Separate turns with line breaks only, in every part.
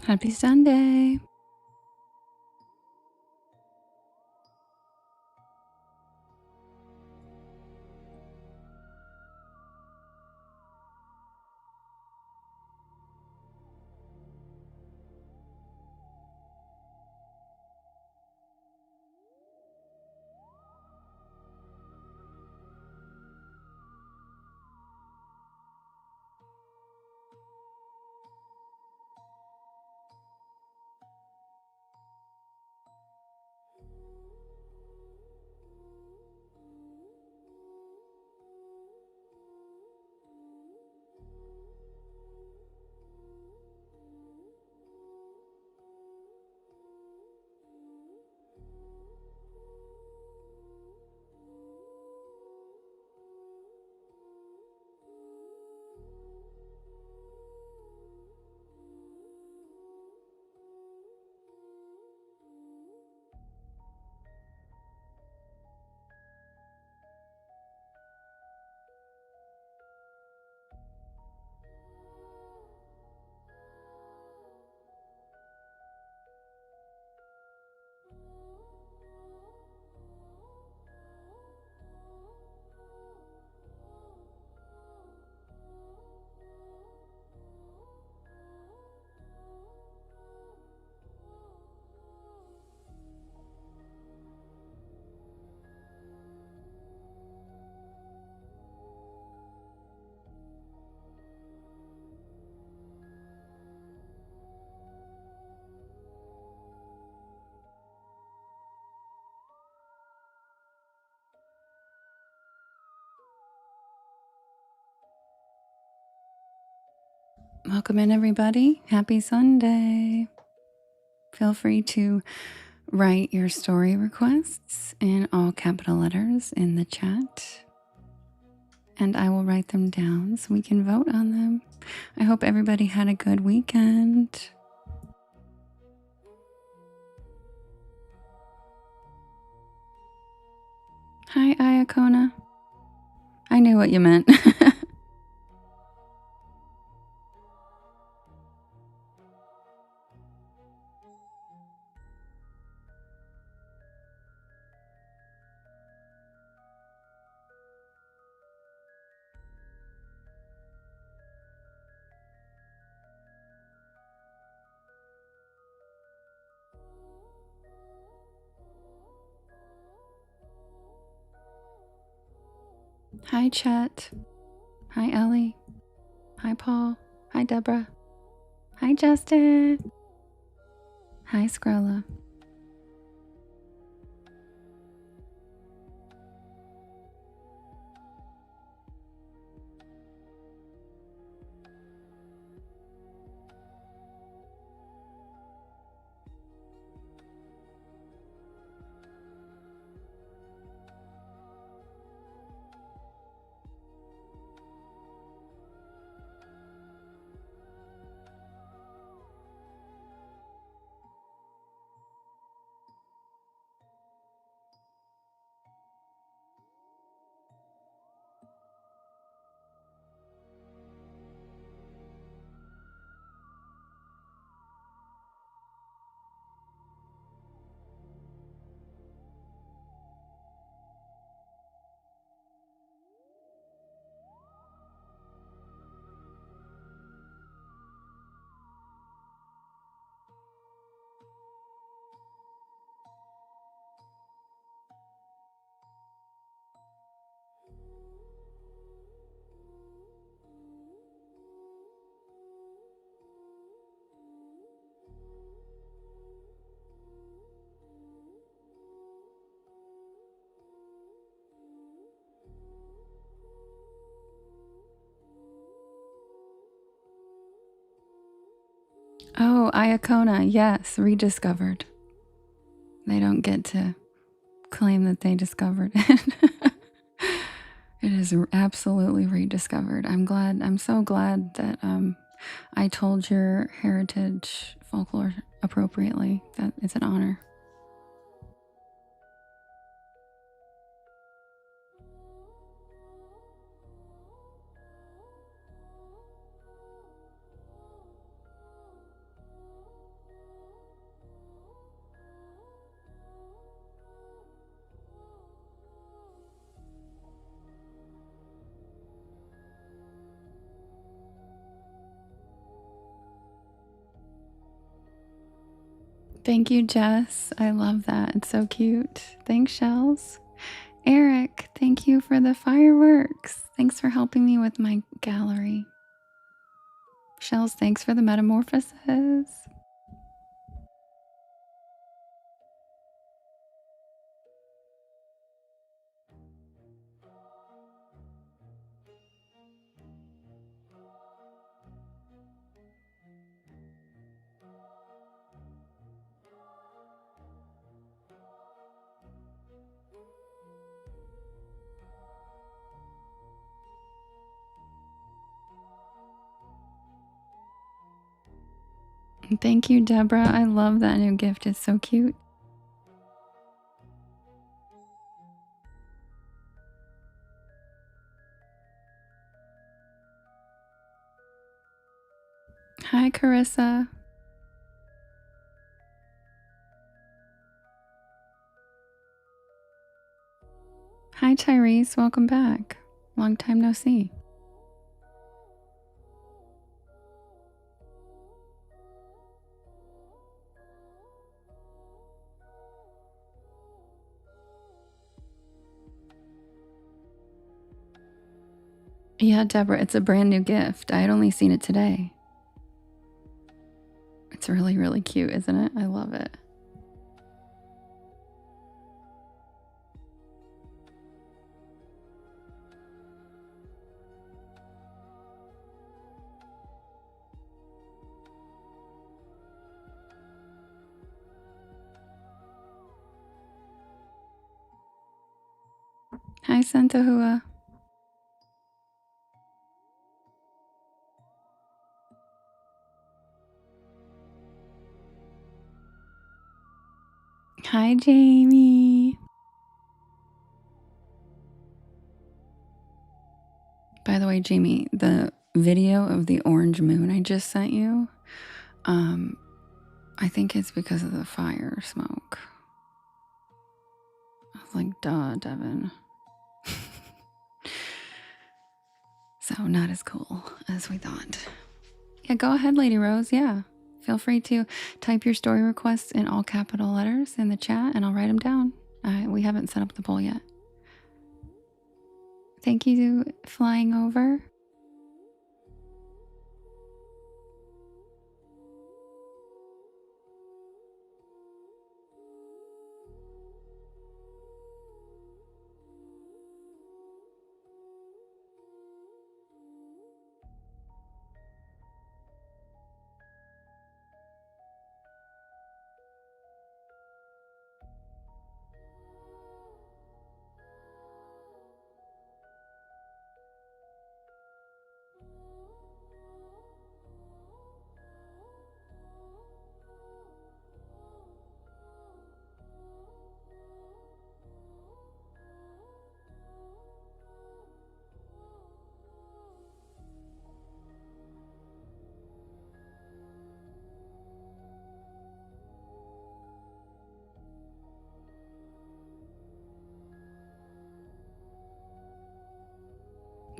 Happy Sunday. Welcome in, everybody. Happy Sunday. Feel free to write your story requests in all capital letters in the chat, and I will write them down so we can vote on them. I hope everybody had a good weekend. Hi, Iacona. I knew what you meant. Hi, Chet. Hi, Ellie. Hi, Paul. Hi, Deborah. Hi, Justin. Hi, Scrolla. Oh, Iacona, yes, rediscovered. They don't get to claim that they discovered it. It is absolutely rediscovered. I'm so glad that I told your heritage folklore appropriately. That it's an honor. Thank you, Jess. I love that. It's so cute. Thanks, Shells. Eric, thank you for the fireworks. Thanks for helping me with my gallery. Shells, thanks for the metamorphosis. Thank you, Deborah. I love that new gift. It's so cute. Hi, Carissa. Hi, Tyrese. Welcome back. Long time no see. Yeah, Deborah, it's a brand new gift. I had only seen it today. It's really, really cute, isn't it? I love it. Hi, Santahua. Hi, Jamie. By the way, Jamie, the video of the orange moon I just sent you, I think it's because of the fire smoke. I was like, duh, Devin. So not as cool as we thought. Yeah, go ahead, Lady Rose. Yeah. Feel free to type your story requests in all capital letters in the chat and I'll write them down. We haven't set up the poll yet. Thank you, Flying Over.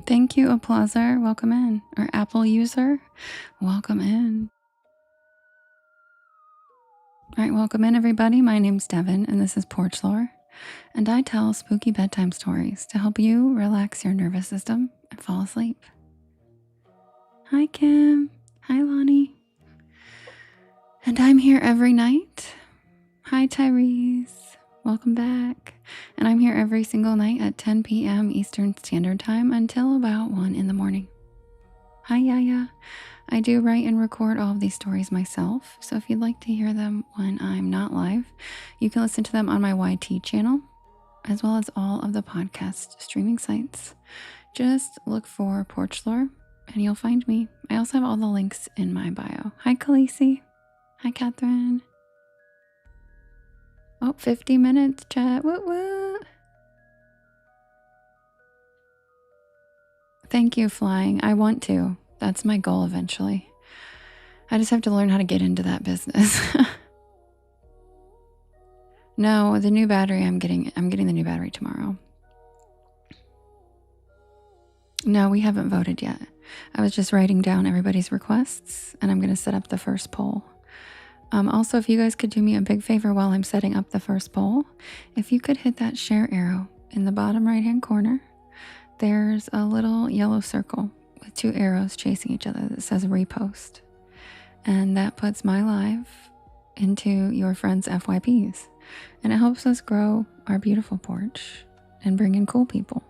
Thank you, Applauser. Welcome in. Or Apple user, welcome in. All right, welcome in, everybody. My name's Devin, and this is Porch Lore. And I tell spooky bedtime stories to help you relax your nervous system and fall asleep. Hi, Kim. Hi, Lonnie. And I'm here every night. Hi, Tyrese. Welcome back. And I'm here every single night at 10 p.m. Eastern Standard Time until about 1 in the morning. Hi, Yaya. I do write and record all of these stories myself, so if you'd like to hear them when I'm not live, you can listen to them on my YT channel, as well as all of the podcast streaming sites. Just look for Porch Lore, and you'll find me. I also have all the links in my bio. Hi, Khaleesi. Hi, Catherine. Oh, 50 minutes, chat. What? Thank you, Flying. I want to. That's my goal eventually. I just have to learn how to get into that business. No, the new battery I'm getting the new battery tomorrow. No, we haven't voted yet. I was just writing down everybody's requests and I'm going to set up the first poll. Also, if you guys could do me a big favor while I'm setting up the first poll, if you could hit that share arrow in the bottom right hand corner, there's a little yellow circle with 2 arrows chasing each other that says repost. And that puts my live into your friends' FYPs. And it helps us grow our beautiful porch and bring in cool people.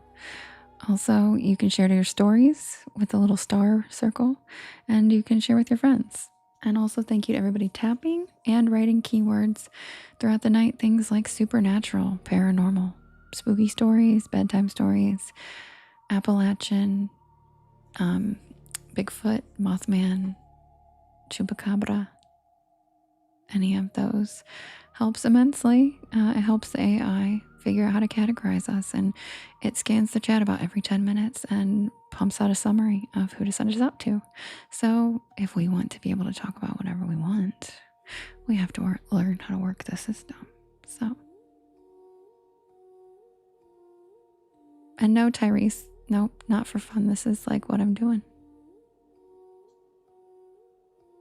Also, you can share to your stories with the little star circle, and you can share with your friends. And also, thank you to everybody tapping and writing keywords throughout the night. Things like supernatural, paranormal, spooky stories, bedtime stories, Appalachian, Bigfoot, Mothman, Chupacabra. Any of those helps immensely. It helps the AI figure out how to categorize us, and it scans the chat about every 10 minutes and pumps out a summary of who to send us up to. So if we want to be able to talk about whatever we want, we have to learn how to work the system. So, and no, Tyrese, nope, not for fun. This is like what I'm doing.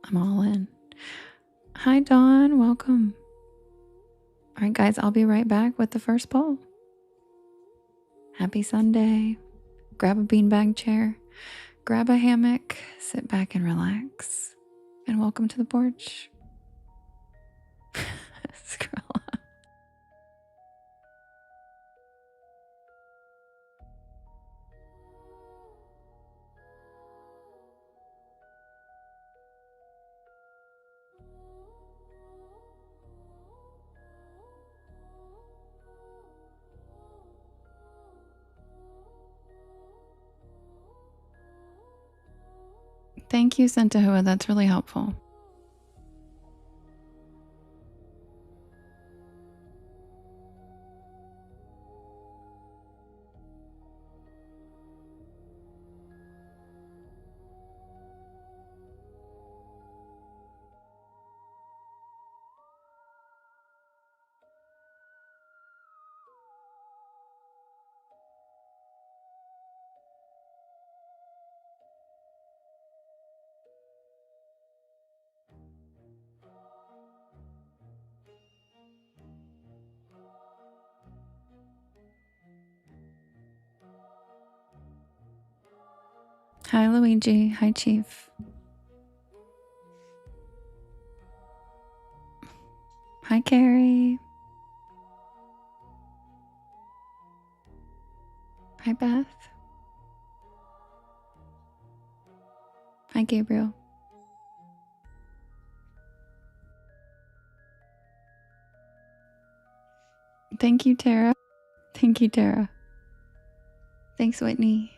I'm all in. Hi, Dawn. Welcome. All right, guys, I'll be right back with the first poll. Happy Sunday. Grab a beanbag chair, grab a hammock, sit back and relax, and welcome to the porch. Scroll. Thank you, Sentahua. That's really helpful. Hi, Luigi. Hi, Chief. Hi, Carrie. Hi, Beth. Hi, Gabriel. Thank you, Tara. Thank you, Tara. Thanks, Whitney.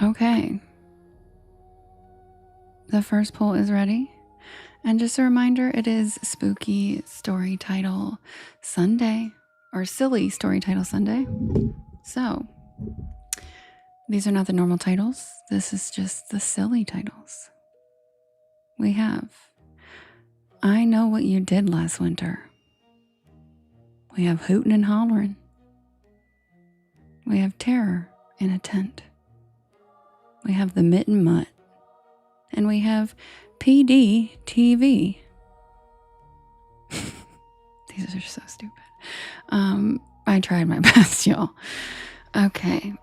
Okay. The first poll is ready. And just a reminder, it is Spooky Story Title Sunday, or Silly Story Title Sunday. So, these are not the normal titles. This is just the silly titles. We have I Know What You Did Last Winter. We have Hootin' and Hollerin'. We have Terror in a Tent. We have The Mitten Mutt. And we have PD TV. These are so stupid. I tried my best, y'all. Okay.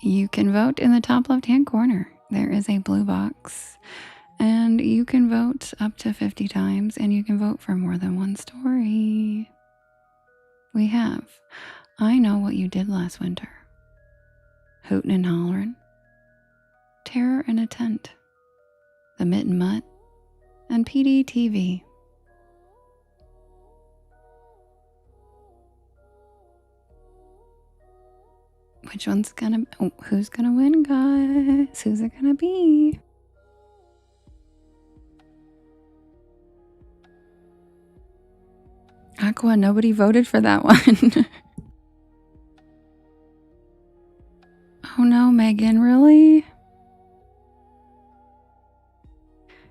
You can vote in the top left-hand corner. There is a blue box. And you can vote up to 50 times, and you can vote for more than one story. We have I Know What You Did Last Winter. Hootin' and Hollerin'. Terror in a Tent. The Mitten Mutt. And PD TV. Which one's gonna... Oh, who's gonna win, guys? Who's it gonna be? Aqua, nobody voted for that one. Oh no, Megan, really?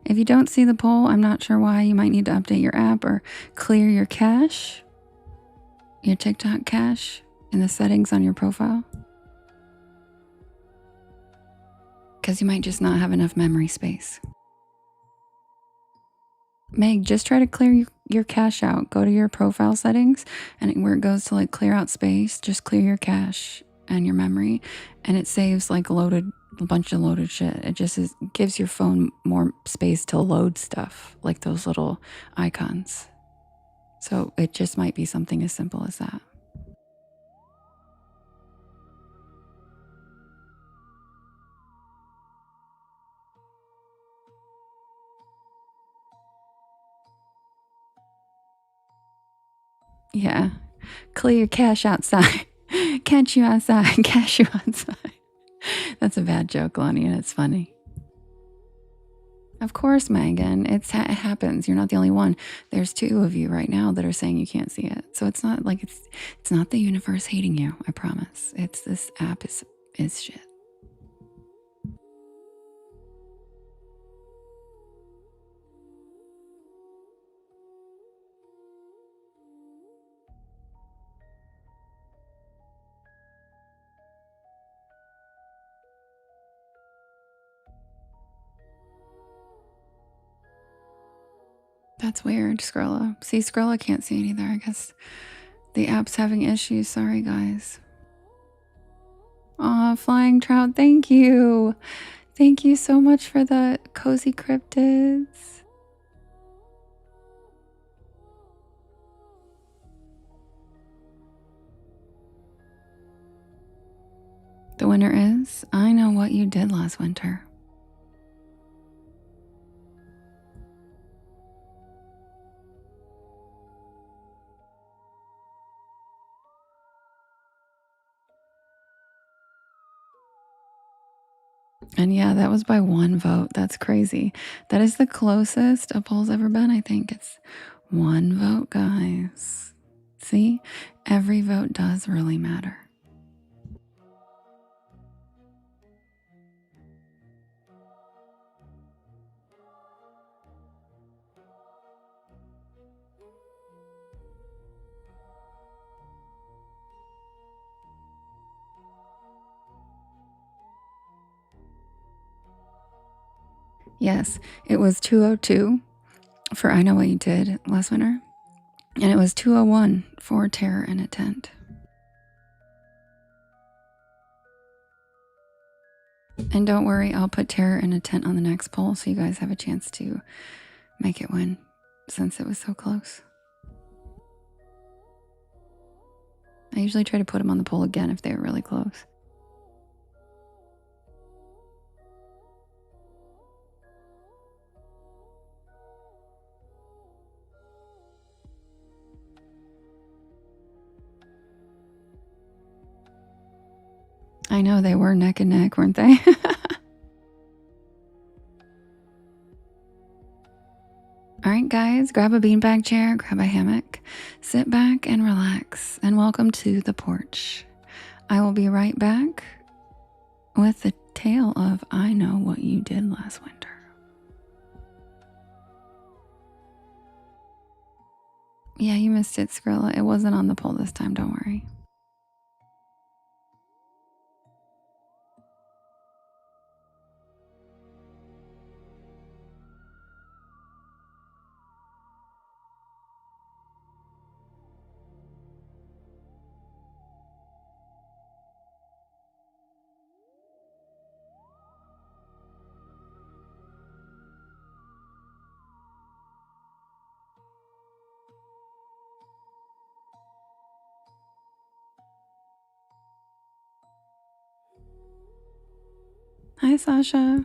If you don't see the poll, I'm not sure why. You might need to update your app or clear your cache, your TikTok cache in the settings on your profile. Because you might just not have enough memory space. Meg, just try to clear your cache out. Go to your profile settings, and where it goes to like clear out space, just clear your cache and your memory, and it saves like a bunch of loaded shit. It just gives your phone more space to load stuff, like those little icons. So it just might be something as simple as that. Yeah. Clear your cache outside. Catch you outside. Cash you outside. That's a bad joke, Lonnie, and it's funny. Of course, Megan. It happens. You're not the only one. There's 2 of you right now that are saying you can't see it. So it's not like it's not the universe hating you. I promise. It's this app is shit. That's weird, Scrolla. See, Scrolla can't see it either. I guess the app's having issues. Sorry, guys. Aw, Flying Trout, thank you. Thank you so much for the cozy cryptids. The winner is I Know What You Did Last Winter. And yeah, that was by 1 vote. That's crazy. That is the closest a poll's ever been, I think. It's 1 vote, guys. See? Every vote does really matter. Yes, it was 202 for I Know What You Did last winter. And it was 201 for Terror in a Tent. And don't worry, I'll put Terror in a Tent on the next poll so you guys have a chance to make it win since it was so close. I usually try to put them on the poll again if they were really close. I know, they were neck and neck, weren't they? All right, guys, grab a beanbag chair, grab a hammock, sit back and relax, and welcome to the porch. I will be right back with the tale of I Know What You Did Last Winter. Yeah, you missed it, Skrilla. It wasn't on the poll this time, don't worry. Hi, Sasha.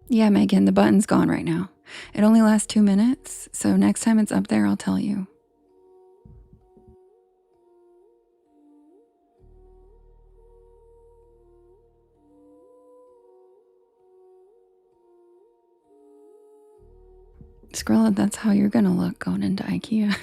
Yeah, Megan, the button's gone right now. It only lasts 2 minutes, so next time it's up there, I'll tell you. Skrilla, that's how you're gonna look going into IKEA.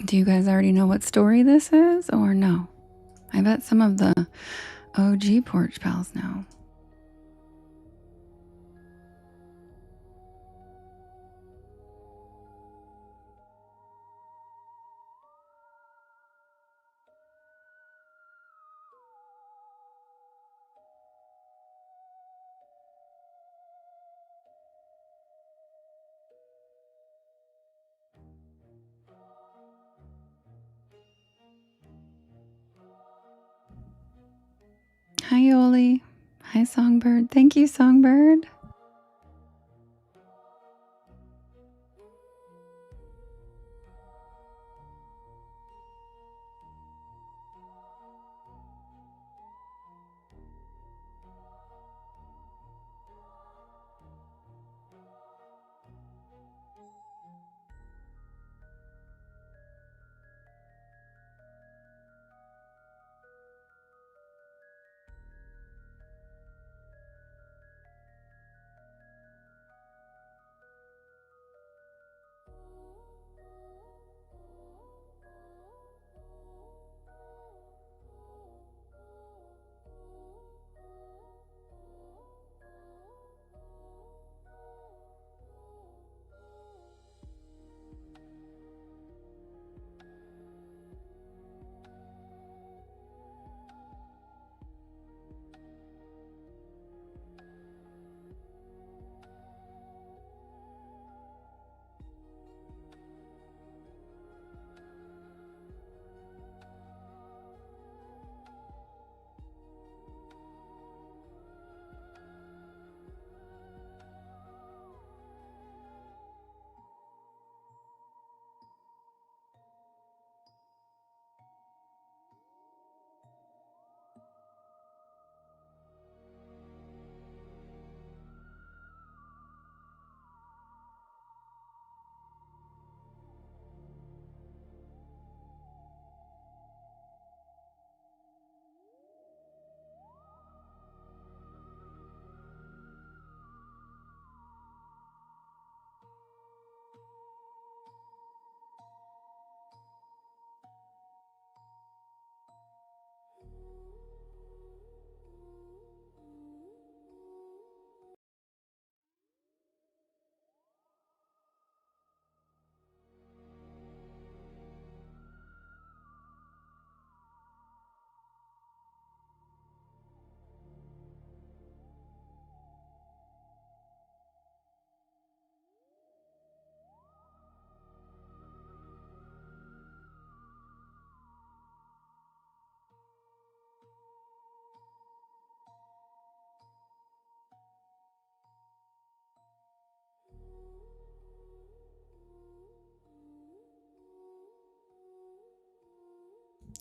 Do you guys already know what story this is, or no? I bet some of the OG Porch Pals know. Hi, Yoli. Hi, Songbird. Thank you, Songbird.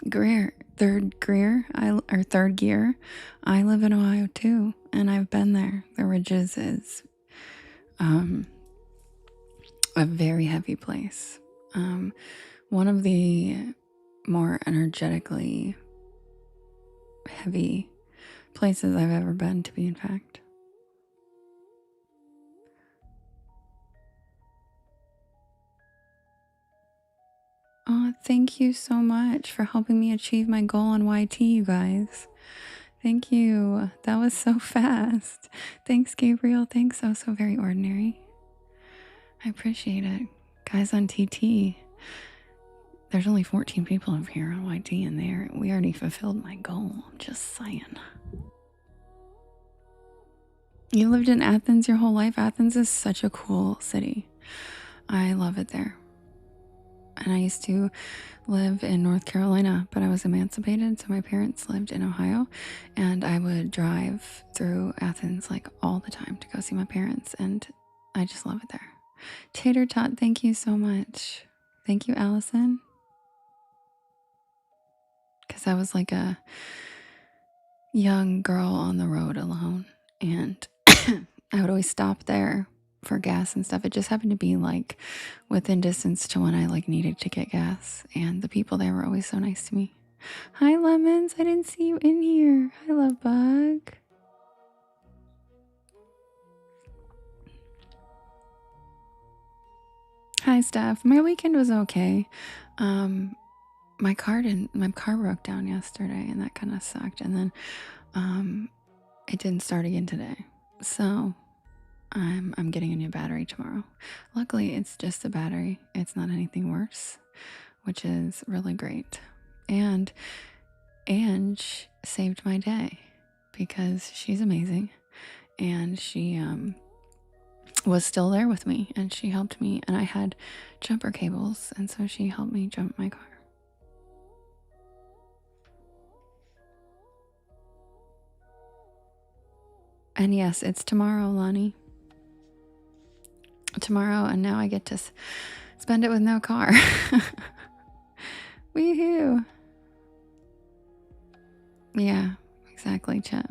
Third gear. Third gear. I live in Ohio too, and I've been there. The Ridges is a very heavy place. One of the more energetically heavy places I've ever been, to be in fact. Oh, thank you so much for helping me achieve my goal on YT, you guys. Thank you. That was so fast. Thanks, Gabriel. Thanks, so very ordinary. I appreciate it. Guys on TT, there's only 14 people over here on YT, and we already fulfilled my goal. I'm just saying. You lived in Athens your whole life? Athens is such a cool city. I love it there. And I used to live in North Carolina, but I was emancipated, so my parents lived in Ohio, and I would drive through Athens like all the time to go see my parents, and I just love it there. Tater Tot, thank you so much. Thank you, Allison. Because I was like a young girl on the road alone, and I would always stop there for gas and stuff. It just happened to be like within distance to when I like needed to get gas, and the people there were always so nice to me. Hi, Lemons. I didn't see you in here. Hi, Love Bug. Hi, Steph. My weekend was okay. My car broke down yesterday, and that kind of sucked. And then it didn't start again today. So I'm getting a new battery tomorrow. Luckily, it's just the battery. It's not anything worse, which is really great. And Ange saved my day because she's amazing, and she was still there with me, and she helped me, and I had jumper cables, and so she helped me jump my car. And yes, it's tomorrow, Lonnie. Tomorrow, and now I get to spend it with no car. Woohoo! Yeah, exactly, Chet.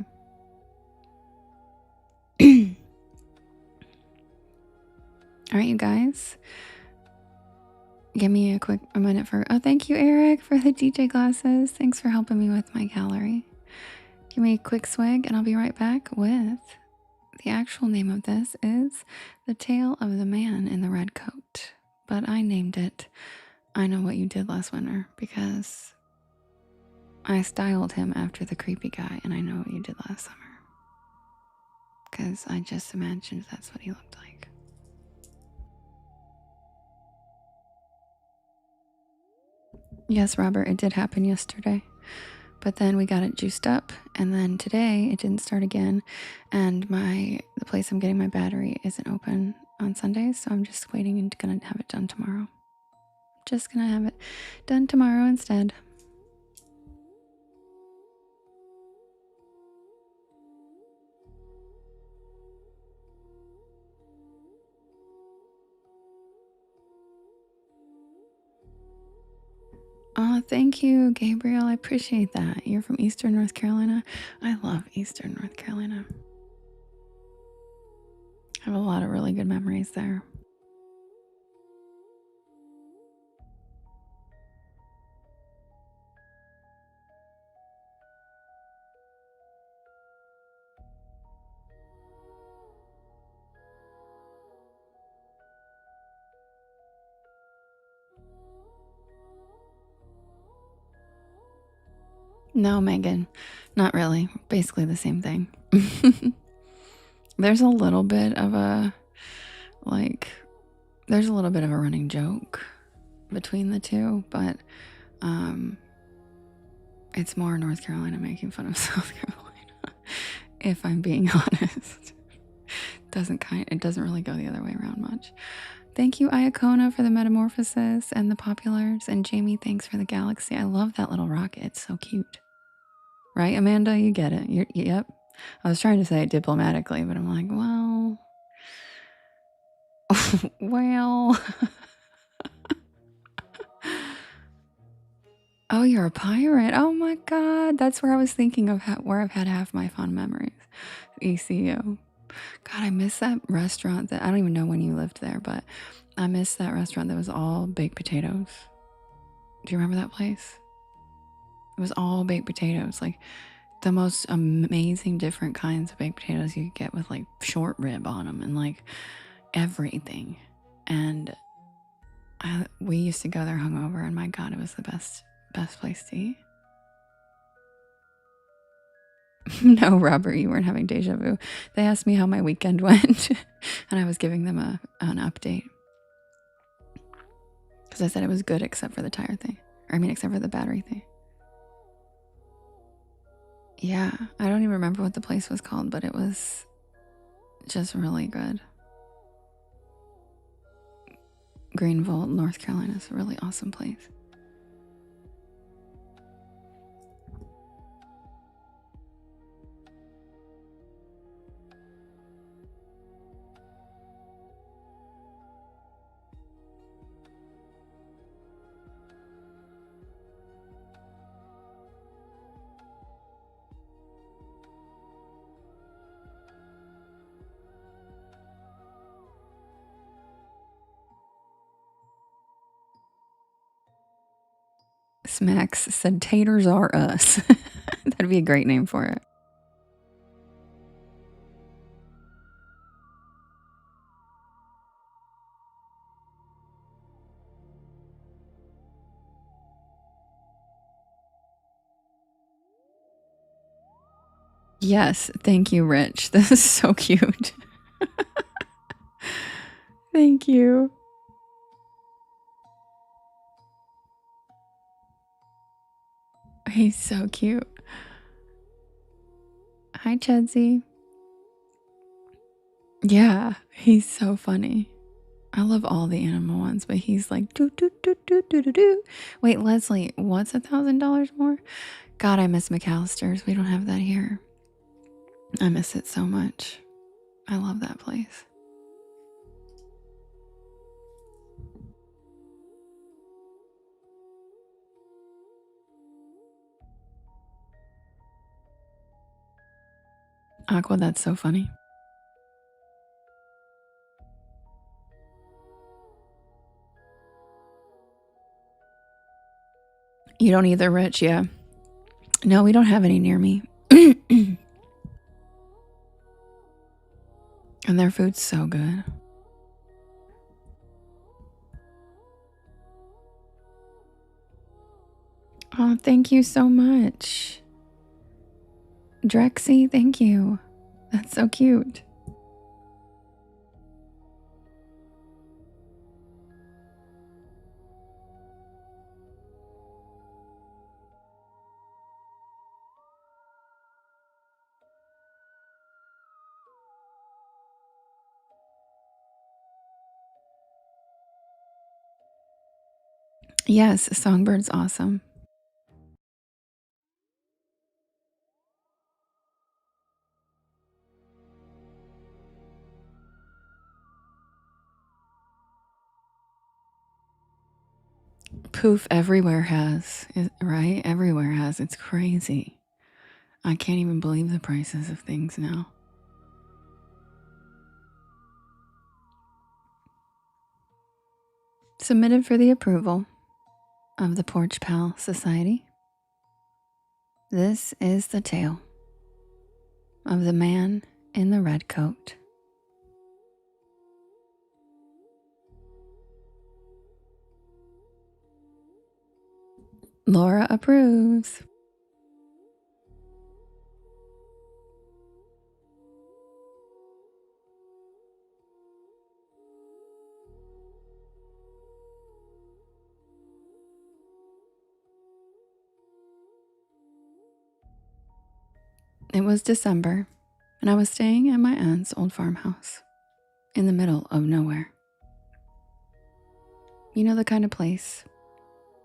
All right, you guys. Give me a minute for... Oh, thank you, Eric, for the DJ glasses. Thanks for helping me with my gallery. Give me a quick swig, and I'll be right back with... The actual name of this is The Tale of the Man in the Red Coat. But I named it I Know What You Did Last Winter because I styled him after the creepy guy, and I know what you did last summer. Because I just imagined that's what he looked like. Yes, Robert, it did happen yesterday. But then we got it juiced up, and then today it didn't start again, and the place I'm getting my battery isn't open on Sundays, so I'm just waiting and gonna have it done tomorrow. Just gonna have it done tomorrow instead. Oh, thank you, Gabriel. I appreciate that. You're from Eastern North Carolina. I love Eastern North Carolina. I have a lot of really good memories there. No, Megan, not really. Basically the same thing. There's a little bit of a running joke between the two, but it's more North Carolina making fun of South Carolina, if I'm being honest. It doesn't really go the other way around much. Thank you, Iacona, for the metamorphosis and the populars, and Jamie, thanks for the galaxy. I love that little rocket. It's so cute. Right, Amanda? You get it. Yep. I was trying to say it diplomatically, but I'm like, well... well... Oh, you're a pirate. Oh my God. That's where I was thinking of where I've had half my fond memories. ECU. God, I miss that restaurant that I don't even know when you lived there, but I miss that restaurant that was all baked potatoes. Do you remember that place? It was all baked potatoes, like the most amazing different kinds of baked potatoes you could get with like short rib on them and like everything. And we used to go there hungover, and my God, it was the best place to eat. No, Robert, you weren't having deja vu. They asked me how my weekend went, and I was giving them an update because I said it was good except for the tire thing. Or I mean, except for the battery thing. Yeah, I don't even remember what the place was called, but it was just really good. Greenville, North Carolina is a really awesome place. Smacks said taters are us. That'd be a great name for it. Yes, thank you, Rich. This is so cute. Thank you. He's so cute. Hi, Chedsy. Yeah, he's so funny. I love all the animal ones, but he's like do do do do do do do. Wait, Leslie, what's $1,000 more? God, I miss McAllister's. We don't have that here. I miss it so much. I love that place. Aqua, that's so funny. You don't either, Rich? Yeah. No, we don't have any near me. And their food's so good. Oh, thank you so much. Drexy, thank you. That's so cute. Yes, Songbird's awesome. Poof everywhere has, right? Everywhere has. It's crazy. I can't even believe the prices of things now. Submitted for the approval of the Porch Pal Society. This is the tale of the man in the red coat. Laura approves. It was December, and I was staying at my aunt's old farmhouse in the middle of nowhere. You know the kind of place.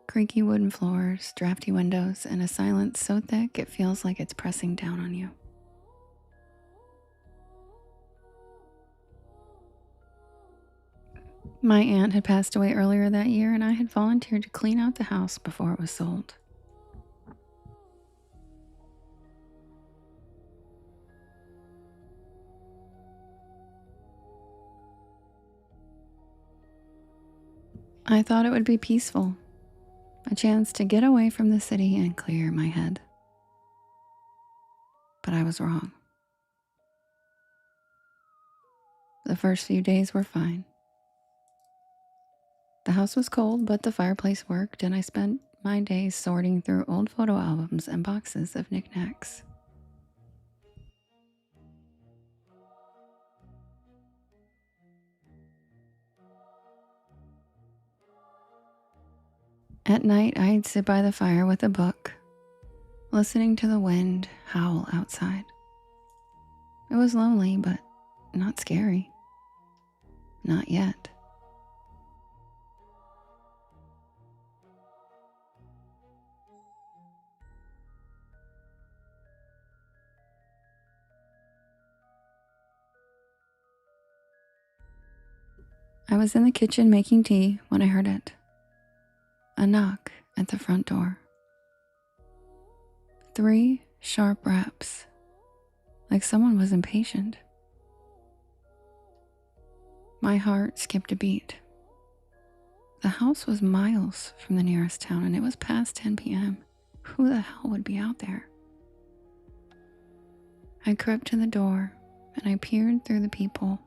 Creaky wooden floors, drafty windows, and a silence so thick it feels like it's pressing down on you. My aunt had passed away earlier that year, and I had volunteered to clean out the house before it was sold. I thought it would be peaceful, a chance to get away from the city and clear my head. But I was wrong. The first few days were fine. The house was cold, but the fireplace worked, and I spent my days sorting through old photo albums and boxes of knickknacks. At night, I'd sit by the fire with a book, listening to the wind howl outside. It was lonely, but not scary. Not yet. I was in the kitchen making tea when I heard it. A knock at the front door. 3 sharp raps, like someone was impatient. My heart skipped a beat. The house was miles from the nearest town, and it was past 10 p.m. Who the hell would be out there? I crept to the door, and I peered through the people.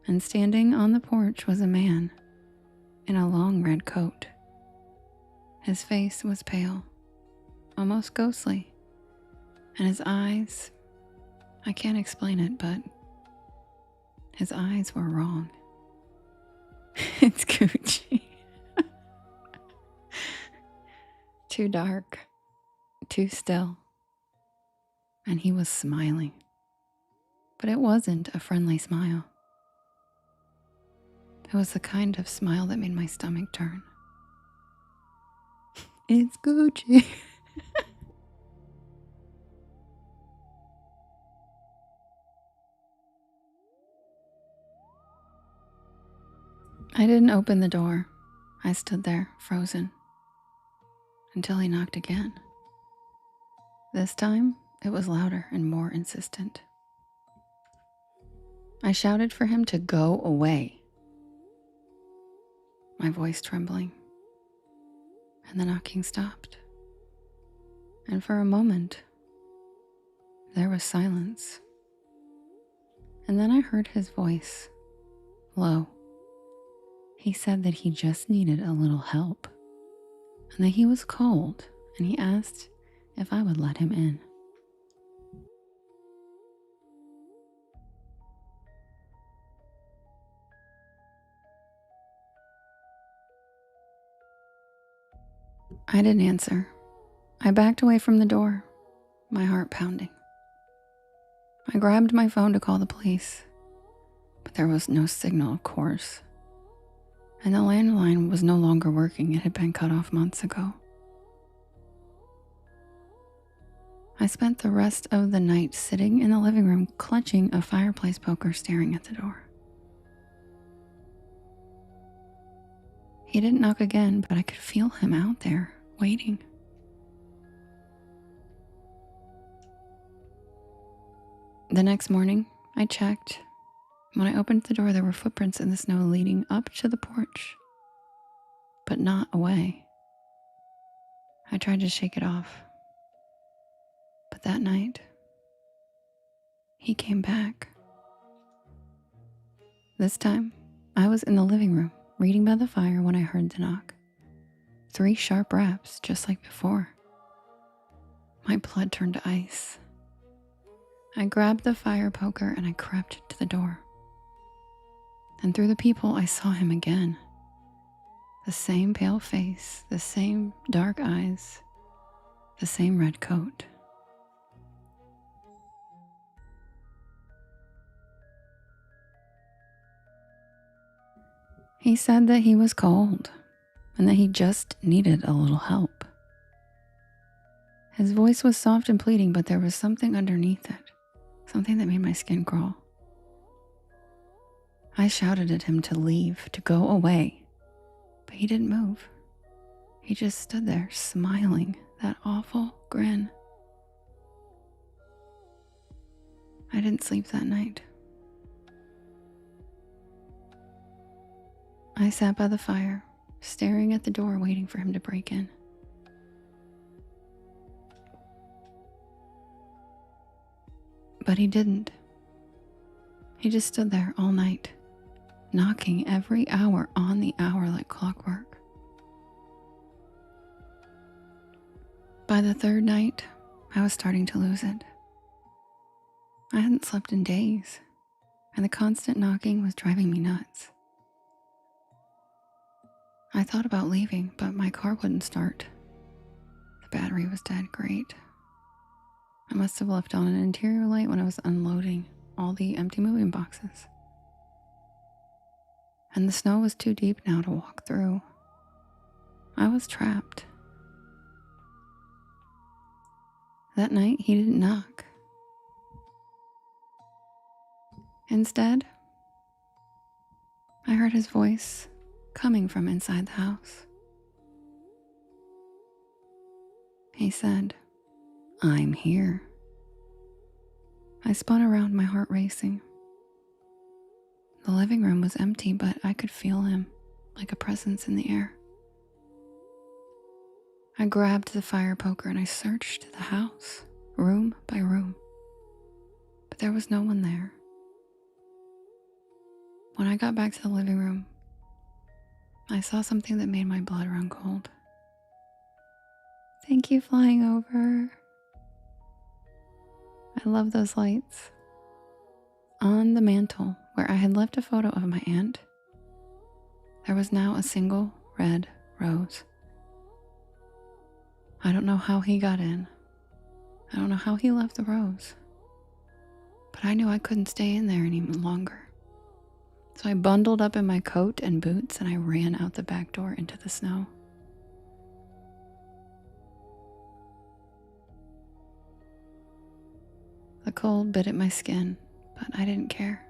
And standing on the porch was a man in a long red coat. His face was pale, almost ghostly, and his eyes, I can't explain it, but his eyes were wrong. It's Gucci. Too dark, too still, and he was smiling. But it wasn't a friendly smile. It was the kind of smile that made my stomach turn. It's Gucci. I didn't open the door. I stood there, frozen, until he knocked again. This time, it was louder and more insistent. I shouted for him to go away, my voice trembling, and the knocking stopped. And for a moment, there was silence. And then I heard his voice, low. He said that he just needed a little help, and that he was cold, and he asked if I would let him in. I didn't answer. I backed away from the door, my heart pounding. I grabbed my phone to call the police, but there was no signal, of course. And the landline was no longer working. It had been cut off months ago. I spent the rest of the night sitting in the living room, clutching a fireplace poker, staring at the door. He didn't knock again, but I could feel him out there, waiting. The next morning, I checked. When I opened the door, there were footprints in the snow leading up to the porch, but not away. I tried to shake it off. But that night, he came back. This time, I was in the living room, reading by the fire when I heard the knock. 3 sharp raps, just like before. My blood turned to ice. I grabbed the fire poker and I crept to the door. And through the people, I saw him again. The same pale face, the same dark eyes, the same red coat. He said that he was cold and that he just needed a little help. His voice was soft and pleading, but there was something underneath it, something that made my skin crawl. I shouted at him to leave, to go away, but he didn't move. He just stood there, smiling, that awful grin. I didn't sleep that night. I sat by the fire, staring at the door, waiting for him to break in. But he didn't. He just stood there all night, knocking every hour on the hour like clockwork. By the third night, I was starting to lose it. I hadn't slept in days, and the constant knocking was driving me nuts. I thought about leaving, but my car wouldn't start. The battery was dead. Great. I must have left on an interior light when I was unloading all the empty moving boxes. And the snow was too deep now to walk through. I was trapped. That night, he didn't knock. Instead, I heard his voice coming from inside the house. He said, "I'm here." I spun around, my heart racing. The living room was empty, but I could feel him like a presence in the air. I grabbed the fire poker and I searched the house, room by room, but there was no one there. When I got back to the living room, I saw something that made my blood run cold. Thank you, flying over. I love those lights. On the mantle, where I had left a photo of my aunt, there was now a single red rose. I don't know how he got in. I don't know how he left the rose. But I knew I couldn't stay in there any longer. So I bundled up in my coat and boots and I ran out the back door into the snow. The cold bit at my skin, but I didn't care.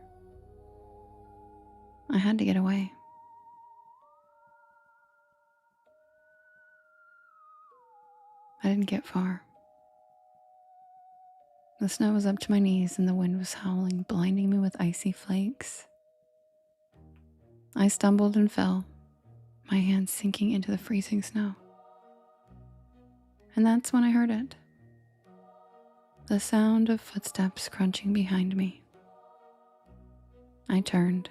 I had to get away. I didn't get far. The snow was up to my knees and the wind was howling, blinding me with icy flakes. I stumbled and fell, my hands sinking into the freezing snow. And that's when I heard it. The sound of footsteps crunching behind me. I turned.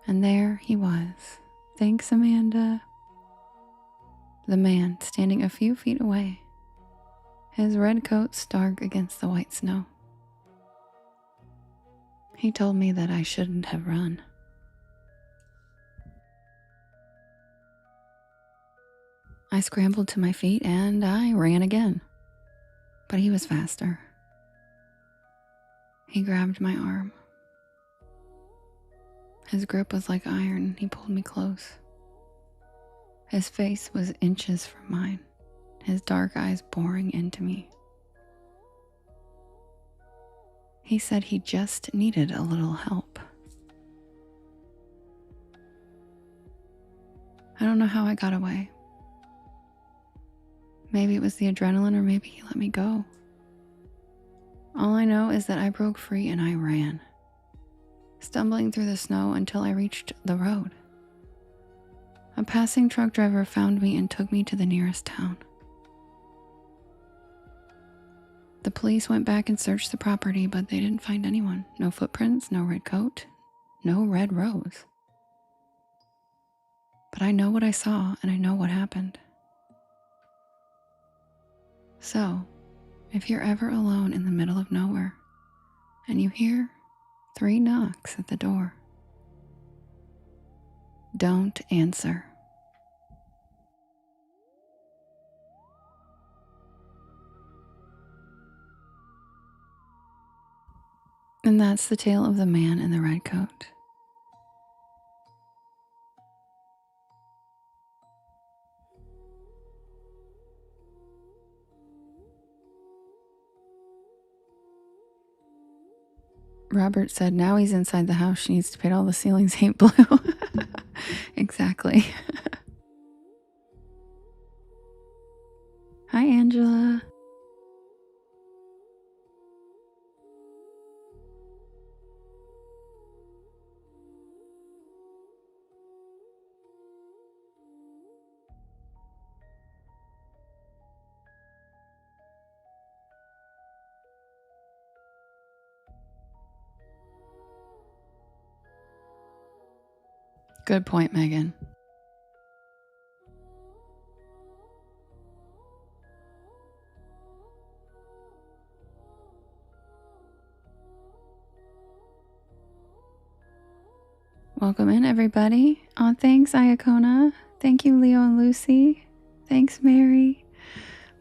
And there he was. Thanks, Amanda. The man standing a few feet away, his red coat stark against the white snow. He told me that I shouldn't have run. I scrambled to my feet and I ran again, but he was faster. He grabbed my arm. His grip was like iron. He pulled me close. His face was inches from mine, his dark eyes boring into me. He said he just needed a little help. I don't know how I got away. Maybe it was the adrenaline, or maybe he let me go. All I know is that I broke free and I ran, stumbling through the snow until I reached the road. A passing truck driver found me and took me to the nearest town. The police went back and searched the property, but they didn't find anyone. No footprints, no red coat, no red rose. But I know what I saw and I know what happened. So, if you're ever alone in the middle of nowhere and you hear 3 knocks at the door, don't answer. And that's the tale of the man in the red coat. Robert said now he's inside the house. She needs to paint all the ceilings ain't blue. Exactly. Hi, Angela. Good point, Megan. Welcome in, everybody. Oh, thanks, Iacona. Thank you, Leo and Lucy. Thanks, Mary.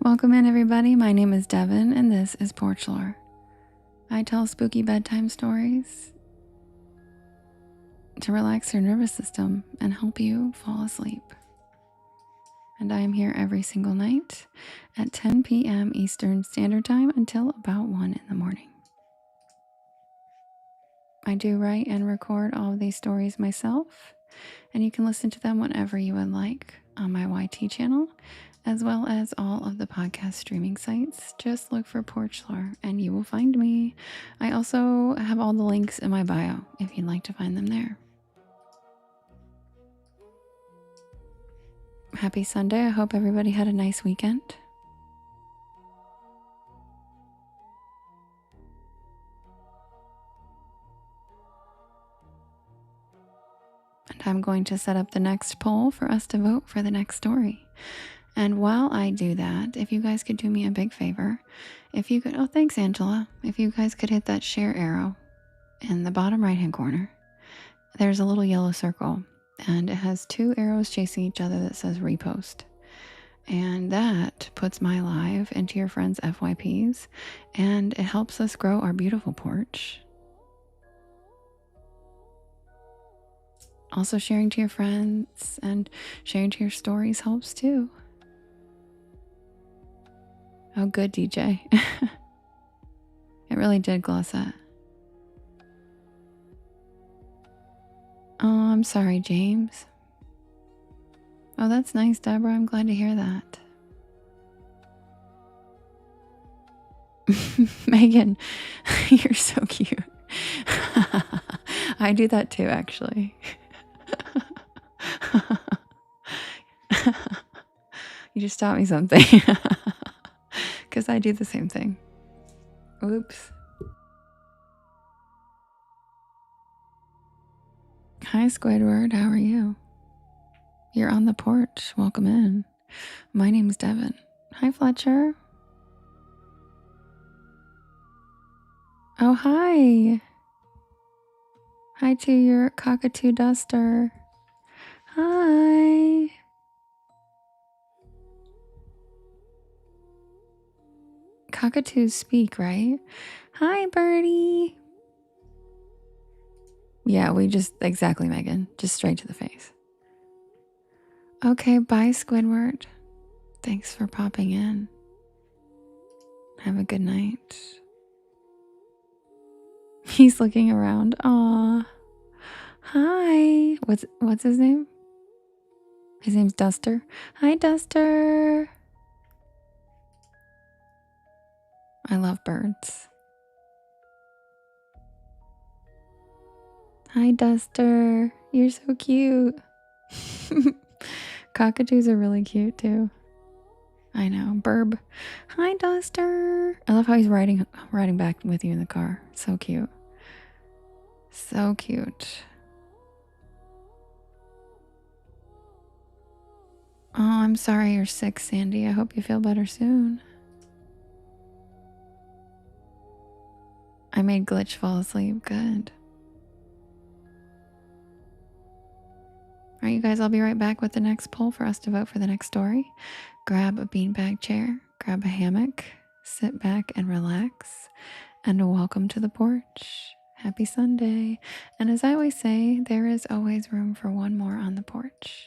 Welcome in, everybody. My name is Devin, and this is Porch Lore. I tell spooky bedtime stories to relax your nervous system and help you fall asleep. And I am here every single night at 10 p.m. Eastern Standard Time until about 1 in the morning. I do write and record all of these stories myself, and you can listen to them whenever you would like on my YT channel, as well as all of the podcast streaming sites. Just look for Porch Lore and you will find me. I also have all the links in my bio if you'd like to find them there. Happy Sunday. I hope everybody had a nice weekend. And I'm going to set up the next poll for us to vote for the next story. And while I do that, if you guys could do me a big favor, if you could, oh, thanks, Angela. If you guys could hit that share arrow in the bottom right-hand corner, there's a little yellow circle and it has 2 arrows chasing each other that says repost. And that puts my live into your friends' FYPs and it helps us grow our beautiful porch. Also, sharing to your friends and sharing to your stories helps too. Oh, good, DJ. It really did gloss that. Oh, I'm sorry, James. Oh, that's nice, Deborah. I'm glad to hear that. Megan, you're so cute. I do that too, actually. You just taught me something. Because I do the same thing. Oops. Hi, Squidward. How are you? You're on the porch. Welcome in. My name's Devin. Hi, Fletcher. Oh, hi. Hi to your cockatoo duster. Hi. Cockatoos speak, right? Hi, birdie. Yeah, we just, exactly, Megan. Just straight to the face. Okay, bye, Squidward. Thanks for popping in. Have a good night. He's looking around. Aw. Hi. What's his name? His name's Duster. Hi, Duster. I love birds. Hi, Duster. You're so cute. Cockatoos are really cute too. I know. Burb. Hi, Duster. I love how he's riding back with you in the car. So cute. So cute. Oh, I'm sorry you're sick, Sandy. I hope you feel better soon. I made Glitch fall asleep. Good. All right, you guys, I'll be right back with the next poll for us to vote for the next story. Grab a beanbag chair, grab a hammock, sit back and relax, and welcome to the porch. Happy Sunday. And as I always say, there is always room for one more on the porch.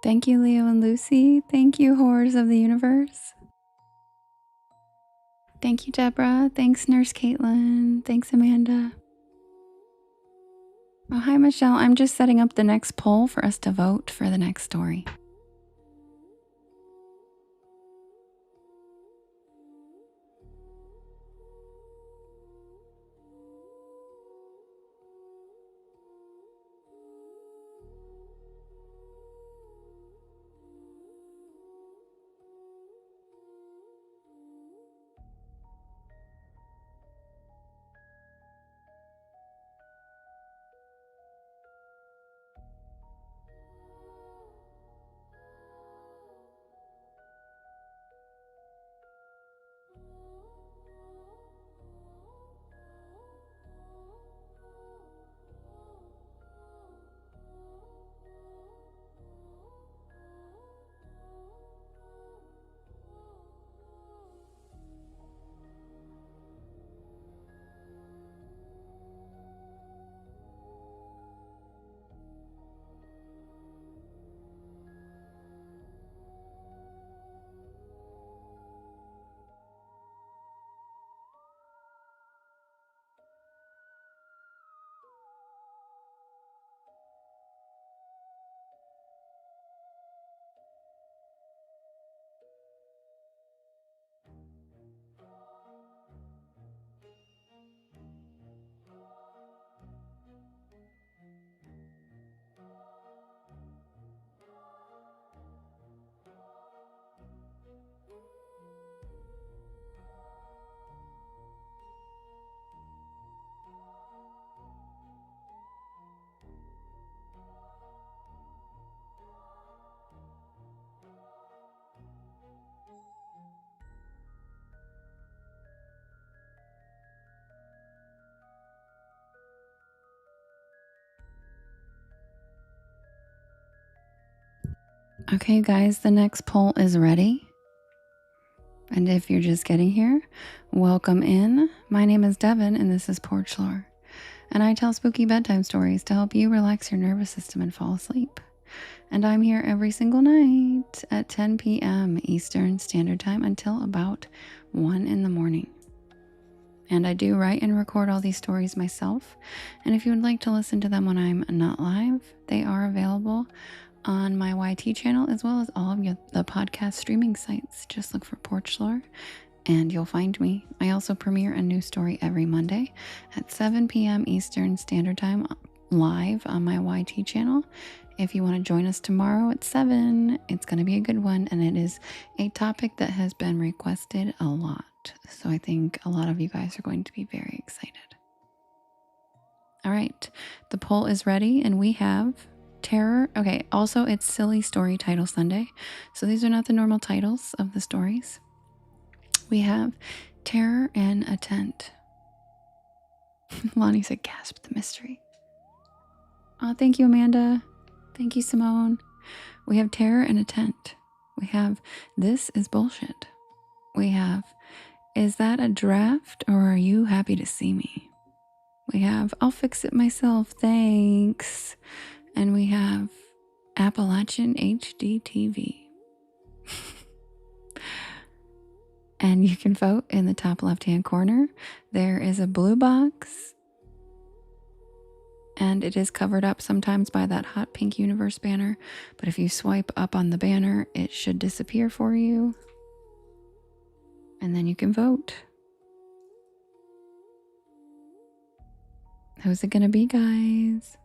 Thank you, Leo and Lucy. Thank you, Horrors of the Universe. Thank you, Deborah. Thanks, Nurse Caitlin. Thanks, Amanda. Oh, hi, Michelle. I'm just setting up the next poll for us to vote for the next story. Okay, guys, the next poll is ready. And if you're just getting here, welcome in. My name is Devin, and this is Porch Lore. And I tell spooky bedtime stories to help you relax your nervous system and fall asleep. And I'm here every single night at 10 p.m. Eastern Standard Time until about 1 in the morning. And I do write and record all these stories myself. And if you would like to listen to them when I'm not live, they are available on my YT channel, as well as all of the podcast streaming sites. Just look for Porch Lore and you'll find me. I also premiere a new story every Monday at 7 p.m. Eastern Standard Time live on my YT channel. If you want to join us tomorrow at 7, it's going to be a good one, and it is a topic that has been requested a lot. So I think a lot of you guys are going to be very excited. All right, the poll is ready, and we have terror. Okay, also it's Silly Story Title Sunday. So these are not the normal titles of the stories. We have terror in a tent. Lonnie said, gasp the mystery. Oh, thank you, Amanda. Thank you, Simone. We have terror in a tent. We have this is bullshit. We have, is that a draft or are you happy to see me? We have, I'll fix it myself, thanks. And we have, Appalachian HD TV. And you can vote in the top left-hand corner. There is a blue box, and it is covered up sometimes by that Hot Pink Universe banner. But if you swipe up on the banner, it should disappear for you. And then you can vote. Who's it gonna be, guys?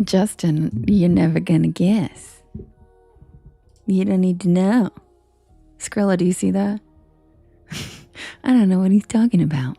Justin, you're never gonna guess. You don't need to know. Skrilla, do you see that? I don't know what he's talking about.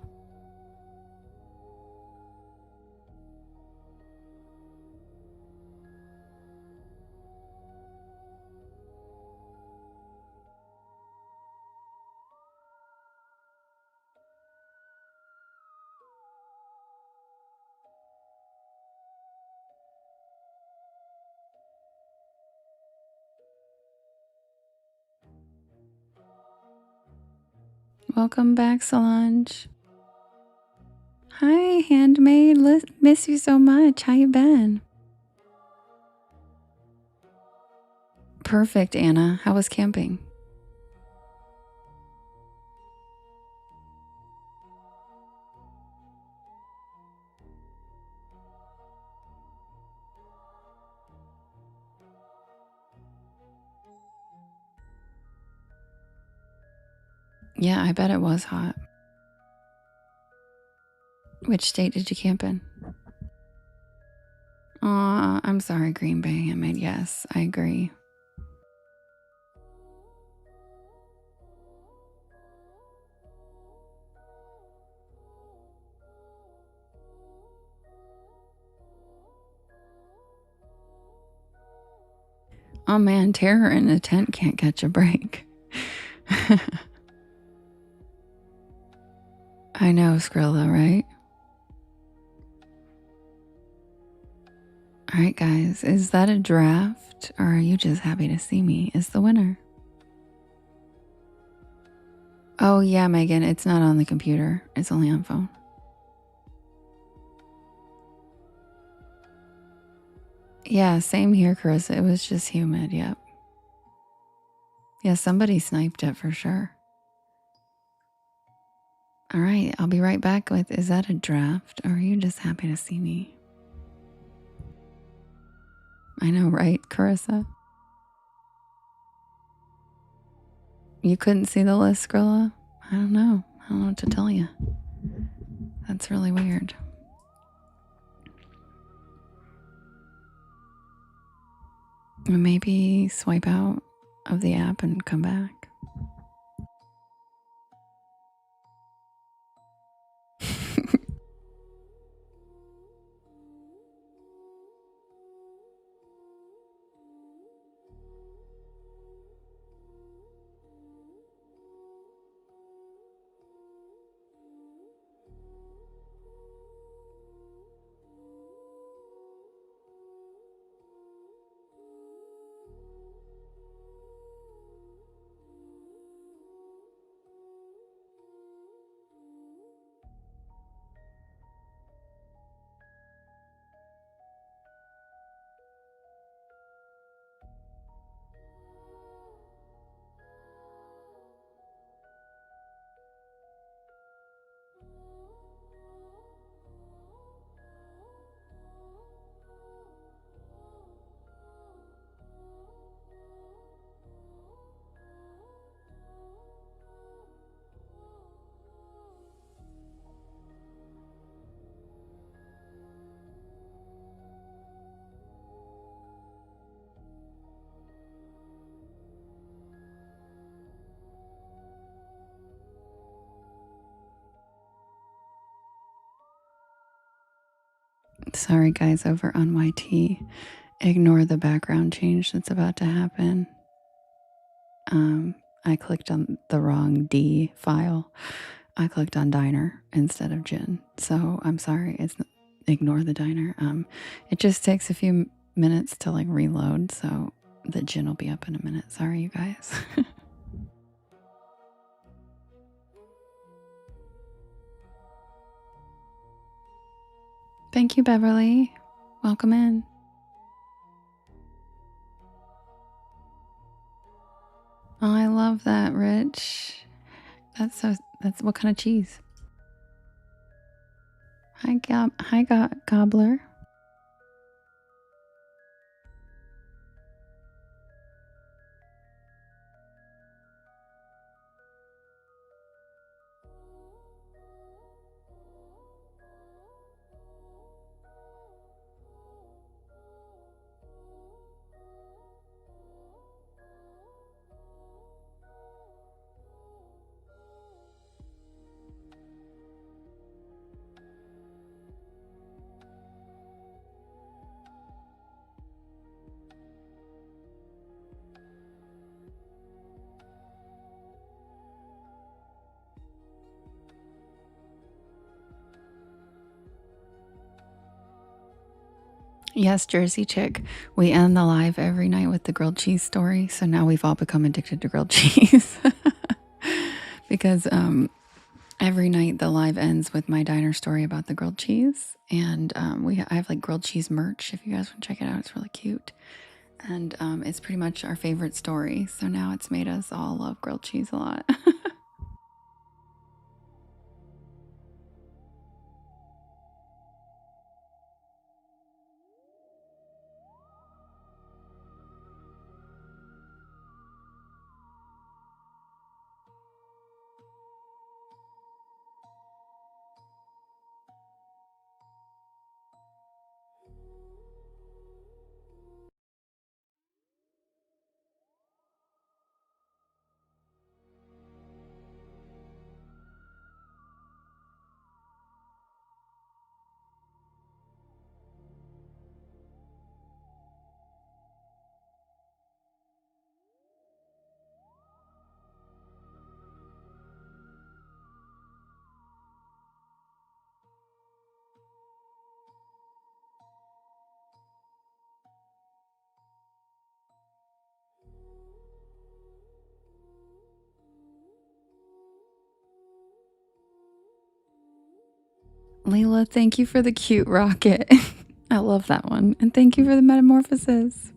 Welcome back, Solange. Hi, handmaid. Miss you so much. How you been? Perfect, Anna. How was camping? Yeah, I bet it was hot. Which state did you camp in? Aw, I'm sorry, Green Bay handmaid. Yes, I agree. Oh man, terror in a tent can't catch a break. I know, Skrilla, right? All right, guys, is that a draft or are you just happy to see me as the winner? Oh yeah, Megan, it's not on the computer. It's only on phone. Yeah, same here, Carissa. It was just humid, yep. Yeah, somebody sniped it for sure. All right, I'll be right back with, is that a draft or are you just happy to see me? I know, right, Carissa? You couldn't see the list, Skrilla? I don't know. I don't know what to tell you. That's really weird. Maybe swipe out of the app and come back. Sorry, guys, over on YT. Ignore the background change that's about to happen. I clicked on the wrong D file. I clicked on diner instead of gin. So I'm sorry. Ignore the diner. It just takes a few minutes to like reload. So the gin will be up in a minute. Sorry, you guys. Thank you, Beverly. Welcome in. Oh, I love that, Rich. That's what kind of cheese? Hi, Gobbler. Yes, Jersey Chick. We end the live every night with the grilled cheese story. So now we've all become addicted to grilled cheese. Because every night the live ends with my diner story about the grilled cheese. And I have like grilled cheese merch. If you guys want to check it out, it's really cute. And it's pretty much our favorite story. So now it's made us all love grilled cheese a lot. Leila, thank you for the cute rocket. I love that one. And thank you for the metamorphosis.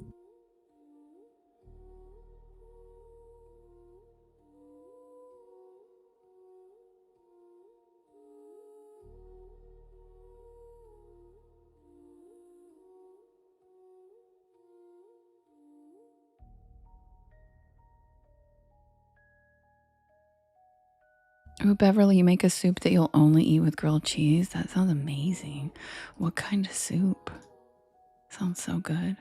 Oh, Beverly, you make a soup that you'll only eat with grilled cheese? That sounds amazing. What kind of soup? Sounds so good.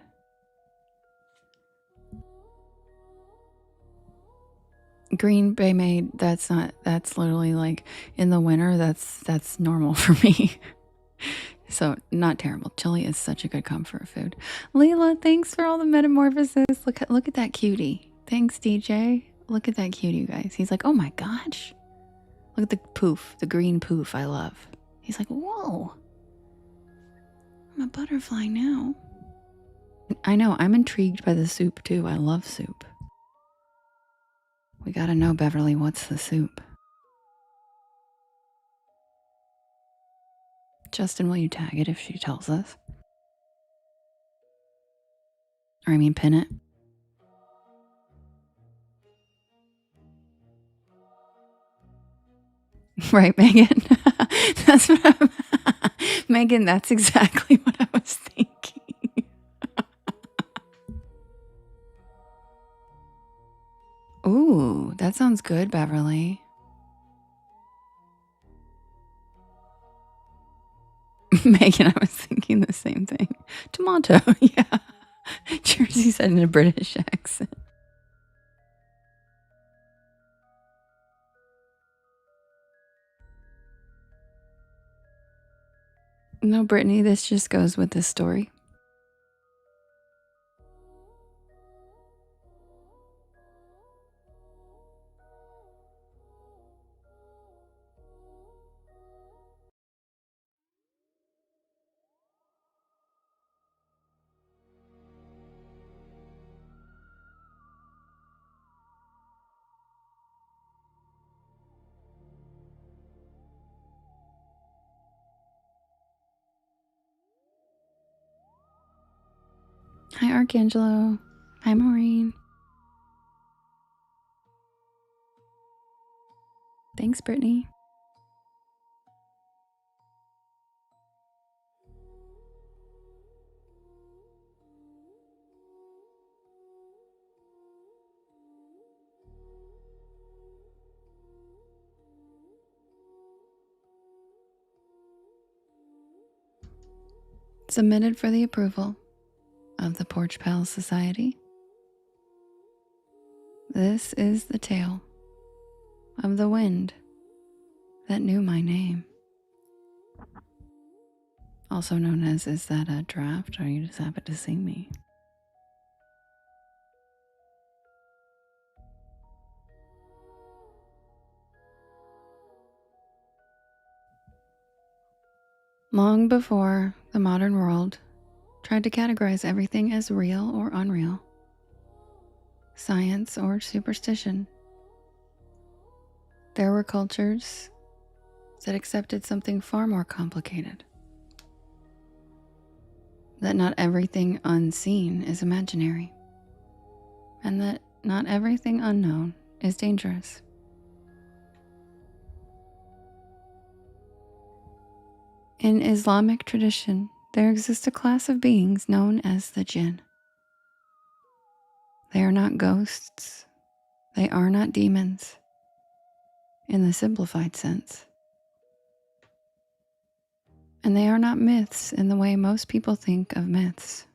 Green Bay made, that's literally like in the winter, that's normal for me. So not terrible. Chili is such a good comfort food. Leila, thanks for all the metamorphosis. Look at that cutie. Thanks, DJ. Look at that cutie, you guys. He's like, oh my gosh. Look at the poof, the green poof I love. He's like, whoa. I'm a butterfly now. I know, I'm intrigued by the soup too. I love soup. We gotta know, Beverly, what's the soup? Justin, will you tag it if she tells us? Or I mean, pin it. Right, Megan? That's what I'm... Megan, that's exactly what I was thinking. Ooh, that sounds good, Beverly. Megan, I was thinking the same thing. Tomato, yeah. Jersey said in a British accent. No, Brittany, this just goes with this story. Hi, Archangelo. Hi, Maureen. Thanks, Brittany. Submitted for the approval of the Porch Pals Society. This is the tale of the wind that knew my name. Also known as, is that a draft or you just happen to see me? Long before the modern world tried to categorize everything as real or unreal, science or superstition, there were cultures that accepted something far more complicated. That not everything unseen is imaginary, and that not everything unknown is dangerous. In Islamic tradition, there exists a class of beings known as the jinn. They are not ghosts. They are not demons, in the simplified sense. And they are not myths in the way most people think of myths.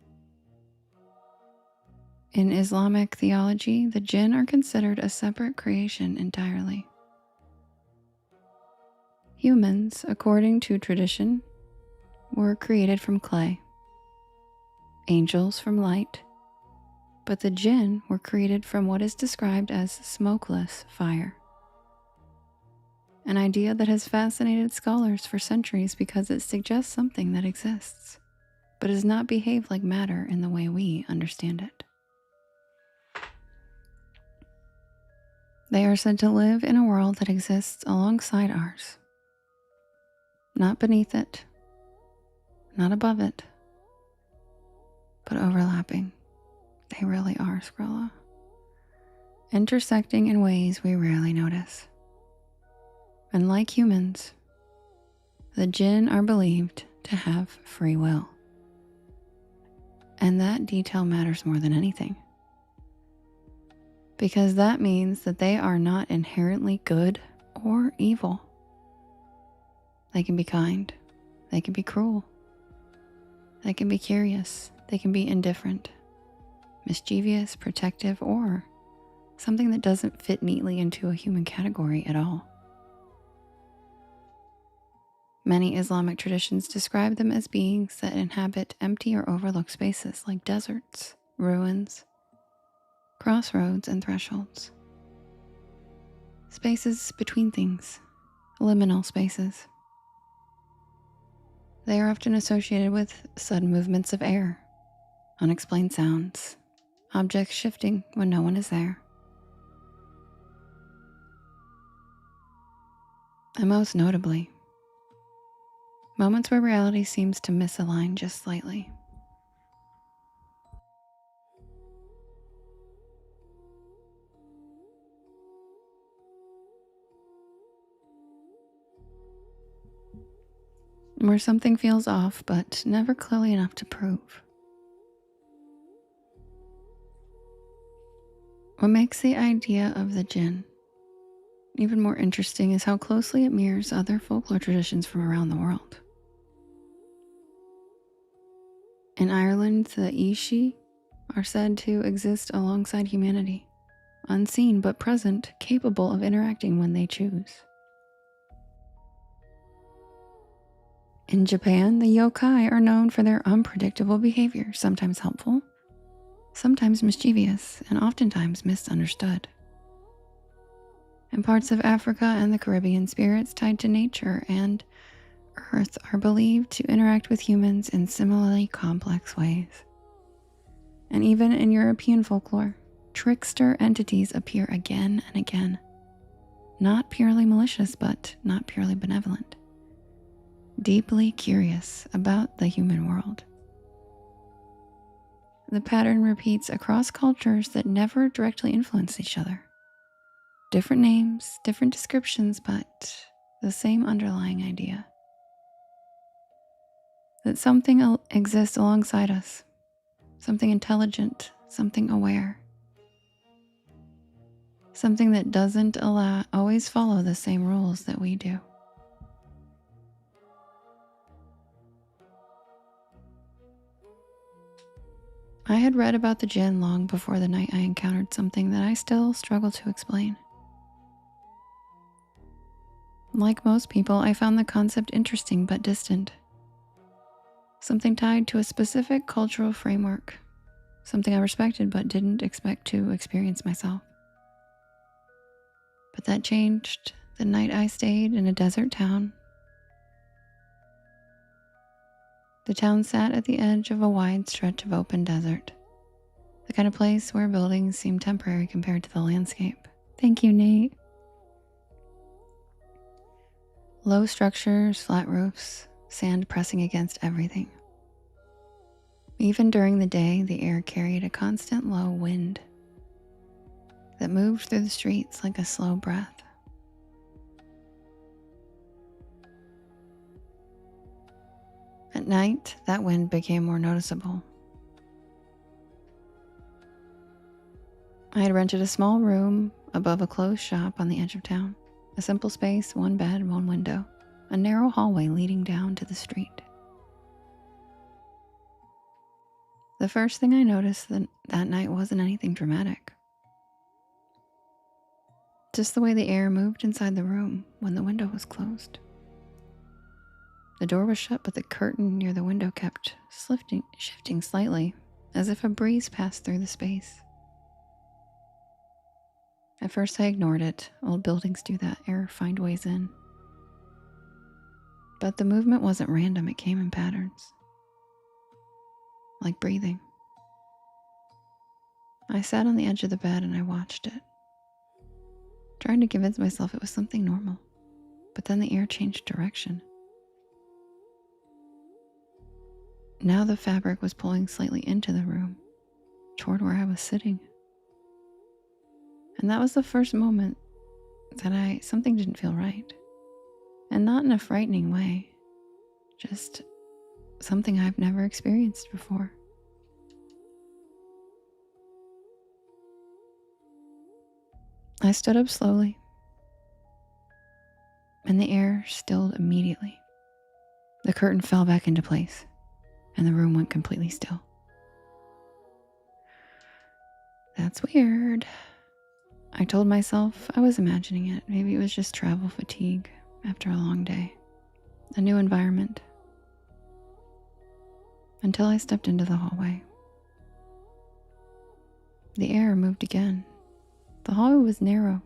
In Islamic theology, the jinn are considered a separate creation entirely. Humans, according to tradition, were created from clay, angels from light, but the jinn were created from what is described as smokeless fire. An idea that has fascinated scholars for centuries because it suggests something that exists, but does not behave like matter in the way we understand it. They are said to live in a world that exists alongside ours, not beneath it, not above it, but overlapping. They really are, Skrilla. Intersecting in ways we rarely notice. And like humans, the jinn are believed to have free will. And that detail matters more than anything. Because that means that they are not inherently good or evil. They can be kind. They can be cruel. They can be curious. They can be indifferent, mischievous, protective, or something that doesn't fit neatly into a human category at all. Many Islamic traditions describe them as beings that inhabit empty or overlooked spaces like deserts, ruins, crossroads, and thresholds. Spaces between things, liminal spaces. They are often associated with sudden movements of air, unexplained sounds, objects shifting when no one is there. And most notably, moments where reality seems to misalign just slightly. Where something feels off, but never clearly enough to prove. What makes the idea of the jinn even more interesting is how closely it mirrors other folklore traditions from around the world. In Ireland, the Ishi are said to exist alongside humanity, unseen but present, capable of interacting when they choose. In Japan, the yokai are known for their unpredictable behavior, sometimes helpful, sometimes mischievous, and oftentimes misunderstood. In parts of Africa and the Caribbean, spirits tied to nature and earth are believed to interact with humans in similarly complex ways. And even in European folklore, trickster entities appear again and again, not purely malicious, but not purely benevolent, deeply curious about the human world. the pattern repeats across cultures that never directly influence each other. Different names, different descriptions, but the same underlying idea. That something exists alongside us, something intelligent, something aware, something that doesn't always follow the same rules that we do. I had read about the Jinn long before the night I encountered something that I still struggle to explain. Like most people, I found the concept interesting but distant. Something tied to a specific cultural framework, something I respected but didn't expect to experience myself. But that changed the night I stayed in a desert town. The town sat at the edge of a wide stretch of open desert, the kind of place where buildings seem temporary compared to the landscape. Thank you, Nate. Low structures, flat roofs, sand pressing against everything. Even during the day, the air carried a constant low wind that moved through the streets like a slow breath. At night, that wind became more noticeable. I had rented a small room above a closed shop on the edge of town. A simple space, one bed, one window, a narrow hallway leading down to the street. The first thing I noticed that night wasn't anything dramatic. Just the way the air moved inside the room when the window was closed. The door was shut, but the curtain near the window kept shifting slightly, as if a breeze passed through the space. At first I ignored it. Old buildings do that, air find ways in. But the movement wasn't random, it came in patterns. Like breathing. I sat on the edge of the bed and I watched it, trying to convince myself it was something normal. But then the air changed direction. Now the fabric was pulling slightly into the room, toward where I was sitting. And that was the first moment that something didn't feel right. And not in a frightening way, just something I've never experienced before. I stood up slowly, and the air stilled immediately. The curtain fell back into place, and the room went completely still. That's weird. I told myself I was imagining it. Maybe it was just travel fatigue after a long day, a new environment. Until I stepped into the hallway. The air moved again. The hallway was narrow,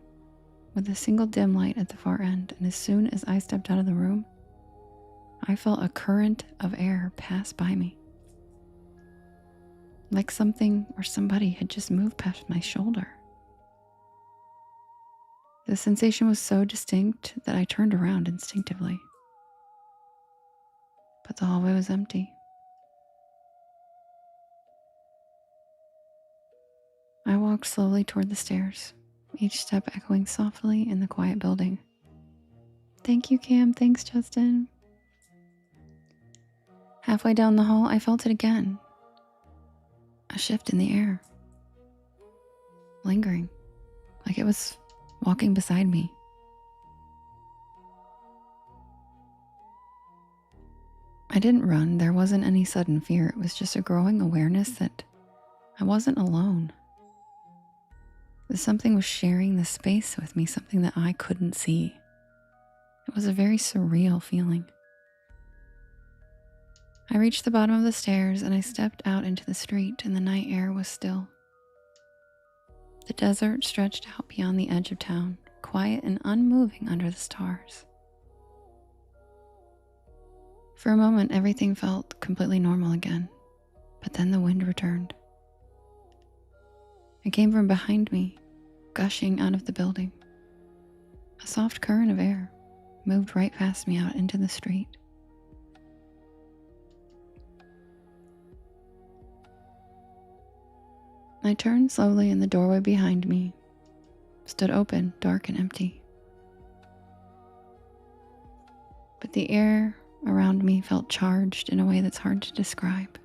with a single dim light at the far end, and as soon as I stepped out of the room, I felt a current of air pass by me. Like something or somebody had just moved past my shoulder. The sensation was so distinct that I turned around instinctively. But the hallway was empty. I walked slowly toward the stairs, each step echoing softly in the quiet building. Thank you, Cam. Thanks, Justin. Halfway down the hall, I felt it again. A shift in the air. Lingering, like it was walking beside me. I didn't run. There wasn't any sudden fear. It was just a growing awareness that I wasn't alone. That something was sharing the space with me, something that I couldn't see. It was a very surreal feeling. I reached the bottom of the stairs and I stepped out into the street, and the night air was still. The desert stretched out beyond the edge of town, quiet and unmoving under the stars. For a moment, everything felt completely normal again, but then the wind returned. It came from behind me, gushing out of the building. A soft current of air moved right past me out into the street. I turned slowly and the doorway behind me stood open, dark and empty. But the air around me felt charged in a way that's hard to describe.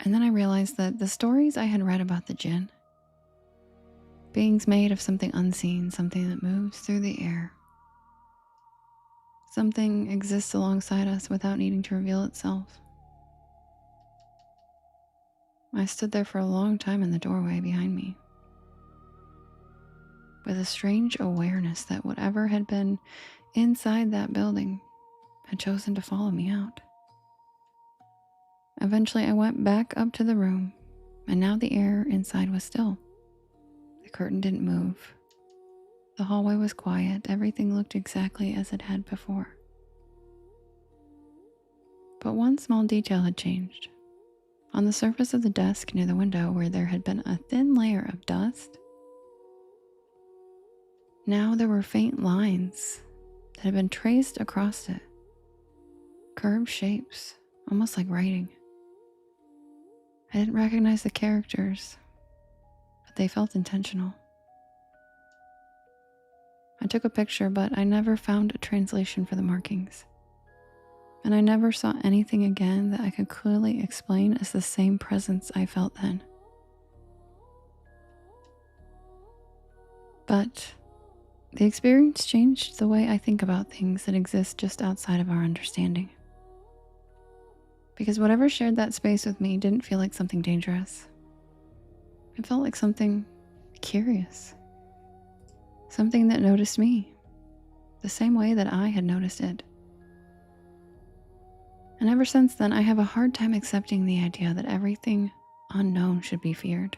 And then I realized that the stories I had read about the jinn, beings made of something unseen, something that moves through the air, something exists alongside us without needing to reveal itself. I stood there for a long time in the doorway behind me, with a strange awareness that whatever had been inside that building had chosen to follow me out. Eventually, I went back up to the room, and now the air inside was still. The curtain didn't move. The hallway was quiet. Everything looked exactly as it had before. But one small detail had changed. On the surface of the desk near the window, where there had been a thin layer of dust, now there were faint lines that had been traced across it. Curved shapes, almost like writing. I didn't recognize the characters, but they felt intentional. I took a picture, but I never found a translation for the markings. And I never saw anything again that I could clearly explain as the same presence I felt then. But the experience changed the way I think about things that exist just outside of our understanding. Because whatever shared that space with me didn't feel like something dangerous. It felt like something curious. Something that noticed me, the same way that I had noticed it. And ever since then, I have a hard time accepting the idea that everything unknown should be feared.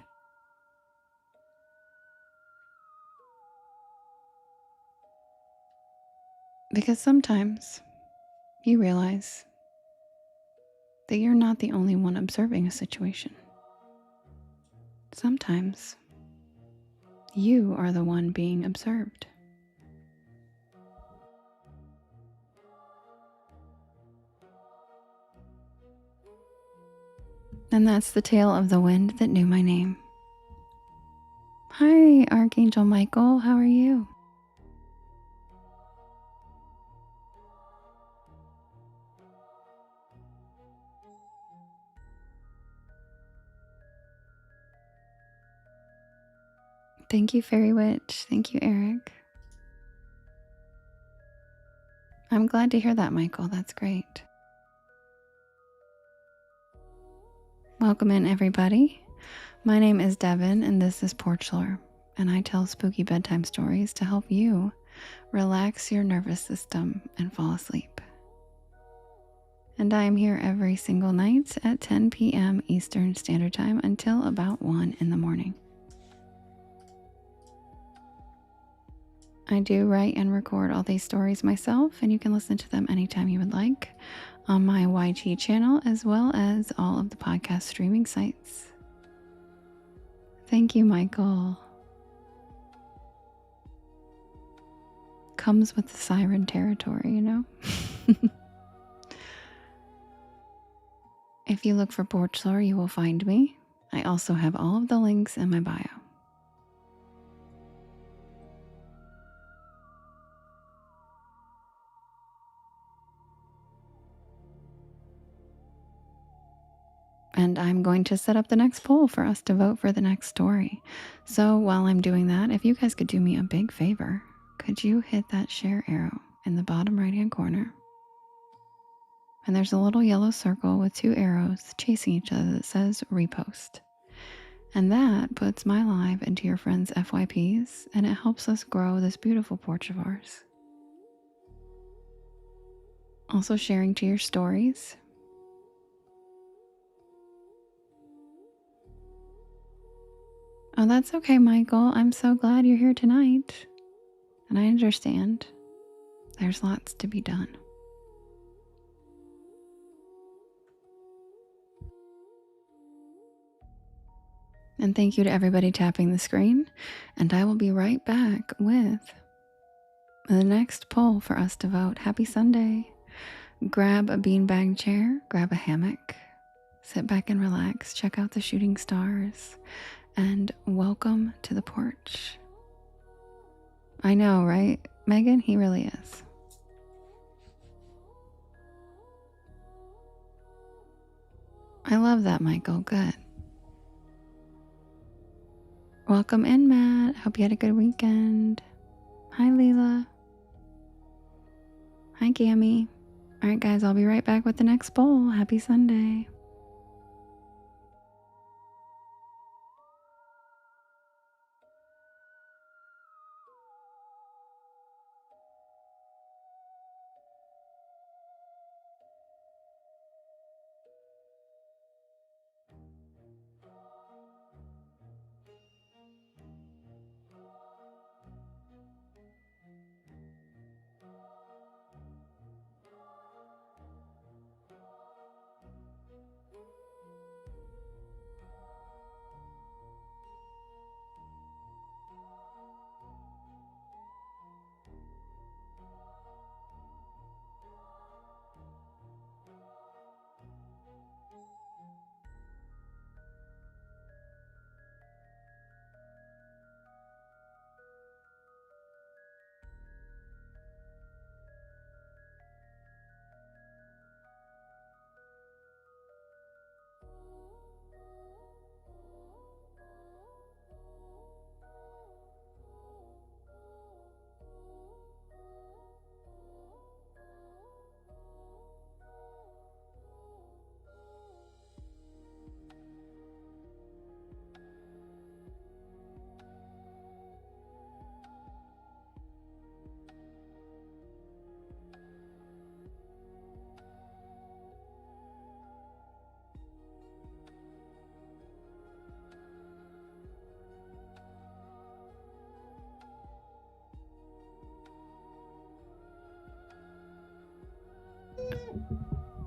Because sometimes you realize that you're not the only one observing a situation. Sometimes you are the one being observed. And that's the tale of the wind that knew my name. Hi, Archangel Michael, how are you? Thank you, Fairy Witch. Thank you, Eric. I'm glad to hear that, Michael. That's great. Welcome in, everybody. My name is Devin, and this is Porch Lore, and I tell spooky bedtime stories to help you relax your nervous system and fall asleep. And I am here every single night at 10 p.m. Eastern Standard Time until about 1 in the morning. I do write and record all these stories myself, and you can listen to them anytime you would like on my YT channel, as well as all of the podcast streaming sites. Thank you, Michael. Comes with the siren territory, you know? If you look for Porch Lore, you will find me. I also have all of the links in my bio. And I'm going to set up the next poll for us to vote for the next story. So while I'm doing that, if you guys could do me a big favor, could you hit that share arrow in the bottom right-hand corner? And there's a little yellow circle with 2 arrows chasing each other that says repost. And that puts my live into your friends' FYPs, and it helps us grow this beautiful porch of ours. Also sharing to your stories. Oh, that's okay, Michael. I'm so glad you're here tonight. And I understand. There's lots to be done. And thank you to everybody tapping the screen. And I will be right back with The next poll for us to vote. Happy Sunday. Grab a beanbag chair, grab a hammock, sit back and relax, check out the shooting stars, and welcome to the porch. I know, right, Megan? He really is. I love that, Michael. Good. Welcome in, Matt. Hope you had a good weekend. Hi, Leela. Hi, Gammy. All right, guys, I'll be right back with the next poll. Happy Sunday.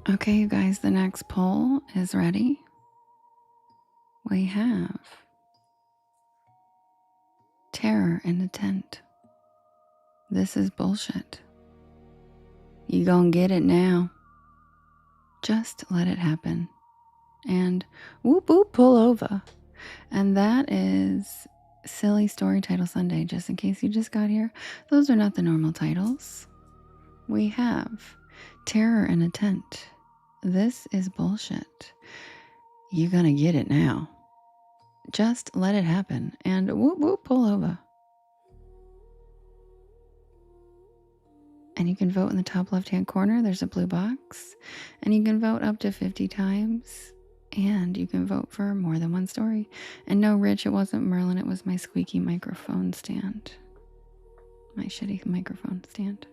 Okay, you guys, the next poll is ready. We have terror in the tent. This is bullshit. You gonna get it now. Just let it happen. And whoop whoop, pull over. And that is Silly Story Title Sunday, just in case you just got here. Those are not the normal titles. We have Terror in a Tent. This is bullshit. You gonna get it now. Just let it happen. And whoop whoop, pull over. And you can vote in the top left-hand corner. There's a blue box. And you can vote up to 50 times. And you can vote for more than one story. And no, Rich, it wasn't Merlin. It was my squeaky microphone stand. My shitty microphone stand.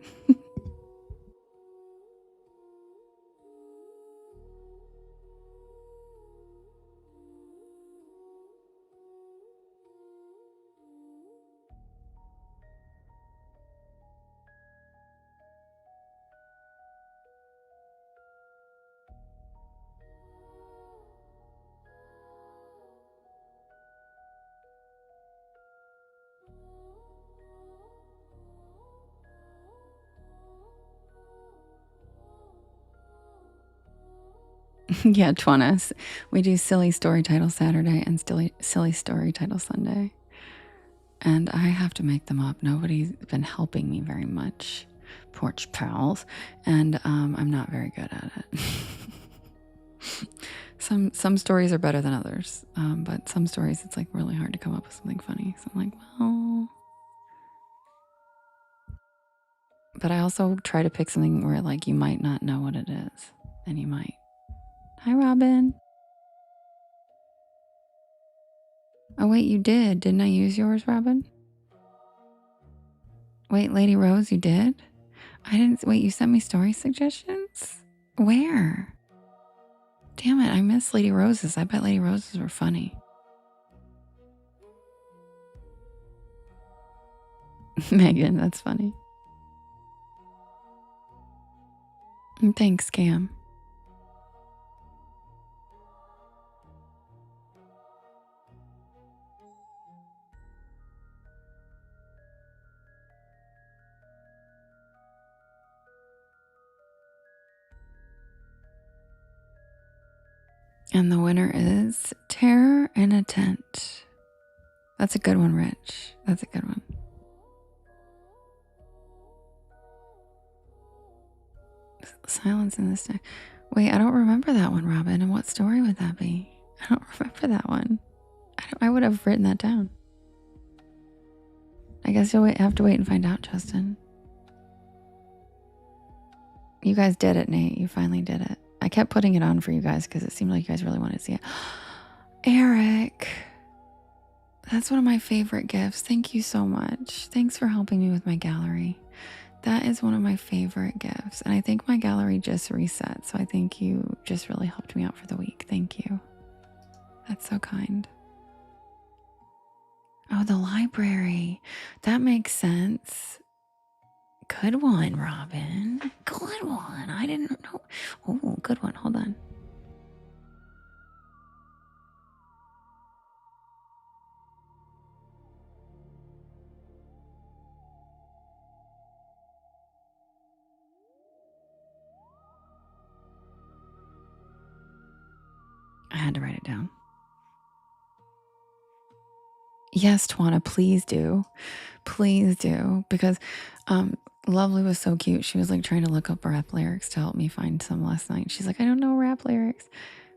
Yeah, Twanas. We do Silly Story Title Saturday and Silly Story Title Sunday. And I have to make them up. Nobody's been helping me very much, porch pals. And I'm not very good at it. Some stories are better than others. But some stories, it's like really hard to come up with something funny. So I'm like, well... But I also try to pick something where like you might not know what it is. And you might. Hi, Robin. Oh, wait, you did. Didn't I use yours, Robin? Wait, Lady Rose, you did? I didn't. Wait, you sent me story suggestions? Where? Damn it, I miss Lady Rose's. I bet Lady Rose's were funny. Megan, that's funny. And thanks, Cam. And the winner is Terror in a Tent. That's a good one, Rich. That's a good one. Silence in this day. Wait, I don't remember that one, Robin. And what story would that be? I don't remember that one. I would have written that down. I guess you'll have to wait and find out, Justin. You guys did it, Nate. You finally did it. I kept putting it on for you guys because it seemed like you guys really wanted to see it. Eric. That's one of my favorite gifts. Thank you so much. Thanks for helping me with my gallery. That is one of my favorite gifts. And I think my gallery just reset. So I think you just really helped me out for the week. Thank you. That's so kind. Oh, the library. That makes sense. Good one, Robin. Good one. I didn't know. Oh, good one. Hold on. I had to write it down. Yes, Twana, please do. Please do. Because Lovely was so cute. She was like trying to look up rap lyrics to help me find some last night. She's like, I don't know rap lyrics.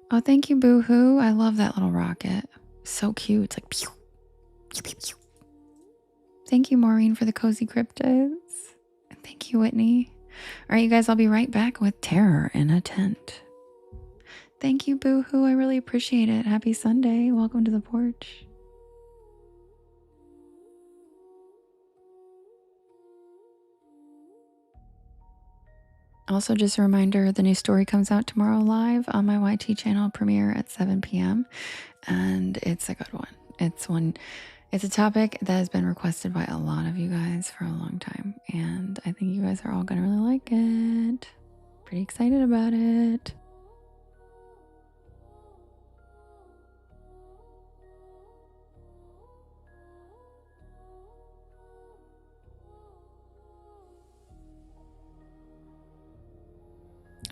Oh, thank you, Boo-hoo. I love that little rocket. So cute. It's like pew, pew, pew, pew. Thank you, Maureen, for the cozy cryptids. And thank you, Whitney. All right, you guys, I'll be right back with Terror in a Tent. Thank you, Boo-hoo. I really appreciate it. Happy Sunday. Welcome to the porch. Also, just a reminder, the new story comes out tomorrow live on my YT channel, premiere at 7 p.m. And it's a good one. It's a topic that has been requested by a lot of you guys for a long time. And I think you guys are all going to really like it. Pretty excited about it.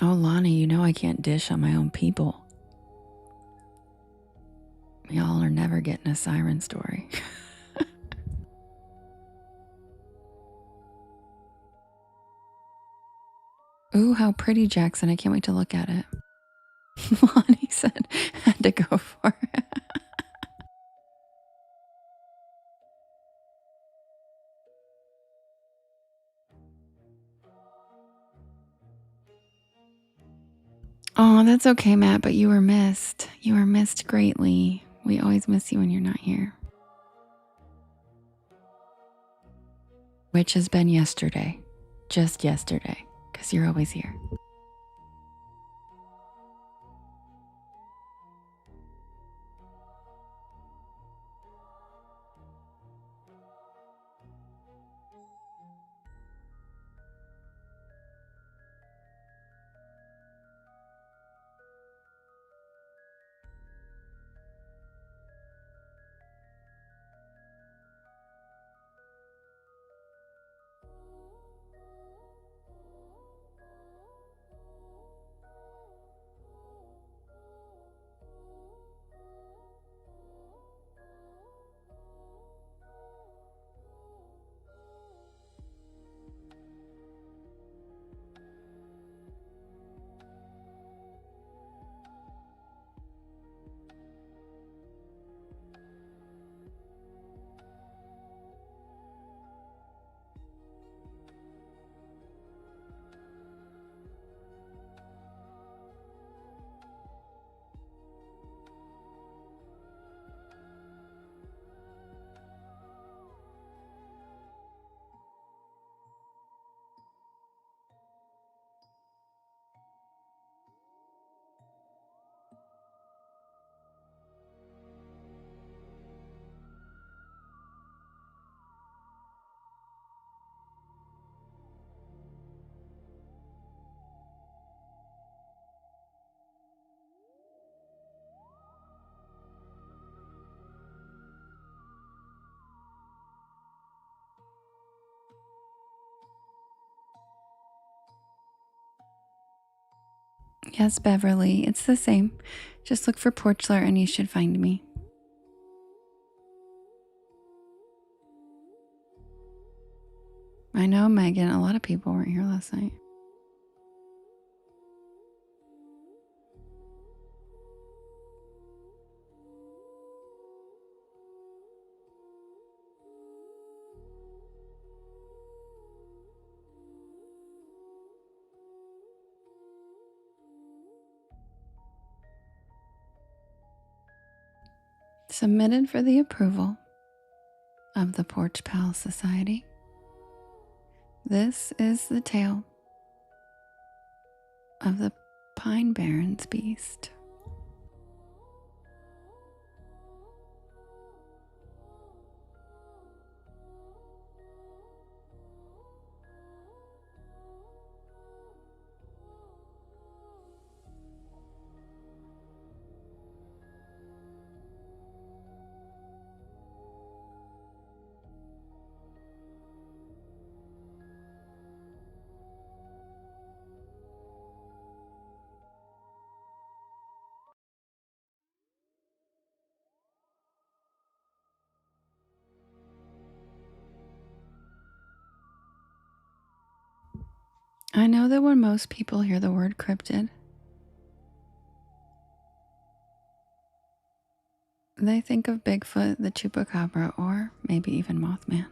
Oh, Lonnie, you know I can't dish on my own people. Y'all are never getting a siren story. Ooh, how pretty, Jackson. I can't wait to look at it. Lonnie said, had to go for it. Oh, that's okay, Matt, but you were missed. You were missed greatly. We always miss you when you're not here. Which has been yesterday. Just yesterday, because you're always here. Yes, Beverly, it's the same. Just look for Porch Lore and you should find me. I know, Megan, a lot of people weren't here last night. Submitted for the approval of the Porch Pal Society. This is the tale of the Pine Barrens Beast. I know that when most people hear the word cryptid, they think of Bigfoot, the Chupacabra, or maybe even Mothman.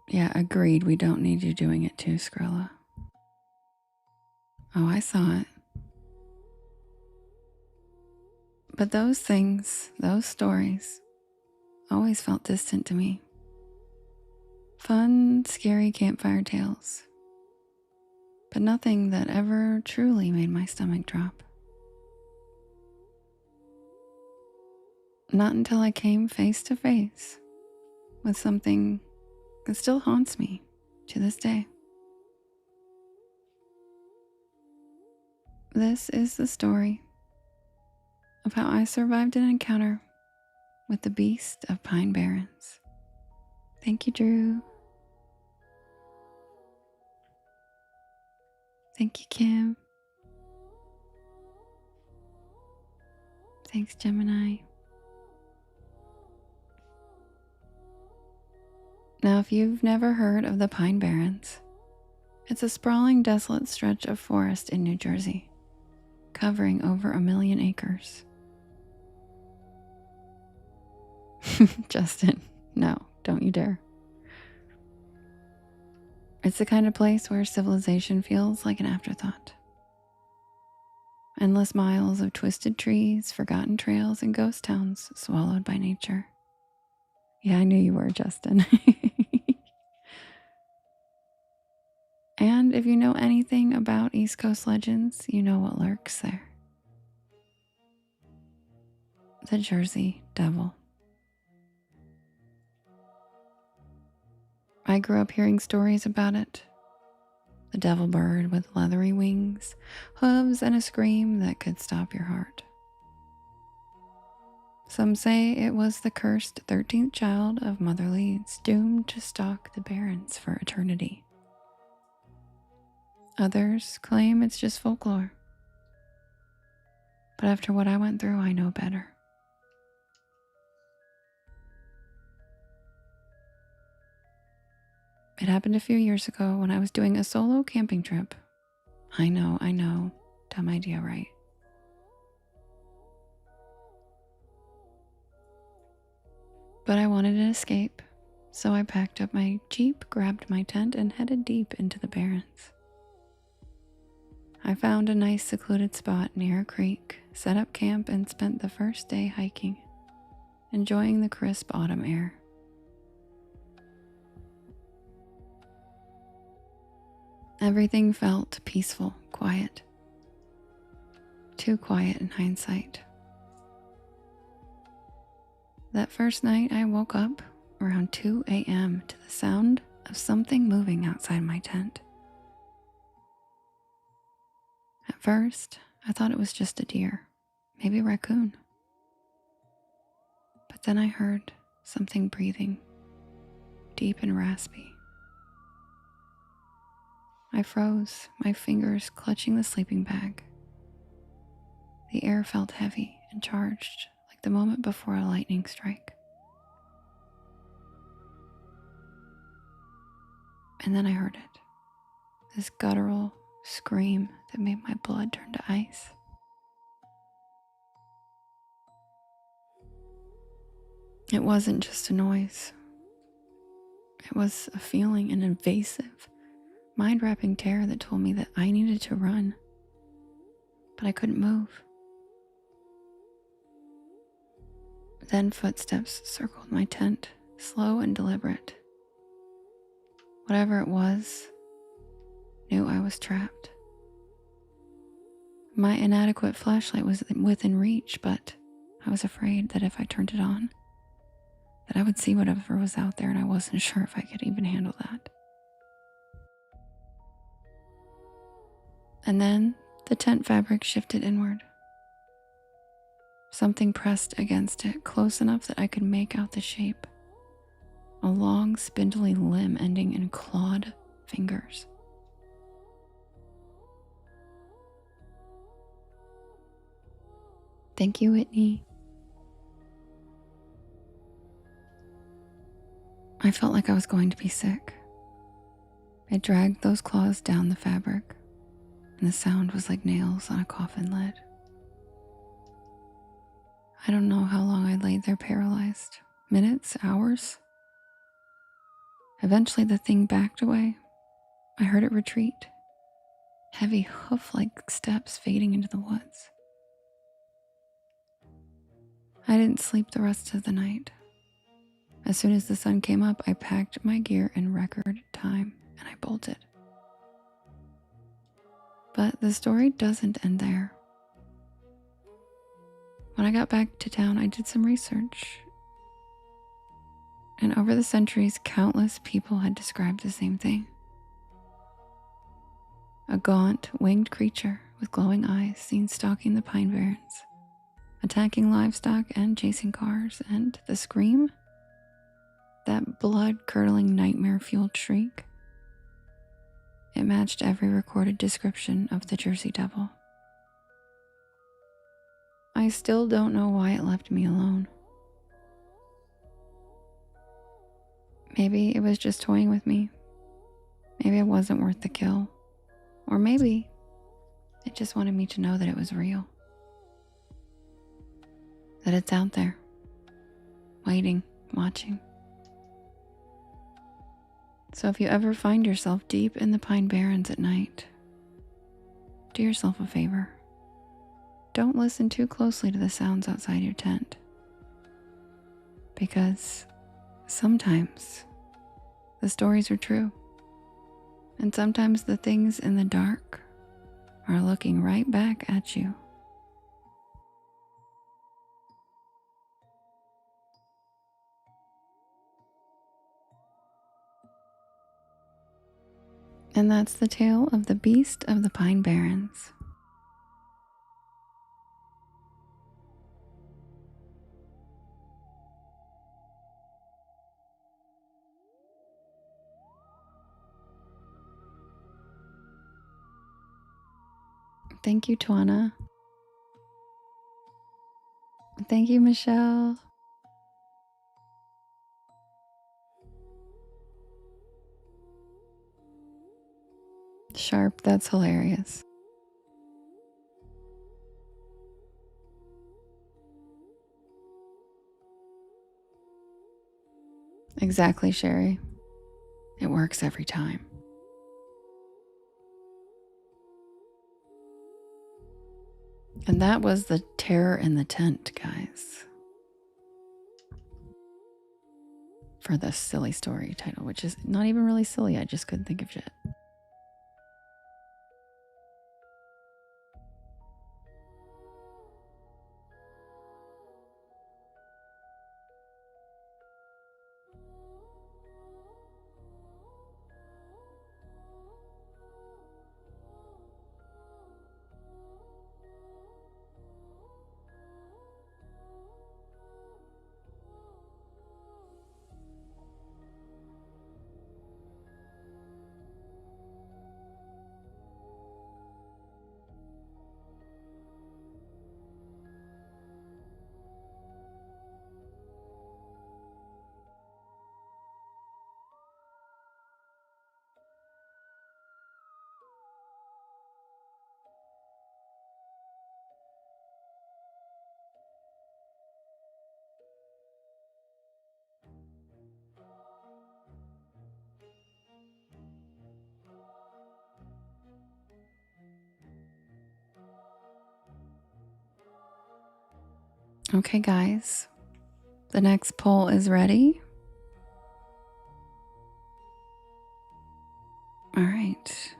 Yeah, agreed. We don't need you doing it too, Skrilla. Oh, I saw it. But those things, those stories, always felt distant to me. Fun, scary campfire tales, but nothing that ever truly made my stomach drop. Not until I came face to face with something that still haunts me to this day. This is the story of how I survived an encounter with the beast of Pine Barrens. Thank you, Drew. Thank you, Kim. Thanks, Gemini. Now, if you've never heard of the Pine Barrens, it's a sprawling, desolate stretch of forest in New Jersey, covering over 1 million acres. Justin, no, don't you dare. It's the kind of place where civilization feels like an afterthought. Endless miles of twisted trees, forgotten trails, and ghost towns swallowed by nature. Yeah, I knew you were, Justin. And if you know anything about East Coast legends, you know what lurks there. The Jersey Devil. I grew up hearing stories about it. The devil bird with leathery wings, hooves, and a scream that could stop your heart. Some say it was the cursed 13th child of Mother Leeds, doomed to stalk the barrens for eternity. Others claim it's just folklore. But after what I went through, I know better. It happened a few years ago when I was doing a solo camping trip. I know, dumb idea, right? But I wanted an escape, so I packed up my Jeep, grabbed my tent, and headed deep into the barrens. I found a nice secluded spot near a creek, set up camp, and spent the first day hiking, enjoying the crisp autumn air. Everything felt peaceful, quiet. Too quiet in hindsight. That first night, I woke up around 2 a.m. to the sound of something moving outside my tent. At first, I thought it was just a deer, maybe a raccoon. But then I heard something breathing, deep and raspy. I froze, my fingers clutching the sleeping bag. The air felt heavy and charged, like the moment before a lightning strike. And then I heard it, this guttural scream that made my blood turn to ice. It wasn't just a noise. It was a feeling, an invasive, mind-wrapping terror that told me that I needed to run, but I couldn't move. Then footsteps circled my tent, slow and deliberate. Whatever it was, knew I was trapped. My inadequate flashlight was within reach, but I was afraid that if I turned it on, that I would see whatever was out there, and I wasn't sure if I could even handle that. And then the tent fabric shifted inward. Something pressed against it, close enough that I could make out the shape. A long, spindly limb ending in clawed fingers. Thank you, Whitney. I felt like I was going to be sick. It dragged those claws down the fabric, and the sound was like nails on a coffin lid. I don't know how long I laid there paralyzed. Minutes? Hours? Eventually the thing backed away. I heard it retreat. Heavy hoof-like steps fading into the woods. I didn't sleep the rest of the night. As soon as the sun came up, I packed my gear in record time and I bolted. But the story doesn't end there. When I got back to town, I did some research. And over the centuries, countless people had described the same thing. A gaunt, winged creature with glowing eyes seen stalking the pine barrens, attacking livestock and chasing cars, and the scream? That blood-curdling, nightmare-fueled shriek. It matched every recorded description of the Jersey Devil. I still don't know why it left me alone. Maybe it was just toying with me. Maybe it wasn't worth the kill. Or maybe it just wanted me to know that it was real. That it's out there, waiting, watching. So if you ever find yourself deep in the Pine Barrens at night, do yourself a favor. Don't listen too closely to the sounds outside your tent. Because sometimes the stories are true. And sometimes the things in the dark are looking right back at you. And that's the tale of the Beast of the Pine Barrens. Thank you, Twana. Thank you, Michelle. Sharp, that's hilarious. Exactly, Sherry. It works every time. And that was the Terror in the Tent, guys. For the silly story title, which is not even really silly. I just couldn't think of shit. Okay, guys. The next poll is ready. All right.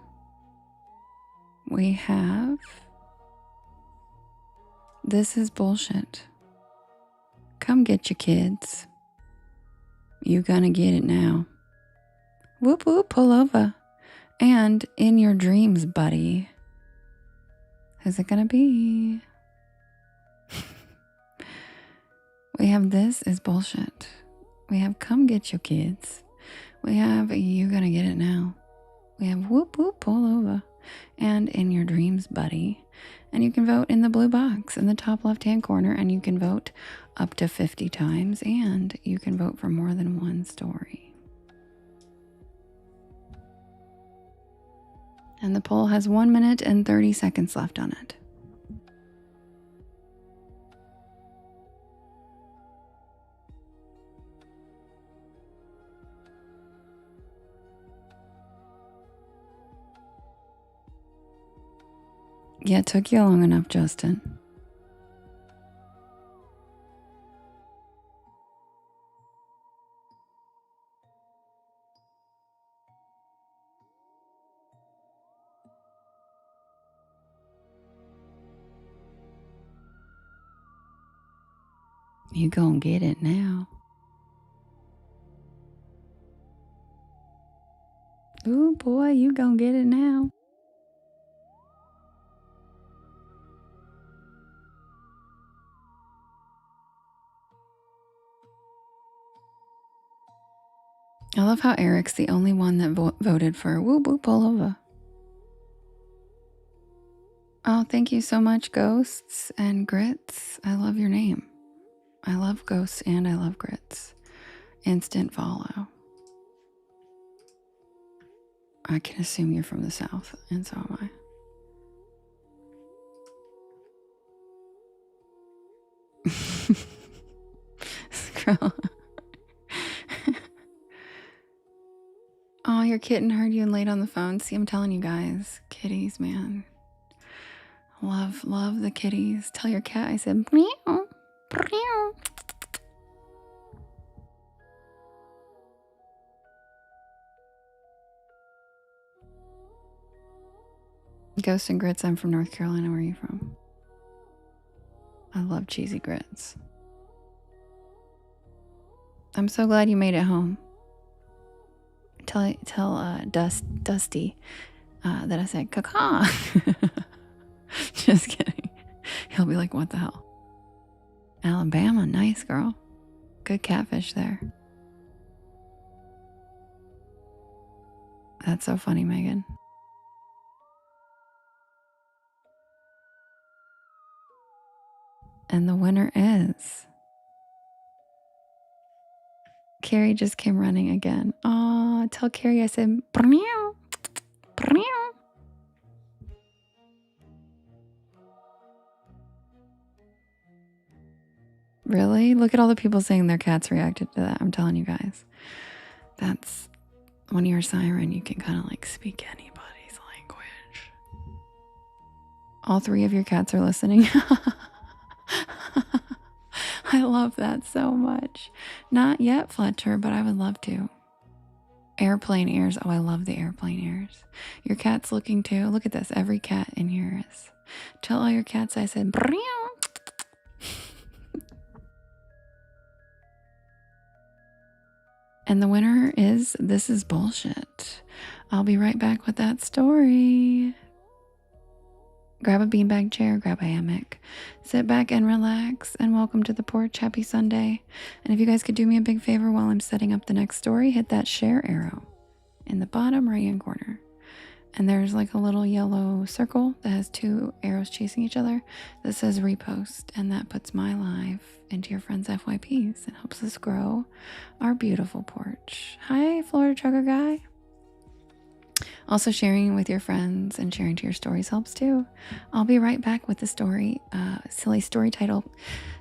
We have This is Bullshit. Come get your kids. You gonna get it now. Whoop whoop, pull over. And In Your Dreams, Buddy. Who's it gonna be? We have This is Bullshit. We have Come Get Your Kids. We have You Gonna Get It Now. We have Whoop Whoop, Pull Over. And In Your Dreams, Buddy. And you can vote in the blue box in the top left-hand corner, and you can vote up to 50 times, and you can vote for more than one story. And the poll has 1 minute and 30 seconds left on it. Yeah, it took you long enough, Justin. You gonna get it now. Ooh, boy, you gonna get it now. I love how Eric's the only one that voted for whoop whoop pull over. Oh, thank you so much, Ghosts and Grits. I love your name. I love Ghosts and I love Grits. Instant follow. I can assume you're from the South, and so am I. Scroll. Oh, your kitten heard you and laid on the phone. See, I'm telling you guys, kitties, man. Love the kitties. Tell your cat I said meow, meow. Ghost and Grits, I'm from North Carolina. Where are you from? I love cheesy grits. I'm so glad you made it home. Tell Dusty that I said caca. Just kidding. He'll be like, what the hell? Alabama, nice girl. Good catfish there. That's so funny, Megan. And the winner is... Carrie just came running again. Aw, tell Carrie I said meow, meow. Really? Look at all the people saying their cats reacted to that. I'm telling you guys. That's when you're a siren, you can kind of like speak anybody's language. All 3 of your cats are listening. I love that so much. Not yet, Fletcher, but I would love to. Airplane ears. Oh, I love the airplane ears. Your cat's looking too. Look at this. Every cat in here is. Tell all your cats I said meow. And the winner is This is Bullshit. I'll be right back with that story. Grab a beanbag chair, grab a hammock, sit back and relax, and welcome to the porch. Happy Sunday. And if you guys could do me a big favor while I'm setting up the next story, hit that share arrow in the bottom right-hand corner. And there's like a little yellow circle that has 2 arrows chasing each other that says repost. And that puts my live into your friends' FYPs and helps us grow our beautiful porch. Hi, Florida Trucker Guy. Also, sharing with your friends and sharing to your stories helps too. I'll be right back with the story, silly story title,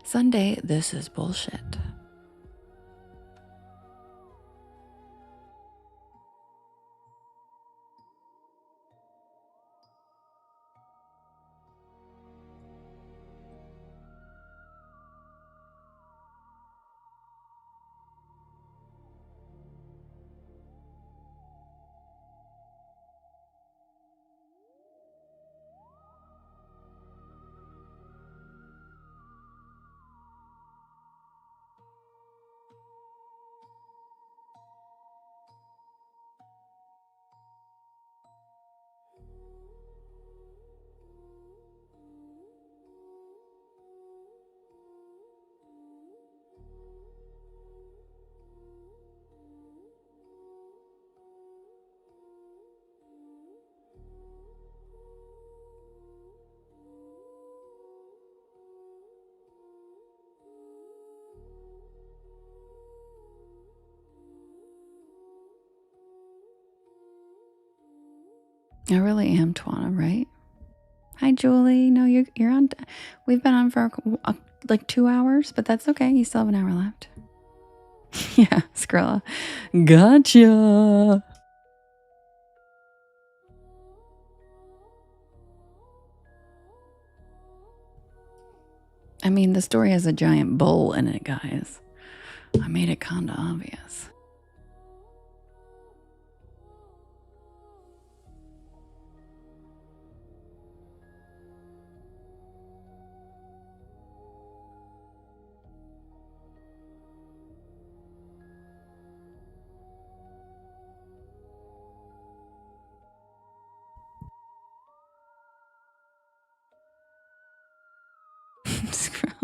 Sunday, This is Bullshit. I really am Twana, right? Hi, Julie. No, you're on. We've been on for like 2 hours, but that's okay. You still have an hour left. Yeah, Skrilla. Gotcha. I mean, the story has a giant bull in it, guys. I made it kinda obvious. Skrilla.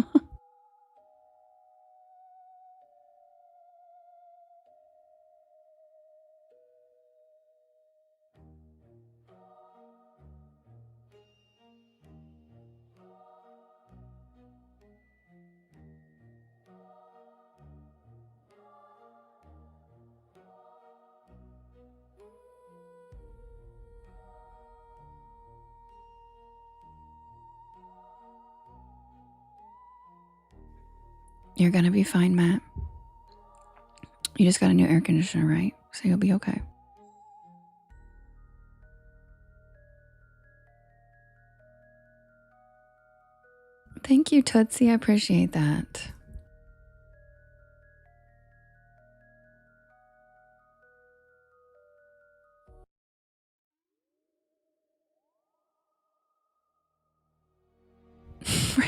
You're gonna be fine, Matt. You just got a new air conditioner, right? So you'll be okay. Thank you, Tootsie. I appreciate that.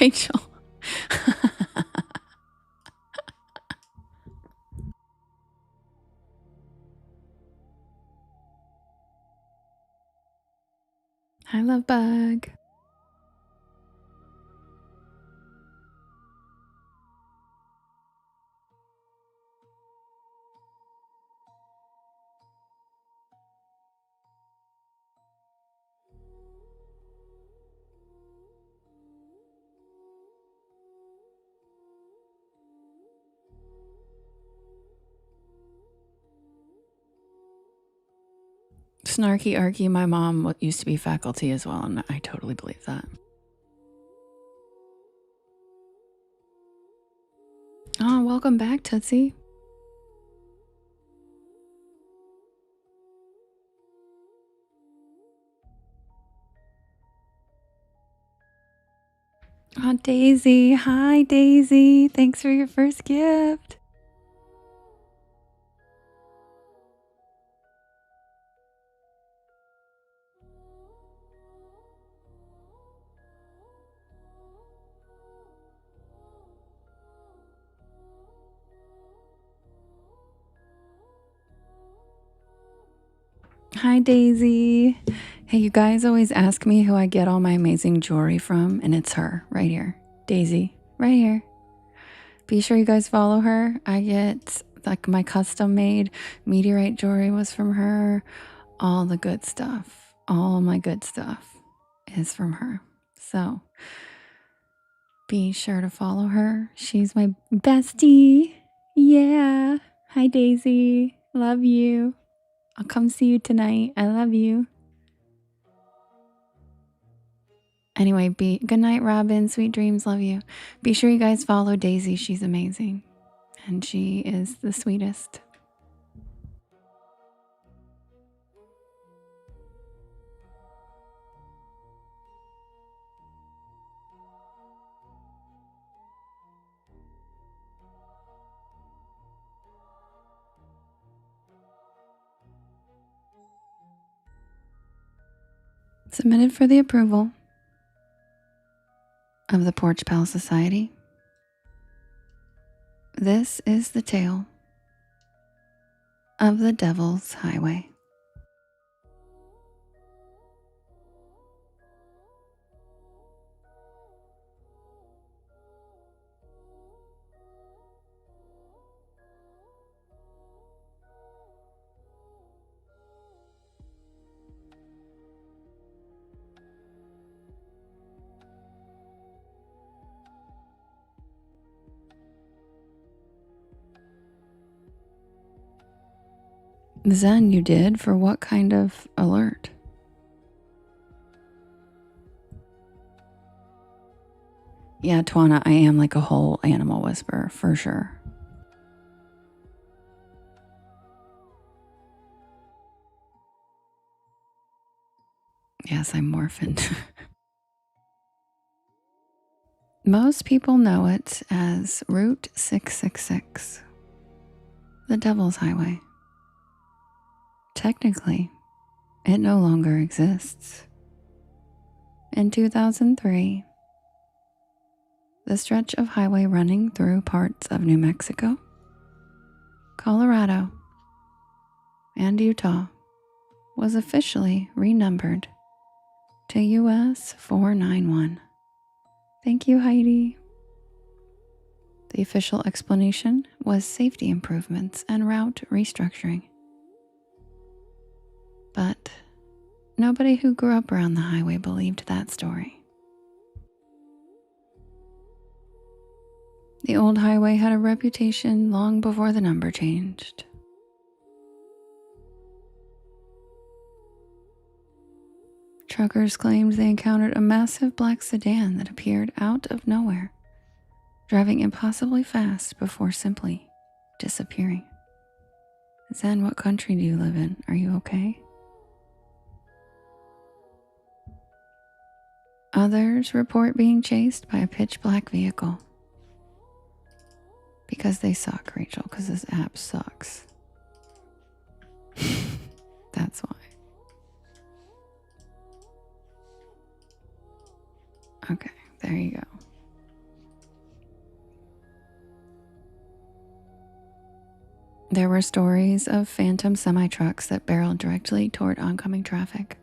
Rachel. Hi, love bug. Snarky Arky, my mom used to be faculty as well, and I totally believe that. Oh, welcome back, Tootsie. Oh, Daisy. Hi, Daisy. Thanks for your first gift. Hi, Daisy. Hey, you guys always ask me who I get all my amazing jewelry from, and it's her right here. Daisy, right here. Be sure you guys follow her. I get like my custom made meteorite jewelry was from her. All the good stuff, all my good stuff is from her. So be sure to follow her. She's my bestie. Yeah. Hi, Daisy. Love you. I'll come see you tonight. I love you. Anyway, good night, Robin. Sweet dreams. Love you. Be sure you guys follow Daisy. She's amazing. And she is the sweetest. Submitted for the approval of the Porch Pal Society. This is the tale of the Devil's Highway. Zen, you did? For what kind of alert? Yeah, Twana, I am like a whole animal whisperer, for sure. Yes, I'm morphin. Most people know it as Route 666, the Devil's Highway. Technically, it no longer exists. In 2003, the stretch of highway running through parts of New Mexico, Colorado, and Utah was officially renumbered to US 491. Thank you, Heidi. The official explanation was safety improvements and route restructuring. But nobody who grew up around the highway believed that story. The old highway had a reputation long before the number changed. Truckers claimed they encountered a massive black sedan that appeared out of nowhere, driving impossibly fast before simply disappearing. Zen, what country do you live in? Are you okay? Others report being chased by a pitch black vehicle. Because they suck, Rachel, because this app sucks. That's why. Okay, there you go. There were stories of phantom semi-trucks that barreled directly toward oncoming traffic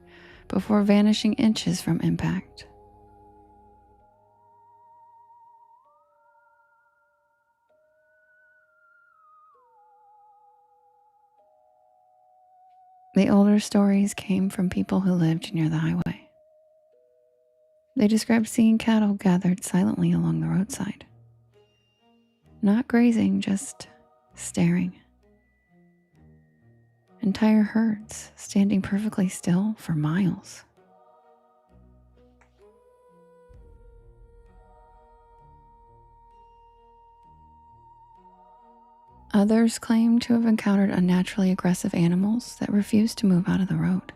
before vanishing inches from impact. The older stories came from people who lived near the highway. They described seeing cattle gathered silently along the roadside. Not grazing, just staring. Entire herds standing perfectly still for miles. Others claim to have encountered unnaturally aggressive animals that refused to move out of the road.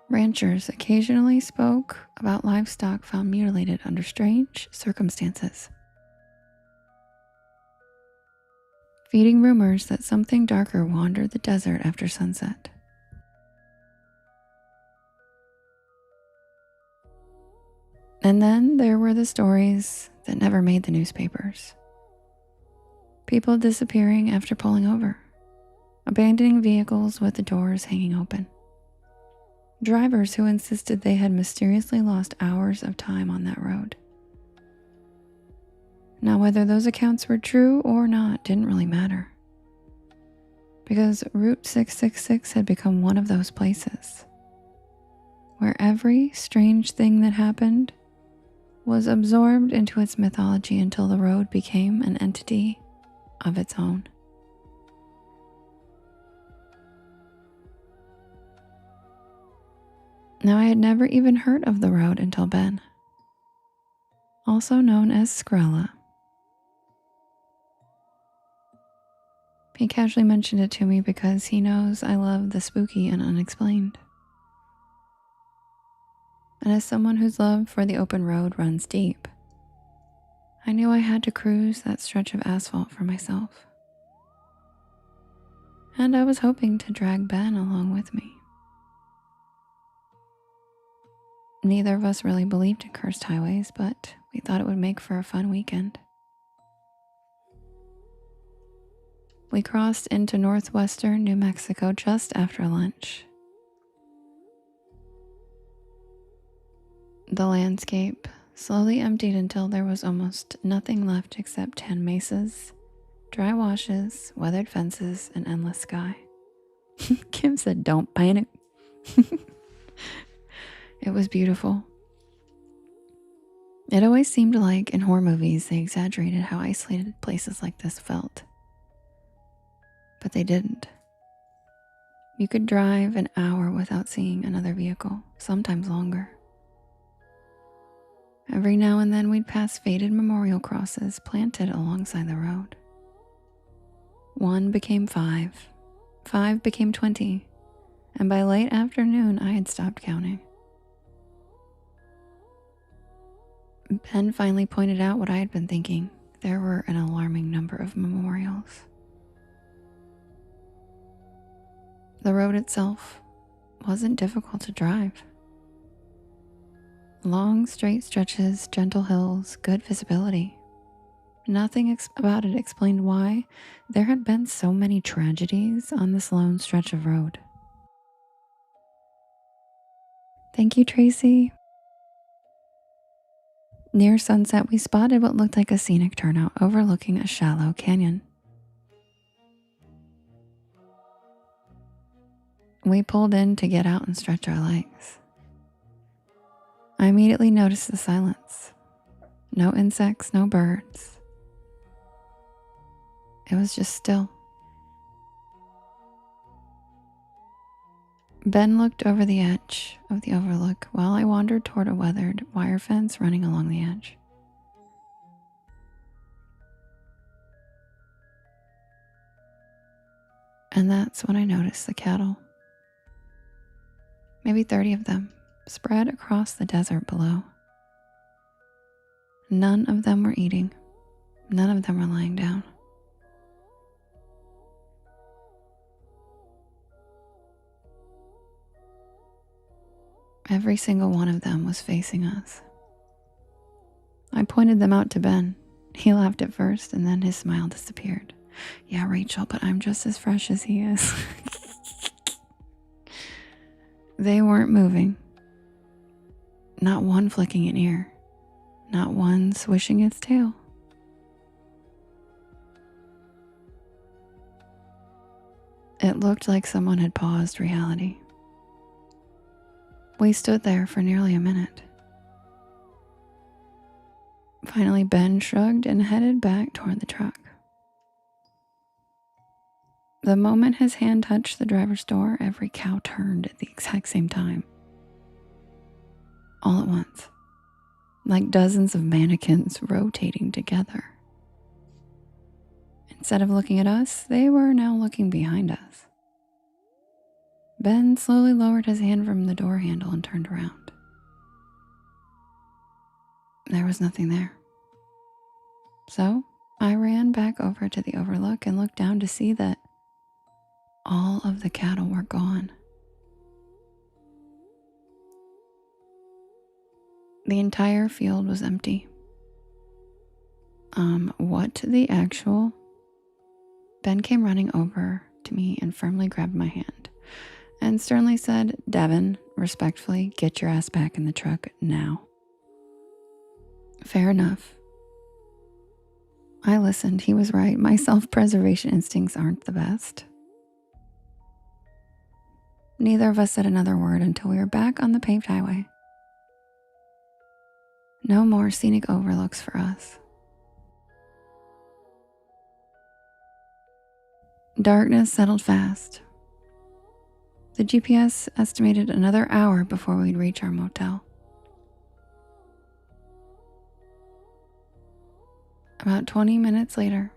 Ranchers occasionally spoke about livestock found mutilated under strange circumstances, feeding rumors that something darker wandered the desert after sunset. And then there were the stories that never made the newspapers. People disappearing after pulling over, abandoning vehicles with the doors hanging open. Drivers who insisted they had mysteriously lost hours of time on that road. Now, whether those accounts were true or not didn't really matter, because Route 666 had become one of those places where every strange thing that happened was absorbed into its mythology until the road became an entity of its own. Now, I had never even heard of the road until Ben, also known as Skrella. He casually mentioned it to me because he knows I love the spooky and unexplained. And as someone whose love for the open road runs deep, I knew I had to cruise that stretch of asphalt for myself. And I was hoping to drag Ben along with me. Neither of us really believed in cursed highways, but we thought it would make for a fun weekend. We crossed into northwestern New Mexico just after lunch. The landscape slowly emptied until there was almost nothing left except tan mesas, dry washes, weathered fences, and endless sky. Kim said, "Don't panic." It was beautiful. It always seemed like in horror movies they exaggerated how isolated places like this felt. But they didn't. You could drive an hour without seeing another vehicle, sometimes longer. Every now and then we'd pass faded memorial crosses planted alongside the road. 1 became 5, 5 became 20, and by late afternoon I had stopped counting. Ben finally pointed out what I had been thinking. There were an alarming number of memorials. The road itself wasn't difficult to drive. Long, straight stretches, gentle hills, good visibility. Nothing about it explained why there had been so many tragedies on this lone stretch of road. Thank you, Tracy. Near sunset, we spotted what looked like a scenic turnout overlooking a shallow canyon. We pulled in to get out and stretch our legs. I immediately noticed the silence. No insects, no birds. It was just still. Ben looked over the edge of the overlook while I wandered toward a weathered wire fence running along the edge. And that's when I noticed the cattle. Maybe 30 of them, spread across the desert below. None of them were eating. None of them were lying down. Every single one of them was facing us. I pointed them out to Ben. He laughed at first, and then his smile disappeared. Yeah, Rachel, but I'm just as fresh as he is. They weren't moving. Not one flicking an ear. Not one swishing its tail. It looked like someone had paused reality. We stood there for nearly a minute. Finally, Ben shrugged and headed back toward the truck. The moment his hand touched the driver's door, every cow turned at the exact same time. All at once, like dozens of mannequins rotating together. Instead of looking at us, they were now looking behind us. Ben slowly lowered his hand from the door handle and turned around. There was nothing there. So I ran back over to the overlook and looked down to see that all of the cattle were gone. The entire field was empty. What the actual? Ben came running over to me and firmly grabbed my hand and sternly said, Devin, respectfully, get your ass back in the truck now. Fair enough. I listened. He was right. My self-preservation instincts aren't the best. Neither of us said another word until we were back on the paved highway. No more scenic overlooks for us. Darkness settled fast. The GPS estimated another hour before we'd reach our motel. About 20 minutes later,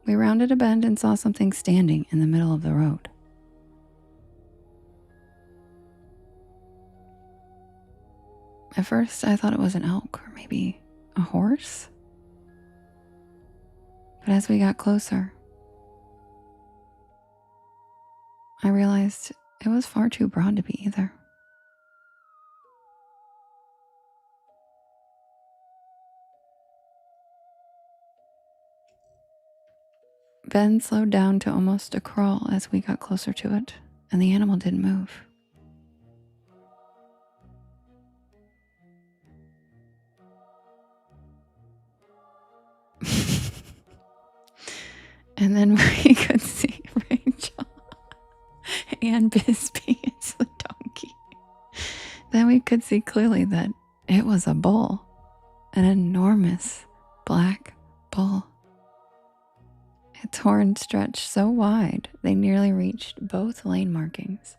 we rounded a bend and saw something standing in the middle of the road. At first, I thought it was an elk or maybe a horse. But as we got closer, I realized it was far too broad to be either. Ben slowed down to almost a crawl as we got closer to it, and the animal didn't move. And then we could see Rachel and Bisbee as the donkey. Then we could see clearly that it was a bull, an enormous black bull. Its horns stretched so wide they nearly reached both lane markings.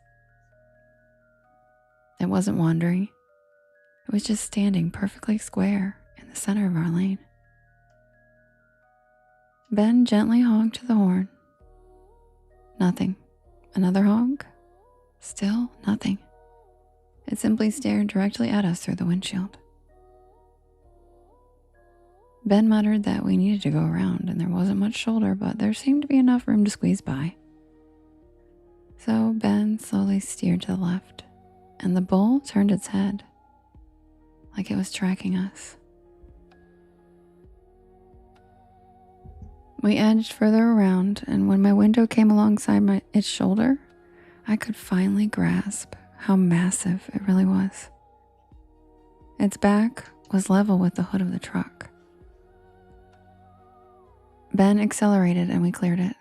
It wasn't wandering. It was just standing perfectly square in the center of our lane. Ben gently honked the horn. Nothing. Another honk. Still nothing. It simply stared directly at us through the windshield. Ben muttered that we needed to go around and there wasn't much shoulder, but there seemed to be enough room to squeeze by. So Ben slowly steered to the left, and the bull turned its head, like it was tracking us. We edged further around, and when my window came alongside its shoulder, I could finally grasp how massive it really was. Its back was level with the hood of the truck. Ben accelerated and we cleared it.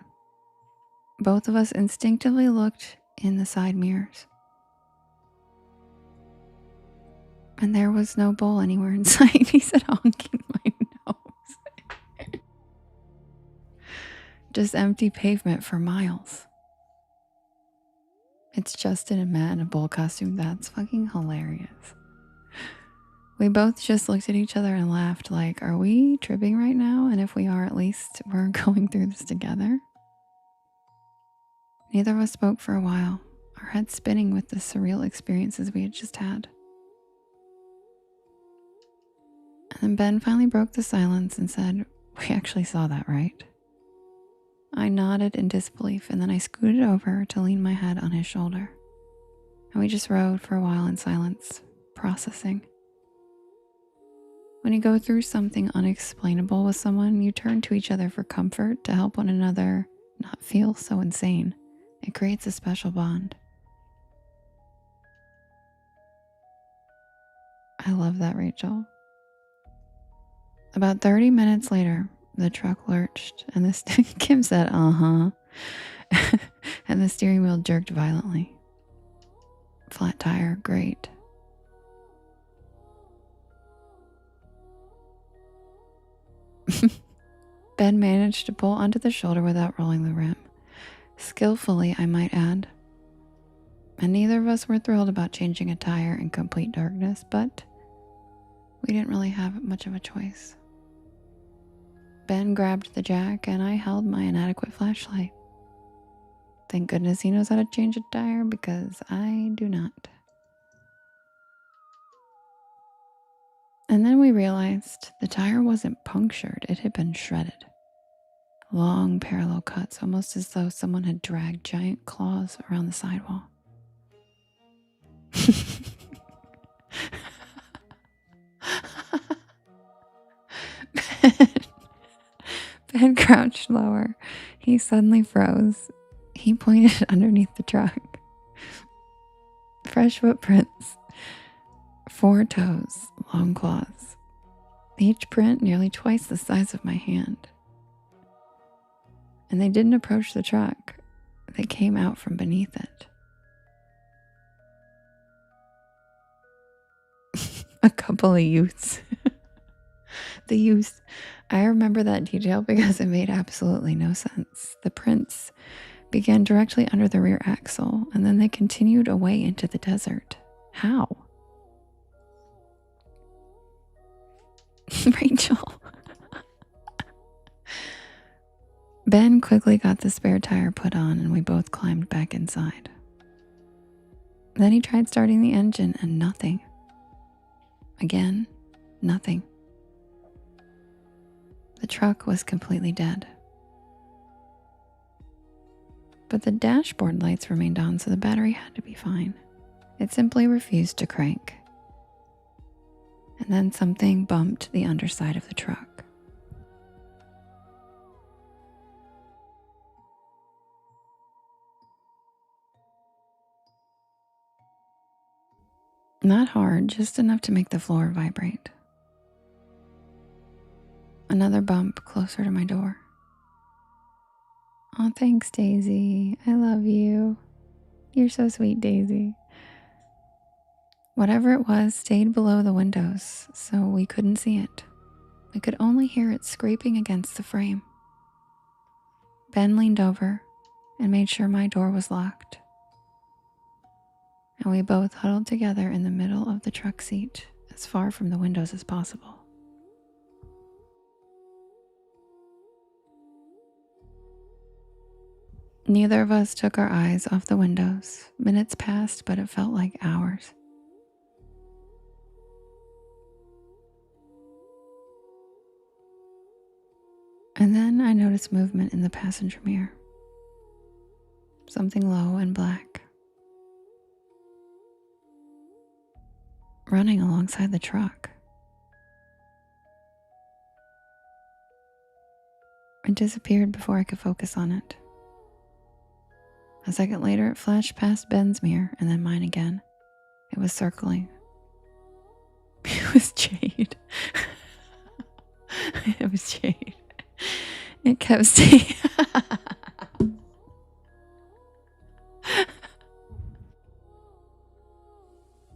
Both of us instinctively looked in the side mirrors. And there was no bull anywhere in sight, he said, honking my nose. Just empty pavement for miles. It's Justin and Matt in a bull costume. That's fucking hilarious. We both just looked at each other and laughed like, are we tripping right now? And if we are, at least we're going through this together. Neither of us spoke for a while, our heads spinning with the surreal experiences we had just had. And then Ben finally broke the silence and said, we actually saw that, right? I nodded in disbelief, and then I scooted over to lean my head on his shoulder. And we just rode for a while in silence, processing. When you go through something unexplainable with someone, you turn to each other for comfort to help one another not feel so insane. It creates a special bond. I love that, Rachel. About 30 minutes later, the truck lurched and Kim said, and the steering wheel jerked violently. Flat tire, great. Ben managed to pull onto the shoulder without rolling the rim. Skillfully, I might add. And neither of us were thrilled about changing a tire in complete darkness, but we didn't really have much of a choice. Ben grabbed the jack and I held my inadequate flashlight. Thank goodness he knows how to change a tire because I do not. And then we realized the tire wasn't punctured, it had been shredded. Long parallel cuts, almost as though someone had dragged giant claws around the sidewall. Ben crouched lower. He suddenly froze. He pointed underneath the truck. Fresh footprints. 4 toes, long claws. Each print nearly twice the size of my hand. And they didn't approach the truck. They came out from beneath it. A couple of youths. The youths. I remember that detail because it made absolutely no sense. The prints began directly under the rear axle, and then they continued away into the desert. How? Rachel. Ben quickly got the spare tire put on, and we both climbed back inside. Then he tried starting the engine, and nothing. Again, nothing. The truck was completely dead. But the dashboard lights remained on, so the battery had to be fine. It simply refused to crank. And then something bumped the underside of the truck. Not hard, just enough to make the floor vibrate. Another bump closer to my door. Oh, thanks, Daisy. I love you. You're so sweet, Daisy. Whatever it was stayed below the windows, so we couldn't see it. We could only hear it scraping against the frame. Ben leaned over and made sure my door was locked. And we both huddled together in the middle of the truck seat as far from the windows as possible. Neither of us took our eyes off the windows. Minutes passed, but it felt like hours. And then I noticed movement in the passenger mirror. Something low and black, running alongside the truck. It disappeared before I could focus on it. A second later, it flashed past Ben's mirror and then mine again. It was circling. It was Jade. It was Jade. It kept staying.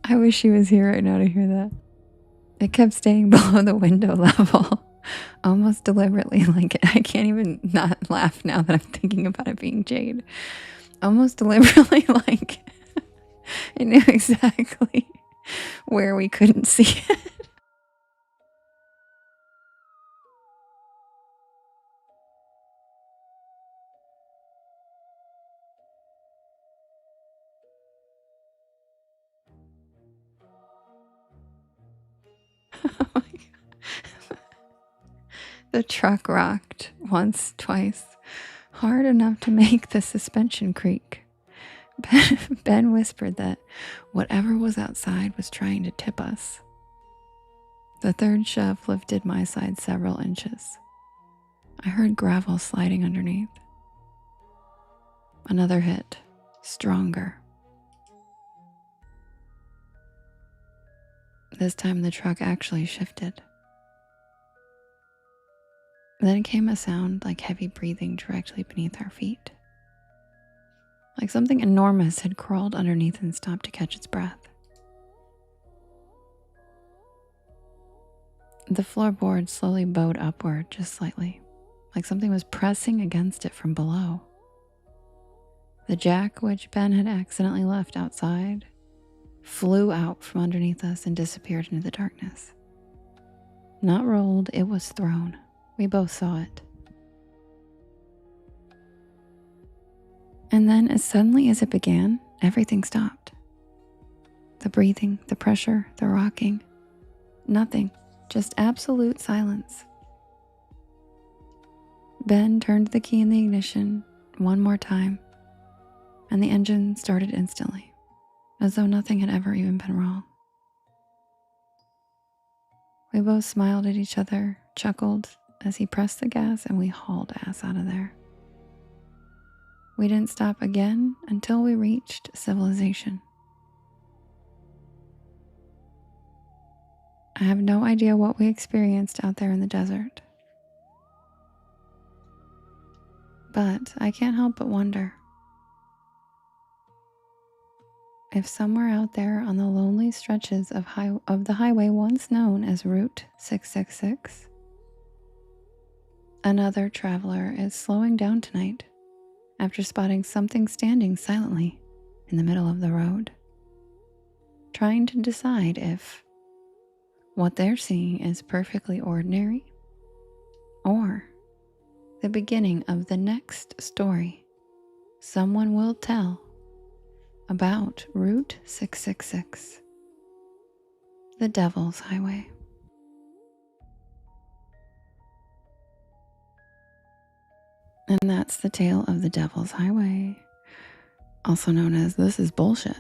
I wish she was here right now to hear that. It kept staying below the window level, almost deliberately. Like I can't even not laugh now that I'm thinking about it being Jade. Almost deliberately, like it knew exactly where we couldn't see it. Oh my God. The truck rocked once, twice, hard enough to make the suspension creak. Ben whispered that whatever was outside was trying to tip us. The third shove lifted my side several inches. I heard gravel sliding underneath. Another hit, stronger. This time the truck actually shifted. Then came a sound like heavy breathing directly beneath our feet. Like something enormous had crawled underneath and stopped to catch its breath. The floorboard slowly bowed upward just slightly, like something was pressing against it from below. The jack, which Ben had accidentally left outside, flew out from underneath us and disappeared into the darkness. Not rolled, it was thrown. We both saw it. And then, as suddenly as it began, everything stopped. The breathing, the pressure, the rocking. Nothing, just absolute silence. Ben turned the key in the ignition one more time, and the engine started instantly, as though nothing had ever even been wrong. We both smiled at each other, chuckled as he pressed the gas, and we hauled ass out of there. We didn't stop again until we reached civilization. I have no idea what we experienced out there in the desert. But I can't help but wonder if somewhere out there on the lonely stretches of the highway once known as Route 666, another traveler is slowing down tonight after spotting something standing silently in the middle of the road, trying to decide if what they're seeing is perfectly ordinary or the beginning of the next story someone will tell about Route 666, the Devil's Highway. And that's the tale of the Devil's Highway, also known as This Is Bullshit.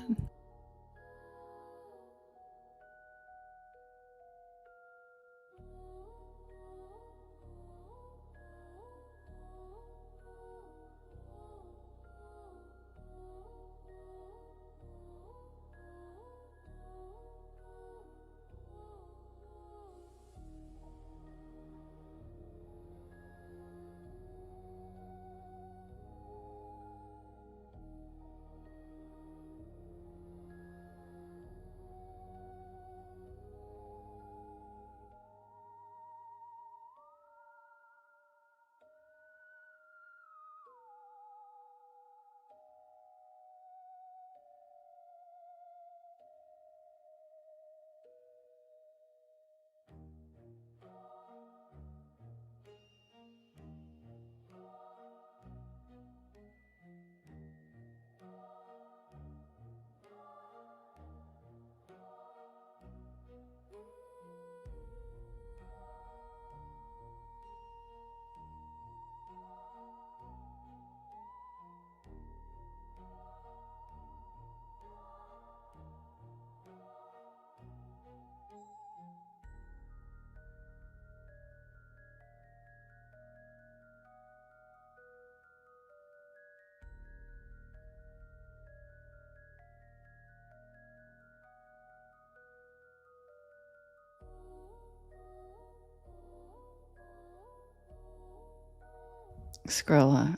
Skrilla.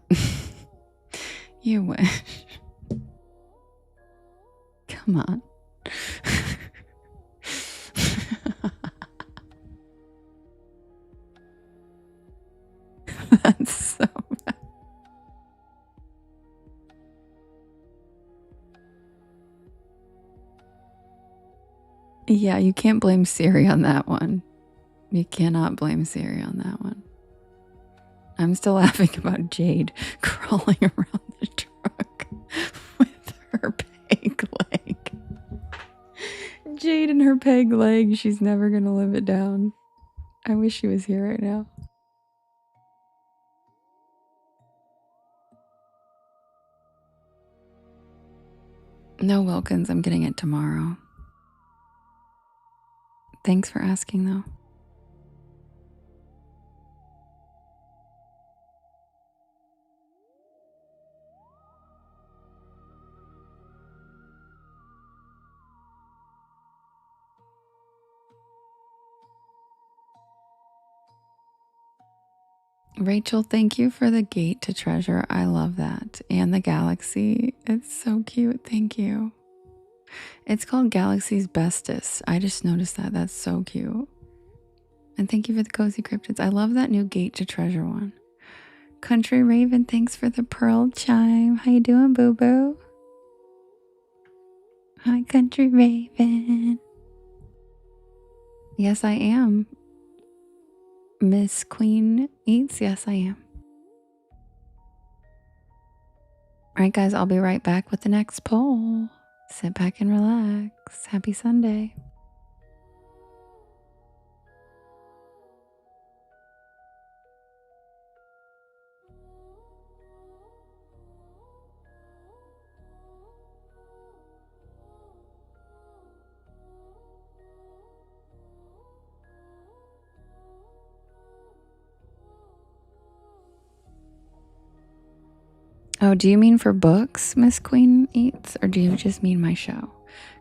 You wish. Come on. That's so bad. Yeah, you can't blame Siri on that one. You cannot blame Siri on that one. I'm still laughing about Jade crawling around the truck with her peg leg. Jade and her peg leg. She's never going to live it down. I wish she was here right now. No, Wilkins. I'm getting it tomorrow. Thanks for asking, though. Rachel, thank you for the gate to treasure. I love that. And the galaxy. It's so cute. Thank you. It's called Galaxy's Bestest. I just noticed that. That's so cute. And thank you for the cozy cryptids. I love that new gate to treasure one. Country Raven, thanks for the pearl chime. How you doing, boo-boo? Hi, Country Raven. Yes, I am. Miss Queen Eats. Yes, I am. All right, guys, I'll be right back with the next poll. Sit back and relax. Happy Sunday. Oh, do you mean for books, Miss Queen Eats? Or do you just mean my show?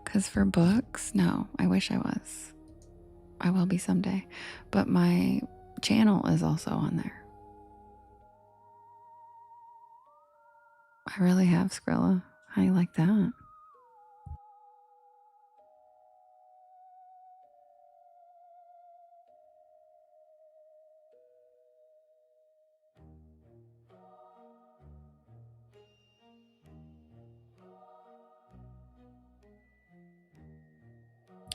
Because for books, no, I wish I was. I will be someday. But my channel is also on there. I really have, Skrilla. How do you like that?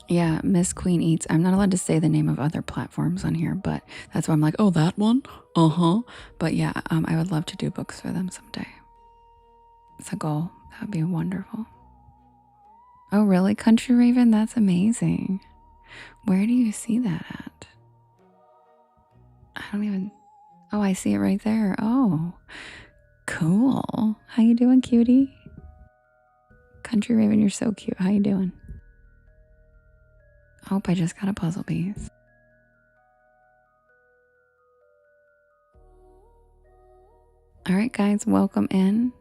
Yeah, Miss Queen Eats. I'm not allowed to say the name of other platforms on here, but that's why I'm like, oh, that one? Uh-huh. But yeah, I would love to do books for them someday. It's a goal. That would be wonderful. Oh, really? Country Raven? That's amazing. Where do you see that at? I don't even... Oh, I see it right there. Oh, cool. How you doing, cutie? Country Raven, you're so cute. How you doing? I hope I just got a puzzle piece. All right, guys, welcome in.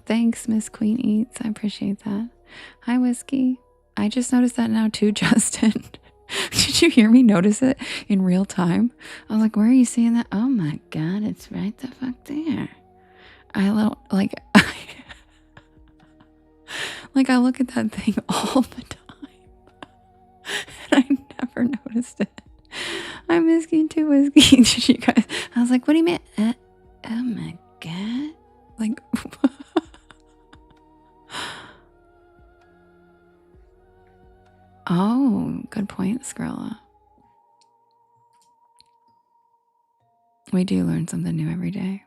Thanks, Miss Queen Eats. I appreciate that. Hi, Whiskey. I just noticed that now too, Justin. Did you hear me notice it in real time? I was like, where are you seeing that? Oh my God, it's right the fuck there. I like, like I look at that thing all the time. And I never noticed it. I'm Whiskey too, Whiskey. Did you guys? I was like, what do you mean? Oh my God. Like, oh, good point, Skrilla. We do learn something new every day.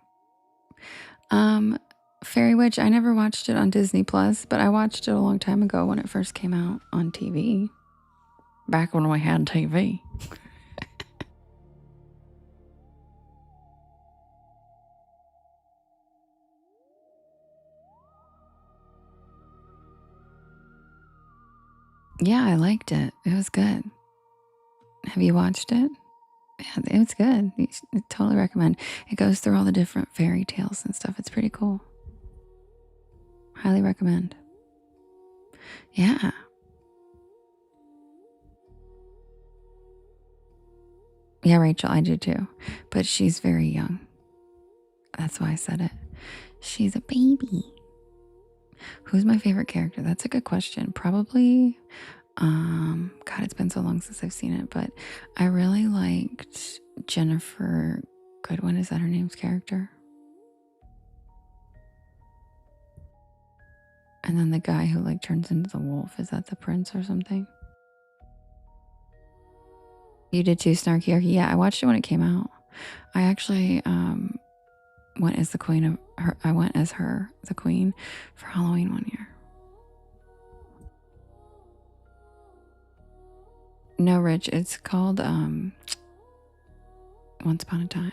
Fairy Witch, I never watched it on Disney Plus, but I watched it a long time ago when it first came out on TV. Back when we had TV. Yeah, I liked it. It was good. Have you watched it? Yeah, it's good. I totally recommend. It goes through all the different fairy tales and stuff. It's pretty cool. Highly recommend. Yeah. Yeah, Rachel, I do too. But she's very young. That's why I said it. She's a baby. Who's my favorite character? That's a good question. Probably, God, it's been so long since I've seen it, but I really liked Jennifer Goodwin. Is that her name's character? And then the guy who like turns into the wolf, is that the prince or something? You did too, Snarky Arky. Yeah, I watched it when it came out. I actually went as the queen of her. I went as her, the queen, for Halloween one year. No, Rich, it's called Once Upon a Time.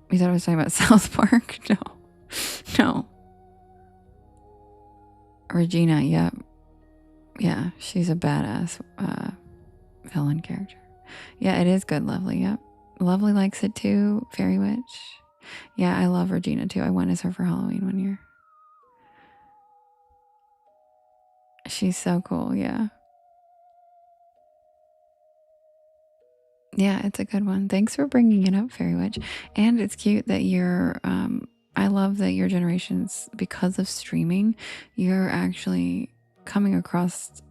You thought I was talking about South Park? No. No. Regina, yep. Yeah, she's a badass villain character. Yeah, it is good, Lovely, yep. Lovely likes it too, Fairy Witch. Yeah, I love Regina too. I went as her for Halloween one year. She's so cool, yeah. Yeah, it's a good one. Thanks for bringing it up, Fairy Witch. And it's cute that you're, I love that your generations, because of streaming, you're actually coming across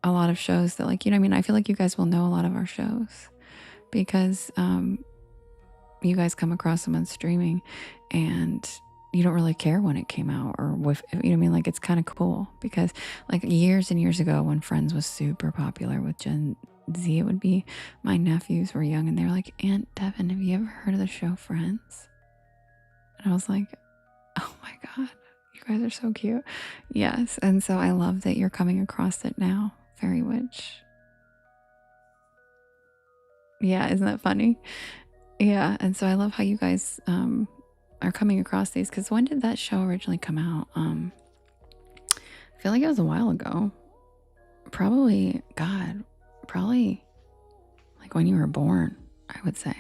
a lot of shows that, like, you know what I mean? I feel like you guys will know a lot of our shows because you guys come across them on streaming and you don't really care when it came out or with, you know what I mean? Like, it's kind of cool because like years and years ago when Friends was super popular with Gen Z, it would be my nephews were young and they were like, Aunt Devin, have you ever heard of the show Friends? And I was like, oh my God, you guys are so cute. Yes. And so I love that you're coming across it now, Fairy Witch. Yeah, isn't that funny? Yeah, and so I love how you guys are coming across these because when did that show originally come out? I feel like it was a while ago. Probably, God, probably like when you were born, I would say.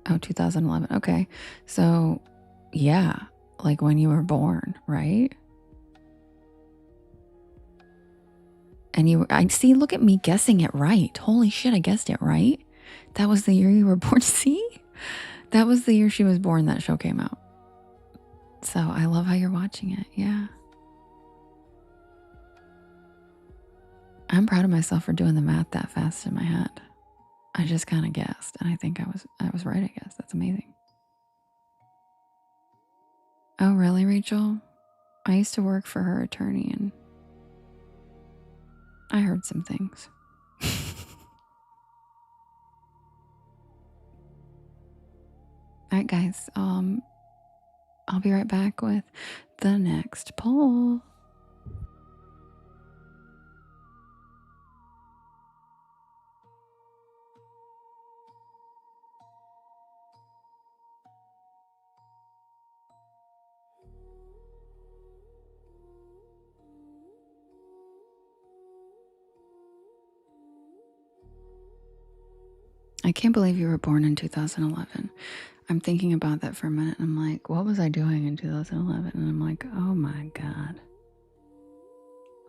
Oh, 2011. Okay. So, yeah, like when you were born, right? And I see, look at me guessing it right. Holy shit, I guessed it right. That was the year you were born. See? That was the year she was born that show came out. So I love how you're watching it. Yeah. I'm proud of myself for doing the math that fast in my head. I just kind of guessed, and I think I was right, I guess. That's amazing. Oh, really, Rachel? I used to work for her attorney and I heard some things. All right, guys. I'll be right back with the next poll. I can't believe you were born in 2011. I'm thinking about that for a minute and I'm like, what was I doing in 2011? And I'm like, oh my God.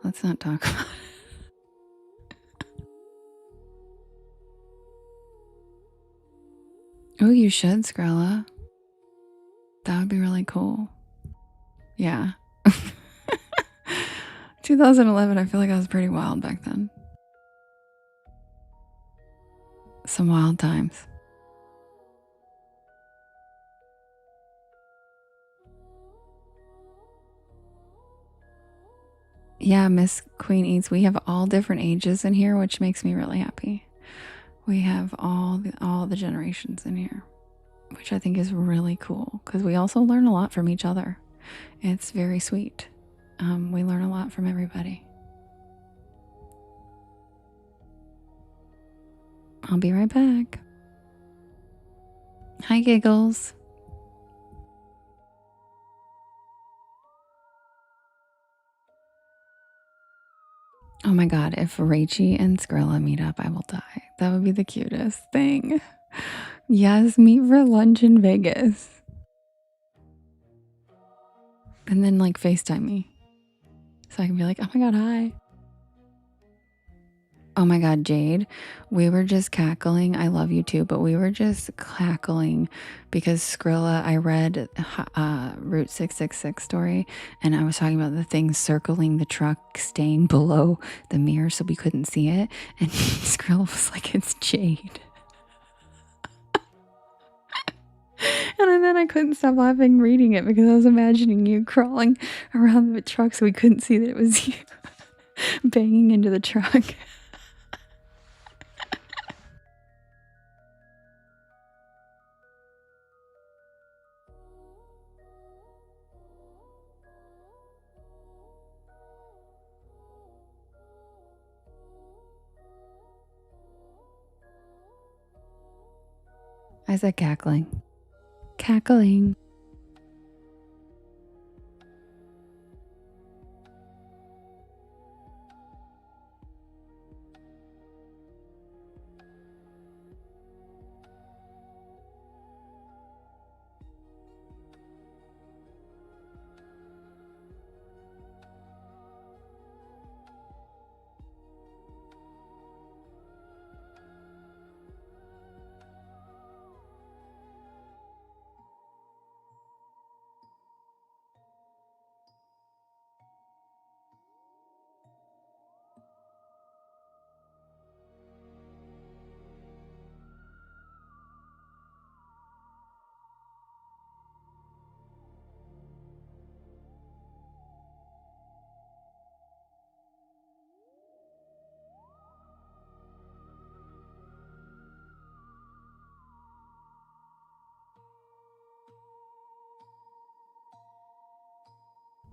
Let's not talk about it. Oh, you should, Skrilla. That would be really cool. Yeah. 2011, I feel like I was pretty wild back then. Some wild times. Yeah, Miss Queen Eats. We have all different ages in here, which makes me really happy. We have all the generations in here, which I think is really cool because we also learn a lot from each other. It's very sweet. We learn a lot from everybody. I'll be right back. Hi, Giggles. Oh my God, if Rachie and Skrilla meet up, I will die. That would be the cutest thing. Yes, meet for lunch in Vegas. And then like FaceTime me. So I can be like, oh my God, hi. Oh my God, Jade, we were just cackling. I love you too, but we were just cackling because Skrilla, I read Route 666 story, and I was talking about the thing circling the truck, staying below the mirror so we couldn't see it. And Skrilla was like, it's Jade. And then I couldn't stop laughing reading it because I was imagining you crawling around the truck so we couldn't see that it was you banging into the truck. I said cackling. Cackling.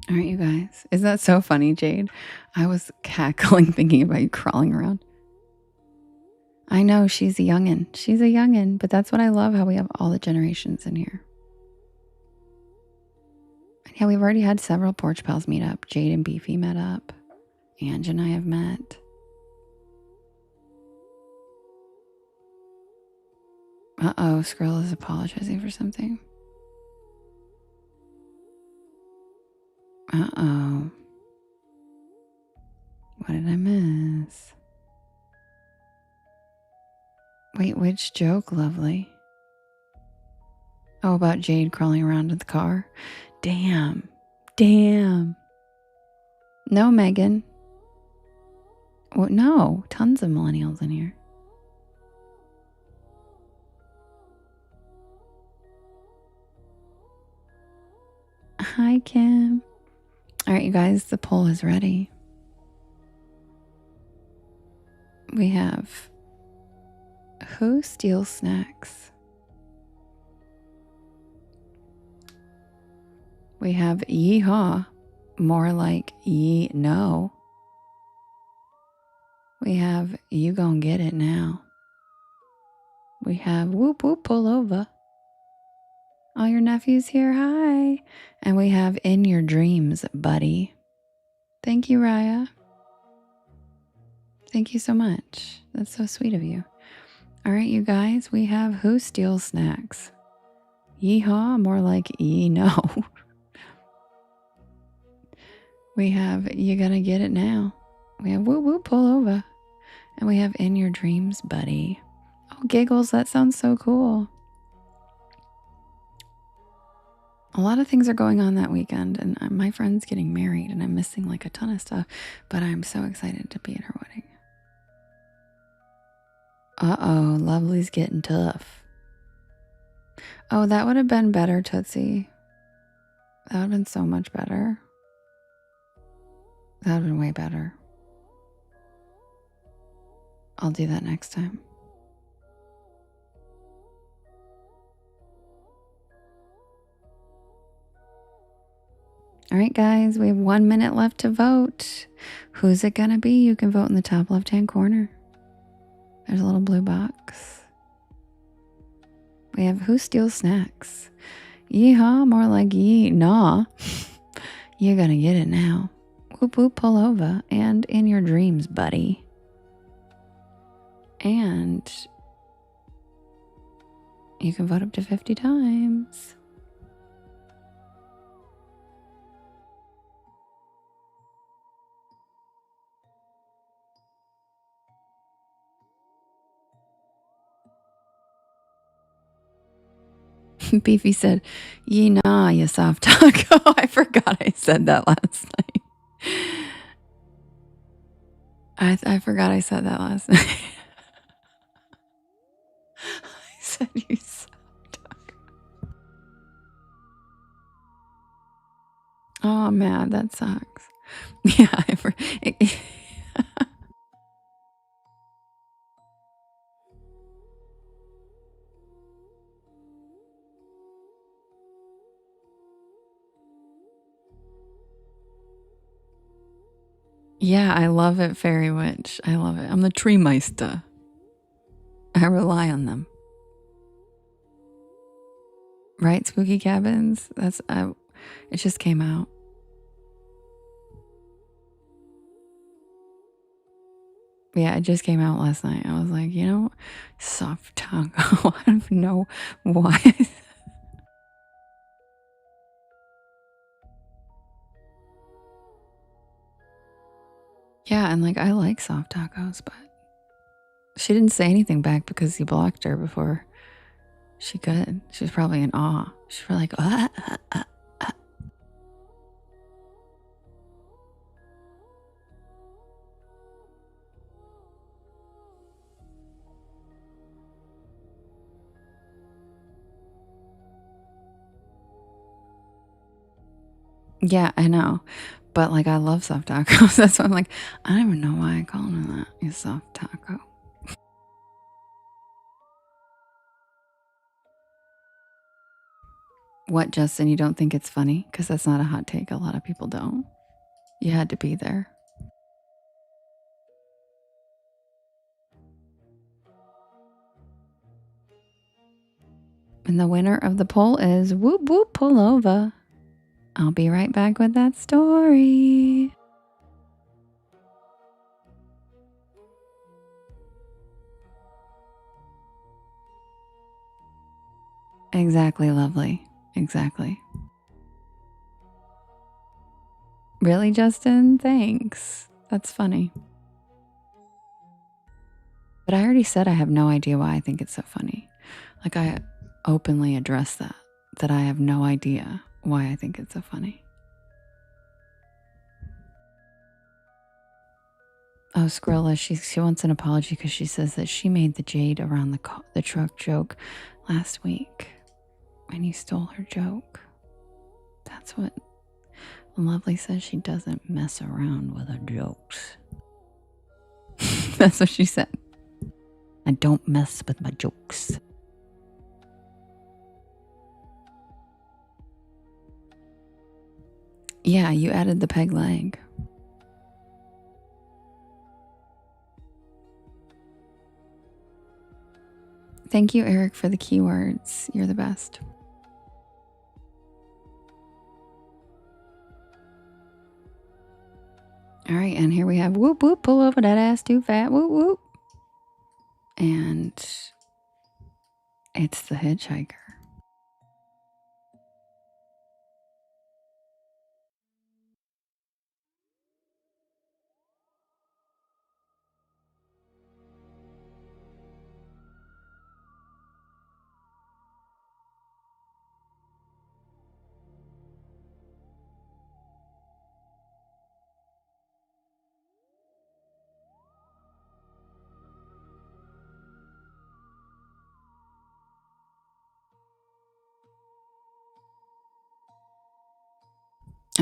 All right, you guys. Is that so funny, Jade? I was cackling thinking about you crawling around. I know she's a youngin'. She's a youngin', but that's what I love, how we have all the generations in here. And yeah, we've already had several Porch Pals meet up. Jade and Beefy met up. Ange and I have met. Uh-oh, Skrill is apologizing for something. Uh-oh. What did I miss? Wait, which joke, lovely? Oh, about Jade crawling around in the car? Damn. Damn. No, Megan. Well, no, tons of millennials in here. Hi, Kim. All right, you guys, the poll is ready. We have who steals snacks? We have yeehaw, more like ye no. We have you gon' get it now. We have whoop whoop pull over. All your nephews here, hi. And we have in your dreams, buddy. Thank you, Raya. Thank you so much. That's so sweet of you. All right, you guys, we have who steals snacks? Yeehaw, more like ye no. We have you gonna get it now. We have whoop whoop pull over. And we have in your dreams, buddy. Oh, giggles, that sounds so cool. A lot of things are going on that weekend, and my friend's getting married, and I'm missing like a ton of stuff, but I'm so excited to be at her wedding. Uh-oh, Lovely's getting tough. Oh, that would have been better, Tootsie. That would have been so much better. That would have been way better. I'll do that next time. All right, guys, we have 1 minute left to vote. Who's it gonna be? You can vote in the top left-hand corner. There's a little blue box. We have who steals snacks? Yeehaw, more like yee nah. You're gonna get it now. Whoop whoop pull over. And in your dreams, buddy. And you can vote up to 50 times.
Beefy said, "Ye nah, you soft taco." I forgot I said that last night. I forgot I said that last night. I said you soft taco. Oh, I'm mad. That sucks. Yeah, yeah, I love it, Fairy Witch. I love it. I'm the tree meister. I rely on them. Right, Spooky Cabins? It just came out. Yeah, it just came out last night. I was like, soft taco. I don't even know why. Yeah, and I like soft tacos, but she didn't say anything back because he blocked her before she could. She was probably in awe. She was like, Yeah, I know. But I love soft tacos. That's why I'm like, I don't even know why I call him that. He's soft taco. What, Justin? You don't think it's funny? Because that's not a hot take. A lot of people don't. You had to be there. And the winner of the poll is Whoop Whoop Pulova. I'll be right back with that story. Exactly, lovely. Exactly. Really, Justin? Thanks. That's funny. But I already said I have no idea why I think it's so funny. I openly address that I have no idea why I think it's so funny. Oh, Skrilla, she wants an apology because she says that she made the jade around the truck joke last week. And you stole her joke. That's what Lovely says. She doesn't mess around with her jokes. That's what she said. I don't mess with my jokes. Yeah, you added the peg leg. Thank you, Eric, for the keywords. You're the best. All right, and here we have whoop whoop, pull over that ass too fat, whoop whoop. And it's the hitchhiker.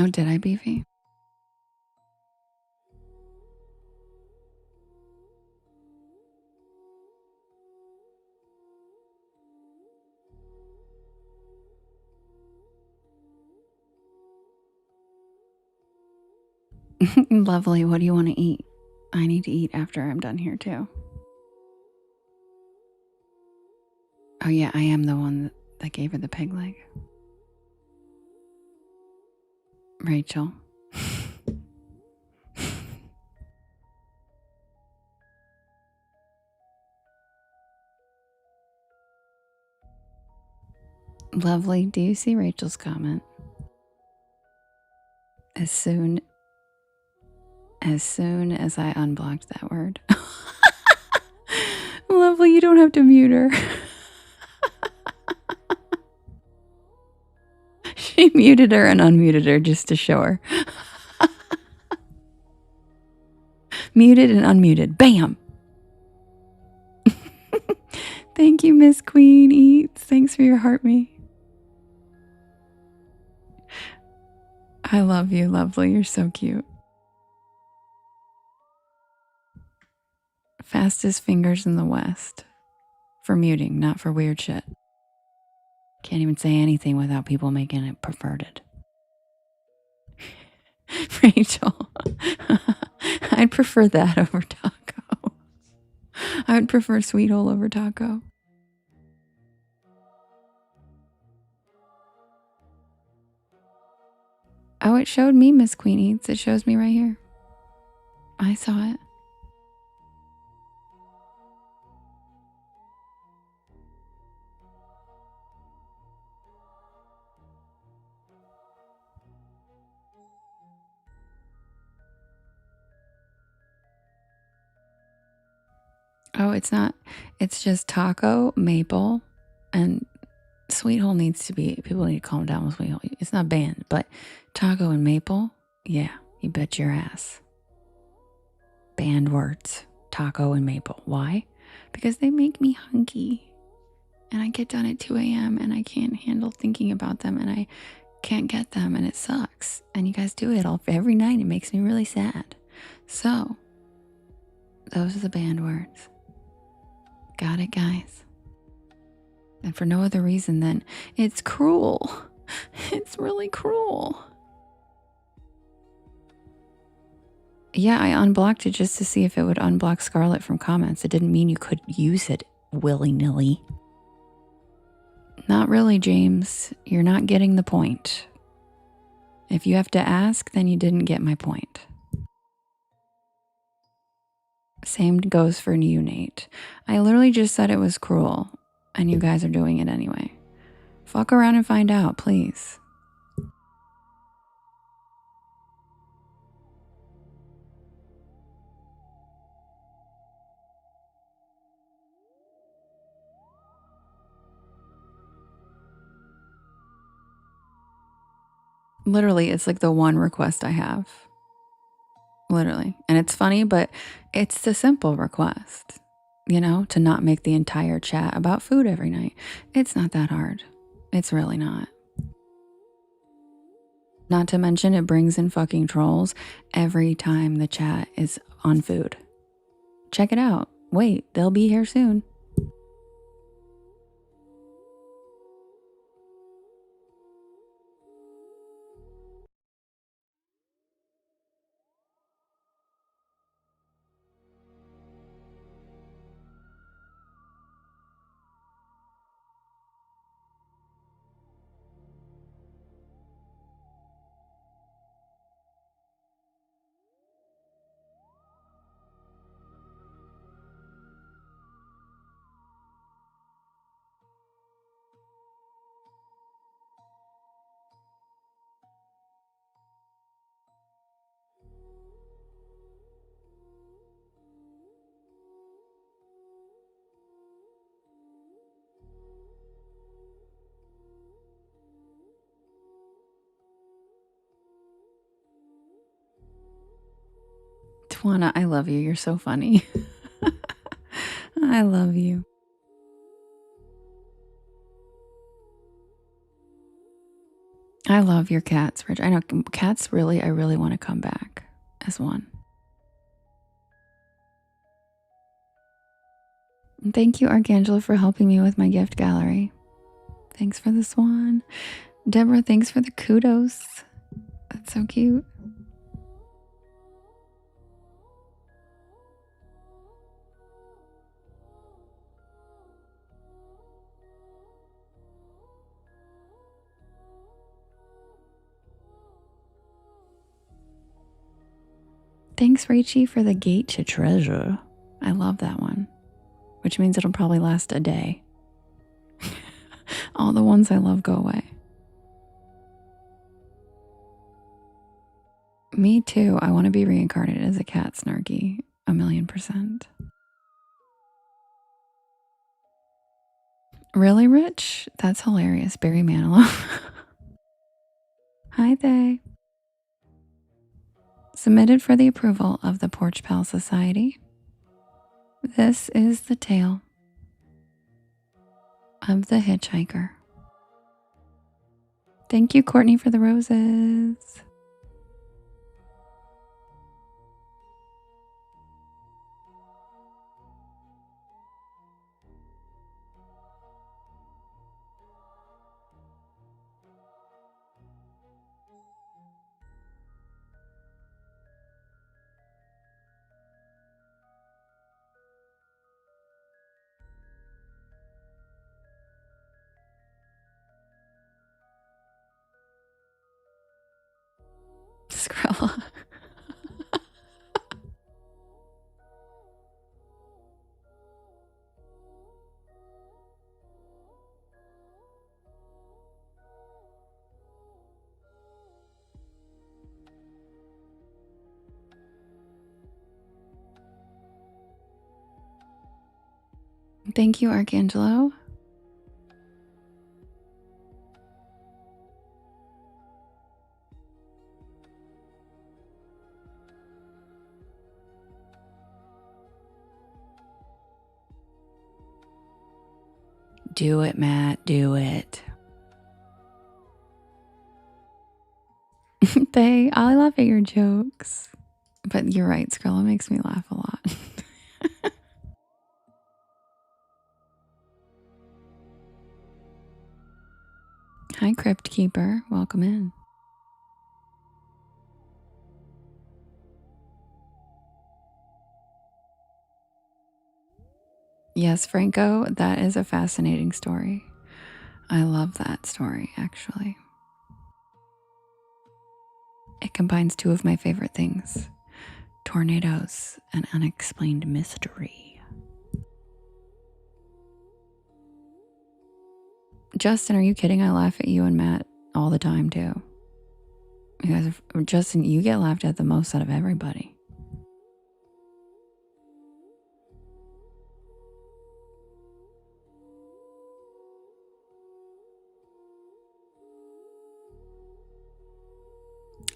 Oh, did I, Beefy? Lovely. What do you want to eat? I need to eat after I'm done here, too. Oh, yeah, I am the one that gave her the peg leg. Rachel. Lovely. Do you see Rachel's comment? As soon as I unblocked that word. Lovely, you don't have to mute her. He muted her and unmuted her just to show her. Muted and unmuted. Bam! Thank you, Miss Queen Eats. Thanks for your heart me. I love you, lovely. You're so cute. Fastest fingers in the West. For muting, not for weird shit. Can't even say anything without people making it perverted. Rachel, I'd prefer that over taco. I would prefer sweet hole over taco. Oh, it showed me Miss Queen Eats. It shows me right here. I saw it. Oh, it's not. It's just taco, maple, and sweet hole needs to be. People need to calm down with sweet hole. It's not banned, but taco and maple, yeah, you bet your ass. Banned words, taco and maple. Why? Because they make me hunky. And I get done at 2 a.m. and I can't handle thinking about them and I can't get them and it sucks. And you guys do it every night. It makes me really sad. So, those are the banned words. Got it, guys? And for no other reason than it's cruel. It's really cruel. Yeah, I unblocked it just to see if it would unblock Scarlet from comments. It didn't mean you could use it willy-nilly. Not really, James. You're not getting the point. If you have to ask, then you didn't get my point. Same goes for you, Nate. I literally just said it was cruel, and you guys are doing it anyway. Fuck around and find out, please. Literally, it's like the one request I have. Literally. And it's funny, but it's a simple request, you know, to not make the entire chat about food every night. It's not that hard. It's really not. Not to mention it brings in fucking trolls every time the chat is on food. Check it out. Wait, they'll be here soon. Tawana, I love you. You're so funny. I love you. I love your cats, Rich. I know cats really, I really want to come back as one. And thank you, Archangela, for helping me with my gift gallery. Thanks for the swan. Deborah, thanks for the kudos. That's so cute. Thanks, Rachie, for the gate to treasure. I love that one, which means it'll probably last a day. All the ones I love go away. Me too. I want to be reincarnated as a cat, Snarky. 1,000,000%. Really, Rich? That's hilarious. Barry Manilow.
Hi, they. Submitted for the approval of the Porch Pal Society. This is the tale of the hitchhiker. Thank you, Courtney, for the roses. Skrilla. Thank you, Archangelo. Do it, Matt. Do it. I laugh at your jokes. But you're right, Skrilla makes me laugh a lot. Hi, Crypt Keeper. Welcome in. Yes, Franco, that is a fascinating story. I love that story, actually. It combines two of my favorite things: tornadoes and unexplained mystery. Justin, are you kidding? I laugh at you and Matt all the time, too. You guys are, Justin, you get laughed at the most out of everybody.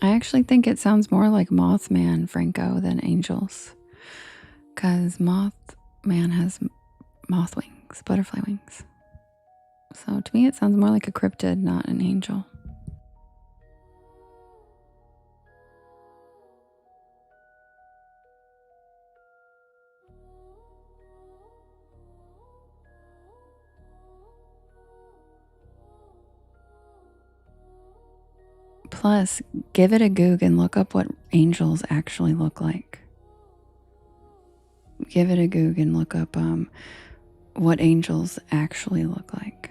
I actually think it sounds more like Mothman, Franco, than angels. Because Mothman has moth wings, butterfly wings. So to me, it sounds more like a cryptid, not an angel. Plus, give it a Goog and look up what angels actually look like. Give it a Goog and look up what angels actually look like.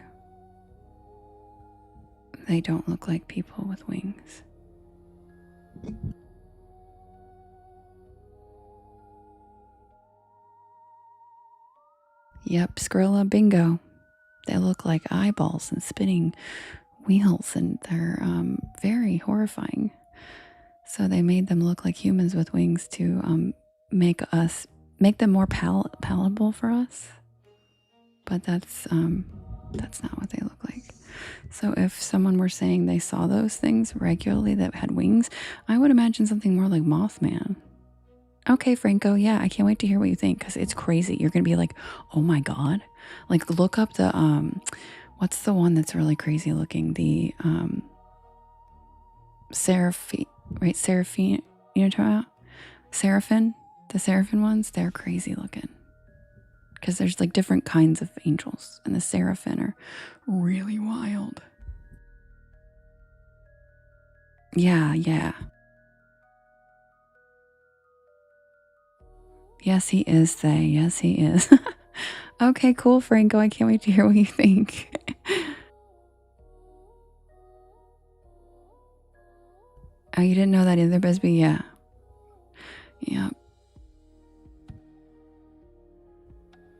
They don't look like people with wings. Yep, Skrilla, bingo. They look like eyeballs and spinning wheels, and they're very horrifying. So they made them look like humans with wings to make them more palatable for us. But that's not what they look like. So if someone were saying they saw those things regularly that had wings, I would imagine something more like Mothman. Okay, Franco, yeah, I can't wait to hear what you think, because it's crazy. You're going to be like, oh my God. Like, look up the, what's the one that's really crazy looking? The Seraphine, right? Seraphine, you know what I'm talking about? Seraphim, the Seraphim ones, they're crazy looking. Because there's like different kinds of angels, and the Seraphim are really wild. Yeah. Yes, he is, they. Yes, he is. Okay, cool, Franco. I can't wait to hear what you think. Oh, you didn't know that either, Bisbee? Yeah.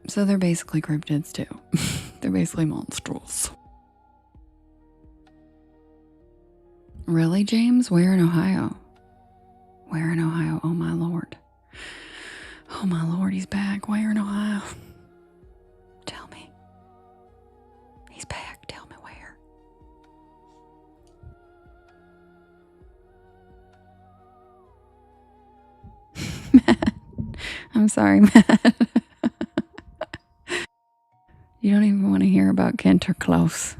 So they're basically cryptids too. They're basically monstrous. Really, James? Where in Ohio? Where in Ohio? Oh my lord. Oh my lord, he's back. Where in Ohio? Tell me. He's back. Tell me where. I'm sorry, Matt. You don't even want to hear about Kinderklaus.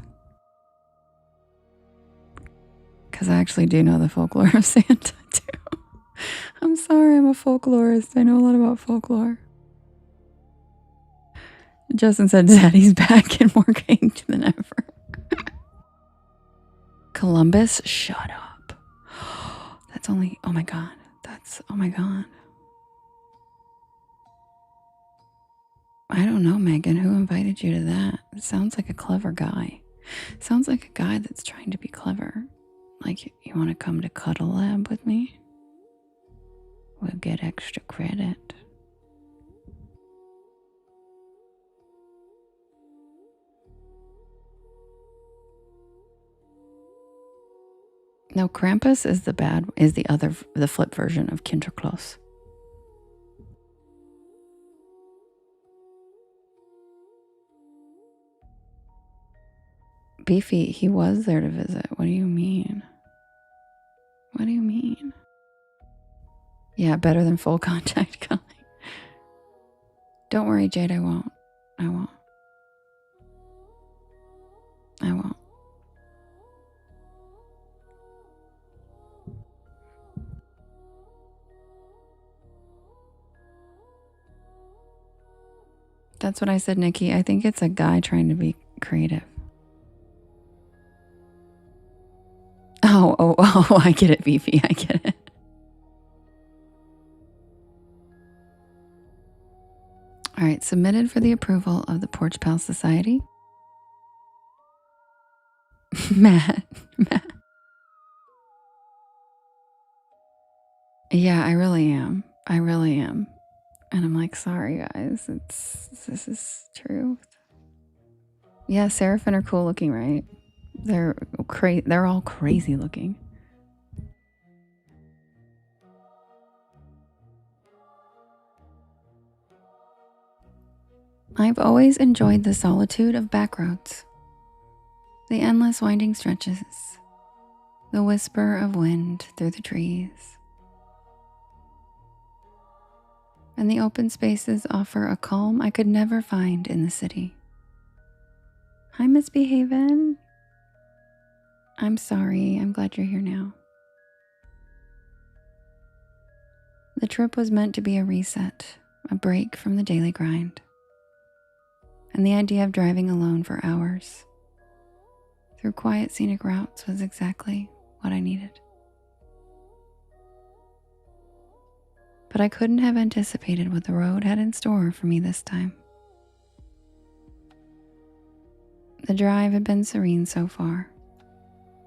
Because I actually do know the folklore of Santa, too. I'm sorry, I'm a folklorist. I know a lot about folklore. Justin said Zaddy's back and more caged than ever. Columbus, shut up. That's only, oh my God. Oh my God. I don't know, Megan. Who invited you to that? It sounds like a clever guy. Sounds like a guy that's trying to be clever. Like, you want to come to Cuddle Lab with me? We'll get extra credit. No, Krampus is the flip version of Kinderklaus. Beefy, he was there to visit. What do you mean? What do you mean? Yeah, better than full contact calling. Don't worry, Jade, I won't. That's what I said, Nikki. I think it's a guy trying to be creative. Oh, I get it, Beefy. I get it. All right, submitted for the approval of the Porch Pal Society. Matt. Yeah, I really am. And I'm like, sorry, guys. This is true. Yeah, Seraphim are cool looking, right? They're all crazy looking. I've always enjoyed the solitude of back roads, the endless winding stretches, the whisper of wind through the trees. And the open spaces offer a calm I could never find in the city. Hi, Miss Behaven. I'm sorry. I'm glad you're here now. The trip was meant to be a reset, a break from the daily grind. And the idea of driving alone for hours through quiet scenic routes was exactly what I needed. But I couldn't have anticipated what the road had in store for me this time. The drive had been serene so far,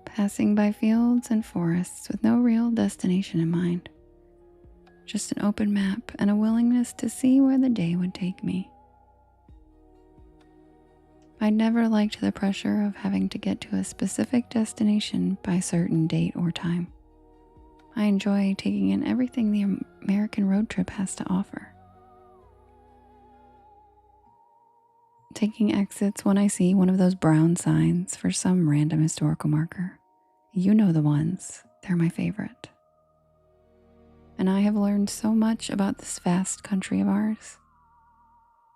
passing by fields and forests with no real destination in mind. Just an open map and a willingness to see where the day would take me. I never liked the pressure of having to get to a specific destination by a certain date or time. I enjoy taking in everything the American road trip has to offer. Taking exits when I see one of those brown signs for some random historical marker. You know the ones, they're my favorite. And I have learned so much about this vast country of ours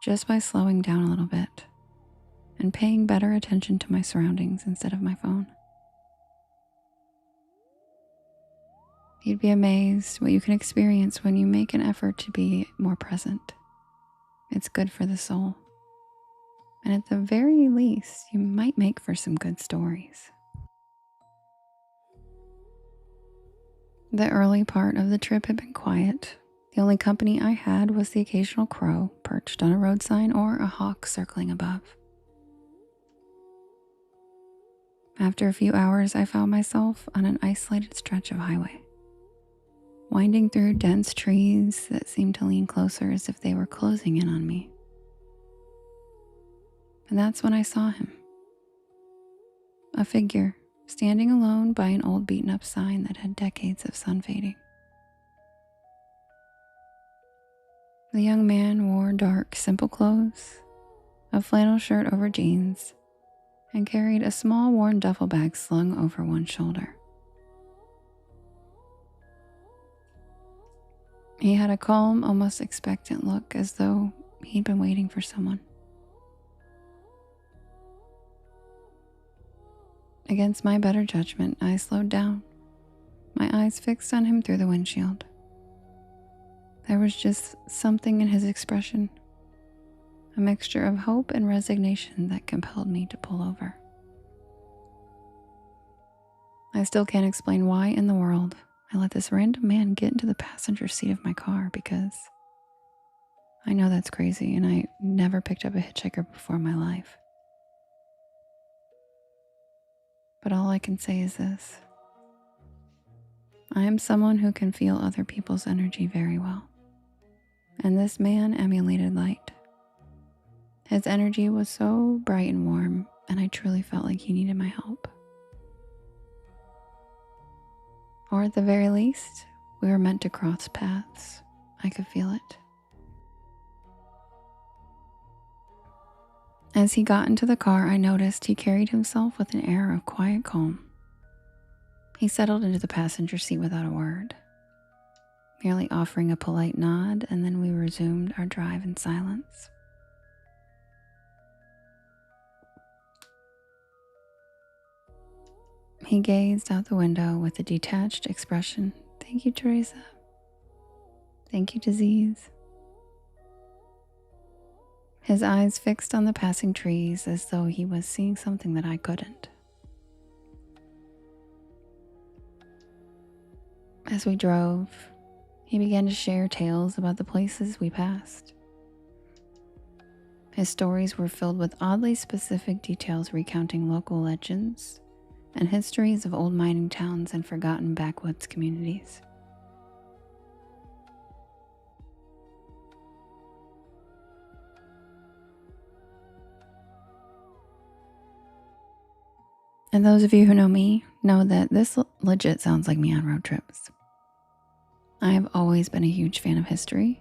just by slowing down a little bit and paying better attention to my surroundings instead of my phone. You'd be amazed what you can experience when you make an effort to be more present. It's good for the soul. And at the very least, you might make for some good stories. The early part of the trip had been quiet. The only company I had was the occasional crow perched on a road sign or a hawk circling above. After a few hours, I found myself on an isolated stretch of highway, winding through dense trees that seemed to lean closer as if they were closing in on me. And that's when I saw him. A figure standing alone by an old beaten up sign that had decades of sun fading. The young man wore dark, simple clothes, a flannel shirt over jeans, and carried a small worn duffel bag slung over one shoulder. He had a calm, almost expectant look, as though he'd been waiting for someone. Against my better judgment, I slowed down, my eyes fixed on him through the windshield. There was just something in his expression, a mixture of hope and resignation that compelled me to pull over. I still can't explain why in the world I let this random man get into the passenger seat of my car, because I know that's crazy and I never picked up a hitchhiker before in my life. But all I can say is this: I am someone who can feel other people's energy very well. And this man emulated light. His energy was so bright and warm, and I truly felt like he needed my help. Or at the very least, we were meant to cross paths. I could feel it. As he got into the car, I noticed he carried himself with an air of quiet calm. He settled into the passenger seat without a word, merely offering a polite nod, and then we resumed our drive in silence. He gazed out the window with a detached expression. Thank you, Teresa. Thank you, Disease. His eyes fixed on the passing trees as though he was seeing something that I couldn't. As we drove, he began to share tales about the places we passed. His stories were filled with oddly specific details recounting local legends and histories of old mining towns and forgotten backwoods communities. And those of you who know me know that this legit sounds like me on road trips. I have always been a huge fan of history,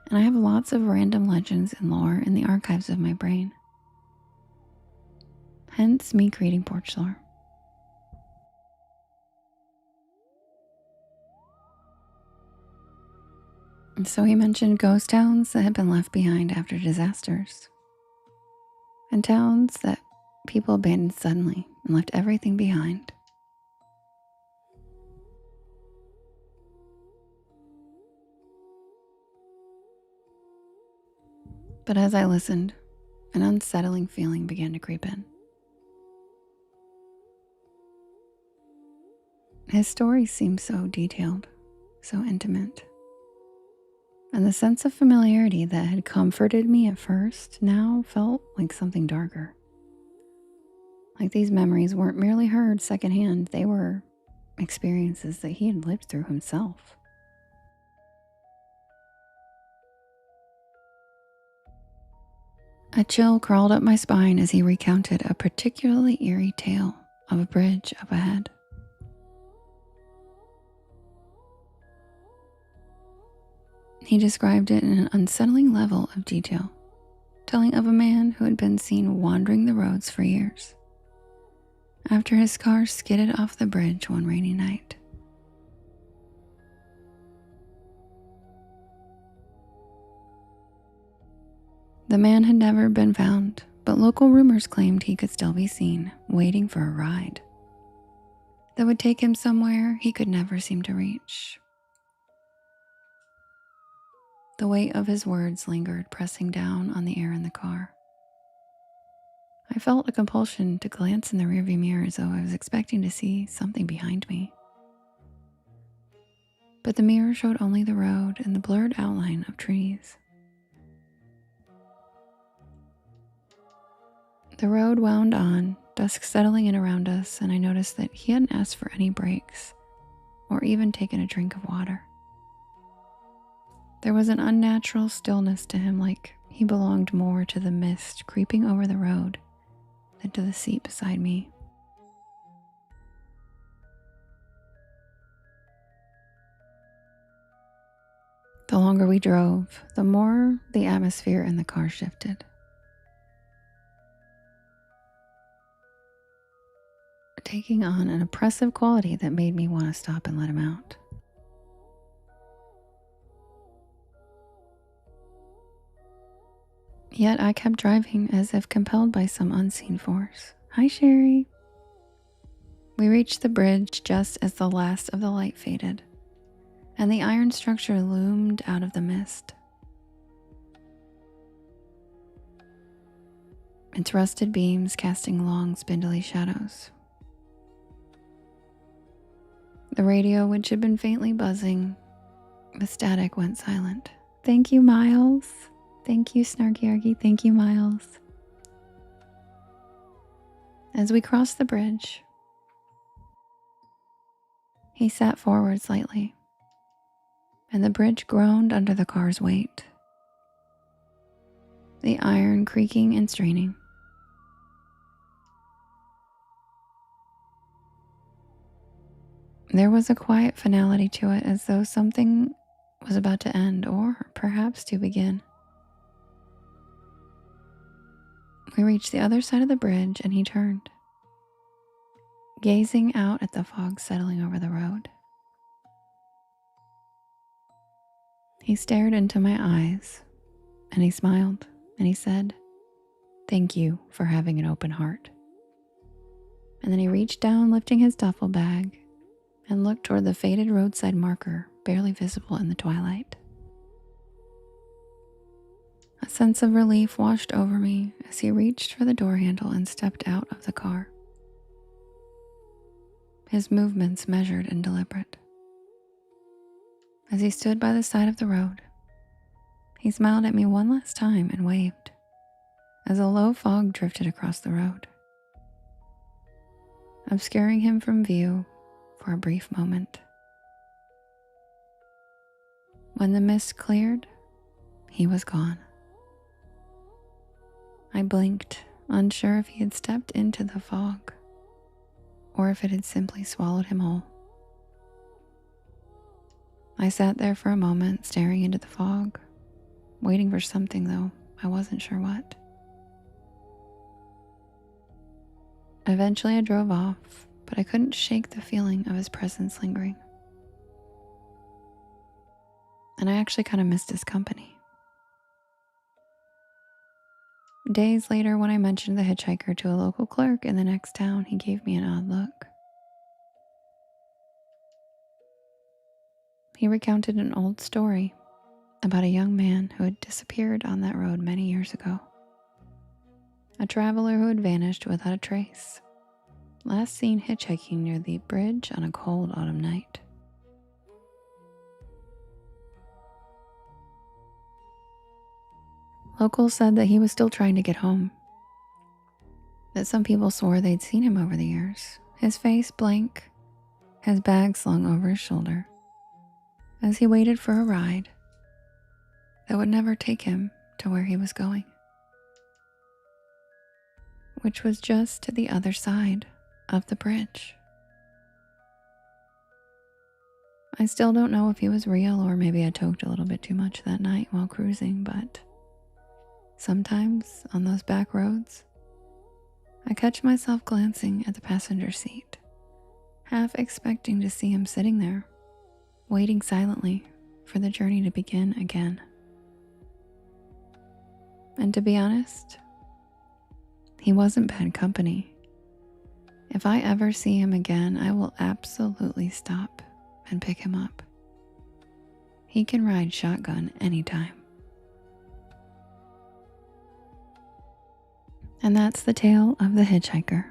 and I have lots of random legends and lore in the archives of my brain. Hence me creating Porch Lore. And so he mentioned ghost towns that had been left behind after disasters, and towns that people abandoned suddenly and left everything behind. But as I listened, an unsettling feeling began to creep in. His stories seemed so detailed, so intimate. And the sense of familiarity that had comforted me at first now felt like something darker. Like these memories weren't merely heard secondhand, they were experiences that he had lived through himself. A chill crawled up my spine as he recounted a particularly eerie tale of a bridge up ahead. He described it in an unsettling level of detail, telling of a man who had been seen wandering the roads for years after his car skidded off the bridge one rainy night. The man had never been found, but local rumors claimed he could still be seen, waiting for a ride that would take him somewhere he could never seem to reach. The weight of his words lingered, pressing down on the air in the car. I felt a compulsion to glance in the rearview mirror as though I was expecting to see something behind me. But the mirror showed only the road and the blurred outline of trees. The road wound on, dusk settling in around us, and I noticed that he hadn't asked for any breaks or even taken a drink of water. There was an unnatural stillness to him, like he belonged more to the mist creeping over the road than to the seat beside me. The longer we drove, the more the atmosphere in the car shifted, taking on an oppressive quality that made me want to stop and let him out. Yet I kept driving as if compelled by some unseen force. Hi, Sherry. We reached the bridge just as the last of the light faded, and the iron structure loomed out of the mist. Its rusted beams casting long, spindly shadows. The radio, which had been faintly buzzing, the static went silent. Thank you, Miles. Thank you, Snarky Arky. Thank you, Miles. As we crossed the bridge, he sat forward slightly, and the bridge groaned under the car's weight, the iron creaking and straining. There was a quiet finality to it, as though something was about to end, or perhaps to begin. We reached the other side of the bridge, and he turned, gazing out at the fog settling over the road. He stared into my eyes, and he smiled, and he said, "Thank you for having an open heart." And then he reached down, lifting his duffel bag, and looked toward the faded roadside marker, barely visible in the twilight. A sense of relief washed over me as he reached for the door handle and stepped out of the car. His movements measured and deliberate. As he stood by the side of the road, he smiled at me one last time and waved as a low fog drifted across the road, obscuring him from view for a brief moment. When the mist cleared, he was gone. I blinked, unsure if he had stepped into the fog or if it had simply swallowed him whole. I sat there for a moment, staring into the fog, waiting for something, though I wasn't sure what. Eventually I drove off, but I couldn't shake the feeling of his presence lingering. And I actually kind of missed his company. Days later, when I mentioned the hitchhiker to a local clerk in the next town, he gave me an odd look. He recounted an old story about a young man who had disappeared on that road many years ago. A traveler who had vanished without a trace, last seen hitchhiking near the bridge on a cold autumn night. Locals said that he was still trying to get home, that some people swore they'd seen him over the years, his face blank, his bag slung over his shoulder, as he waited for a ride that would never take him to where he was going, which was just to the other side of the bridge. I still don't know if he was real, or maybe I toked a little bit too much that night while cruising, but sometimes on those back roads, I catch myself glancing at the passenger seat, half expecting to see him sitting there, waiting silently for the journey to begin again. And to be honest, he wasn't bad company. If I ever see him again, I will absolutely stop and pick him up. He can ride shotgun anytime. And that's the tale of the hitchhiker.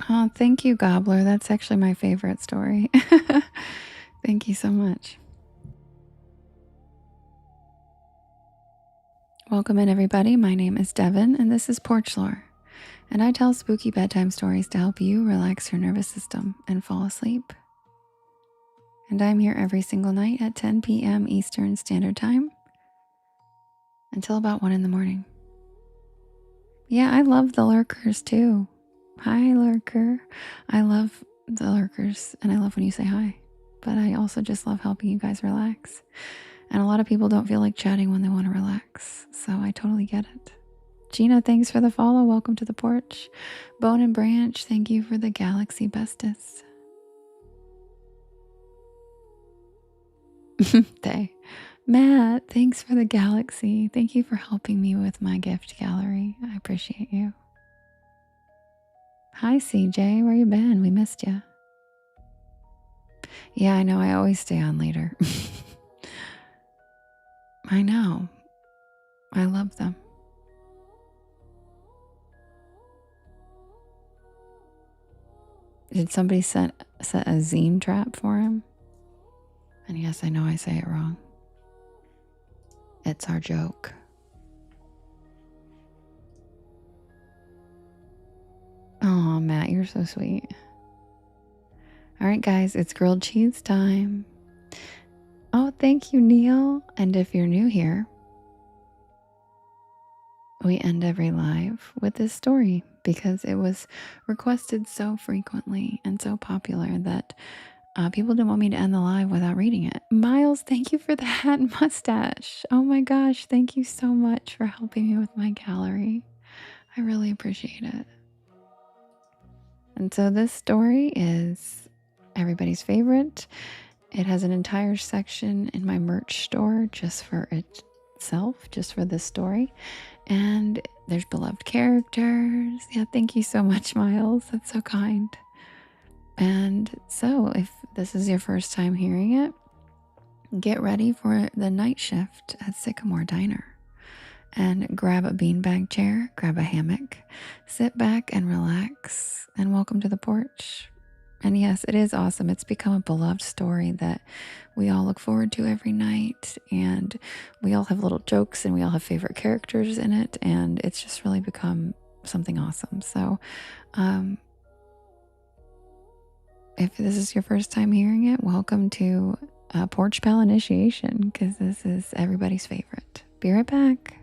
Oh, thank you, Gobbler. That's actually my favorite story. Thank you so much. Welcome in, everybody. My name is Devin, and this is Porch Lore. And I tell spooky bedtime stories to help you relax your nervous system and fall asleep. And I'm here every single night at 10 p.m. Eastern Standard Time until about 1 in the morning. Yeah, I love the lurkers too. Hi, lurker. I love the lurkers, and I love when you say hi. But I also just love helping you guys relax.
And a lot of people don't feel like chatting when they want to relax. So I totally get it. Gina, thanks for the follow. Welcome to the porch. Bone and Branch, thank you for the galaxy bestest. Day. Matt, thanks for the galaxy. Thank you for helping me with my gift gallery. I appreciate you. Hi, CJ. Where you been? We missed you. Yeah, I know. I always stay on later. I know. I love them. Did somebody set a zine trap for him? And yes, I know I say it wrong. It's our joke. Oh, Matt, you're so sweet. All right, guys, it's grilled cheese time. Oh, thank you, Neil. And if you're new here, we end every live with this story because it was requested so frequently and so popular that people didn't want me to end the live without reading it. Miles, thank you for the hat and mustache. Oh my gosh, thank you so much for helping me with my gallery. I really appreciate it. And so this story is everybody's favorite. It has an entire section in my merch store just for itself, just for this story. And there's beloved characters. Yeah, thank you so much, Miles. That's so kind. And so if this is your first time hearing it, get ready for the night shift at Sycamore Diner. And grab a beanbag chair, grab a hammock, sit back and relax, and welcome to the porch. And yes, it is awesome. It's become a beloved story that we all look forward to every night, and we all have little jokes and we all have favorite characters in it, and it's just really become something awesome. So if this is your first time hearing it, welcome to Porch Pal Initiation, because this is everybody's favorite. Be right back.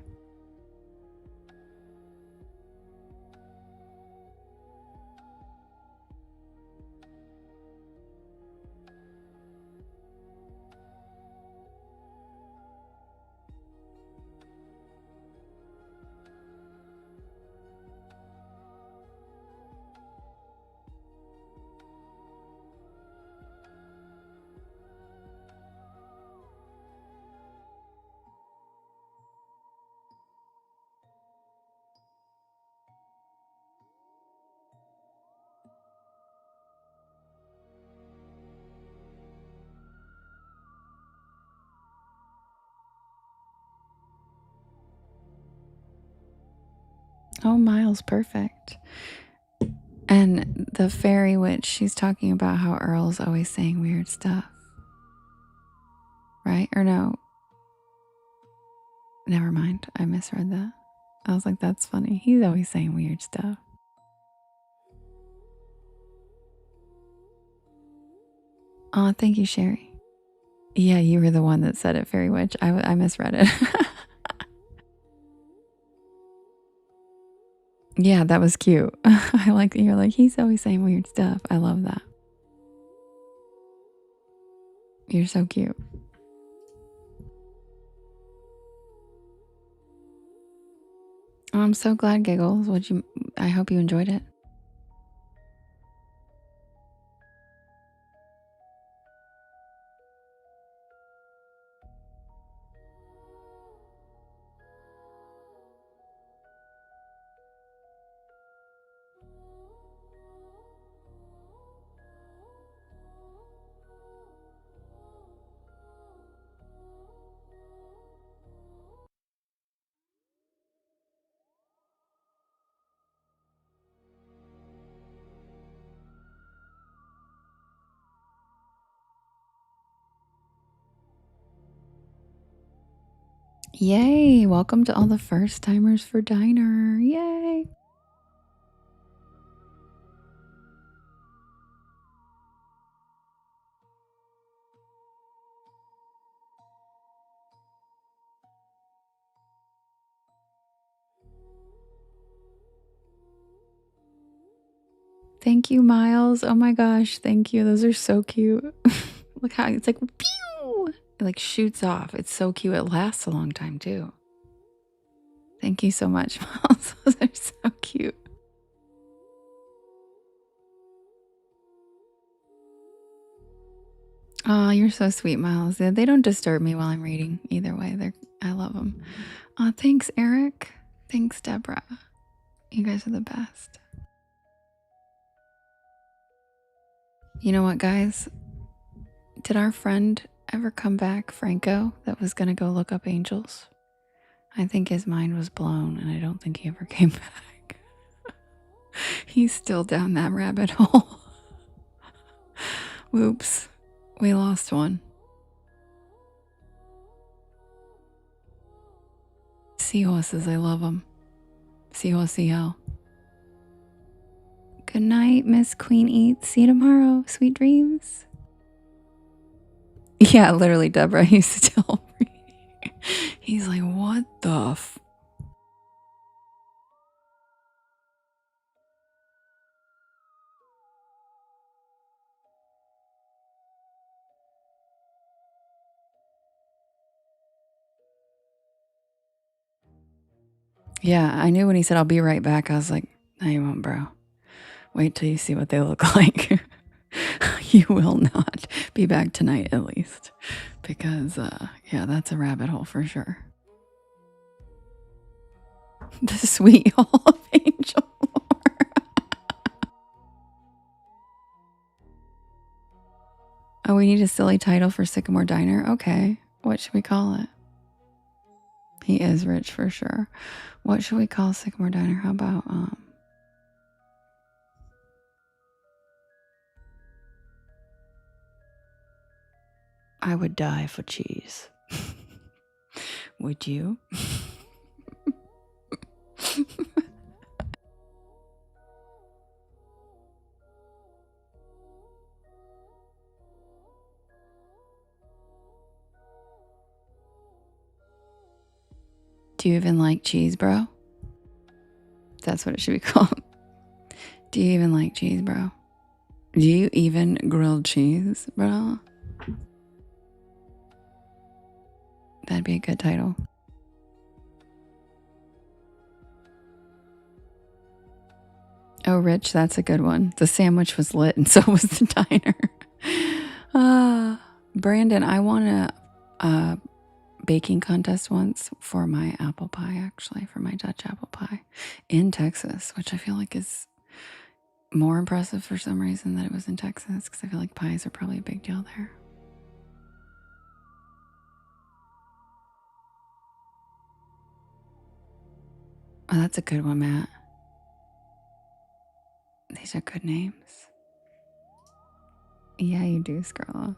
Oh, Miles, perfect. And the fairy witch, she's talking about how Earl's always saying weird stuff. Right? Or no. Never mind. I misread that. I was like, that's funny. He's always saying weird stuff. Oh, thank you, Sherry. Yeah, you were the one that said it, fairy witch. I misread it. Yeah, that was cute. I like that you're like, he's always saying weird stuff. I love that. You're so cute. I'm so glad, Giggles. I hope you enjoyed it. Yay! Welcome to all the first timers for Diner. Yay! Thank you, Miles. Oh my gosh, thank you. Those are so cute. Look how it's like, pew!
like shoots off. It's so cute. It lasts a long time too. Thank you so much, Miles. Those are so cute. Oh, you're so sweet, Miles. They don't disturb me while I'm reading. Either way, I love them. Thanks, Eric. Thanks, Deborah. You guys are the best. You know what, guys? Did our friend ever come back, Franco, that was going to go look up angels? I think his mind was blown, and I don't think he ever came back. He's still down that rabbit hole. Whoops. We lost one. Seahorses, I love them. Seahorse CL. Good night, Miss Queen Eats. See you tomorrow. Sweet dreams. Yeah, literally, Deborah. He's still reading. He's like, what the f... Yeah, I knew when he said, I'll be right back. I was like, no, you won't, bro. Wait till you see what they look like. You will not be back tonight, at least. Because, yeah, that's a rabbit hole for sure. The Sweet Hall of Angel Lore. Oh, we need a silly title for Sycamore Diner? Okay. What should we call it? He is rich for sure. What should we call Sycamore Diner? How about, I would die for cheese. Would you? Do you even like cheese, bro? That's what it should be called. Do you even like cheese, bro? Do you even grilled cheese, bro? That'd be a good title. Oh, Rich, that's a good one. The sandwich was lit and so was the diner. Brandon, I won a baking contest once for my apple pie, actually, for my Dutch apple pie in Texas, which I feel like is more impressive for some reason that it was in Texas, because I feel like pies are probably a big deal there. Oh, that's a good one, Matt. These are good names. Yeah, you do, Scarla.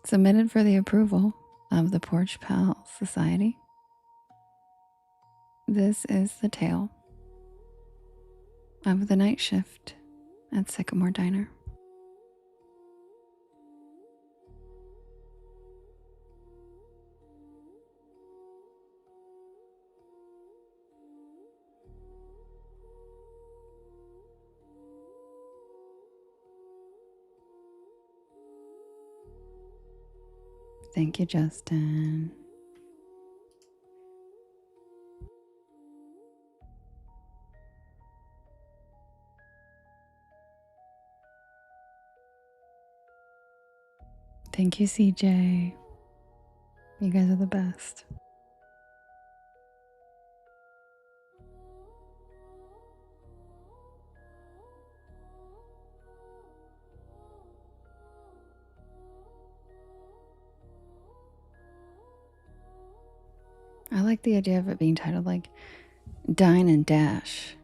Submitted for the approval of the Porch Pal Society. This is the tale of the night shift at Sycamore Diner. Thank you, Justin. Thank you, CJ. You guys are the best. I like the idea of it being titled like Dine and Dash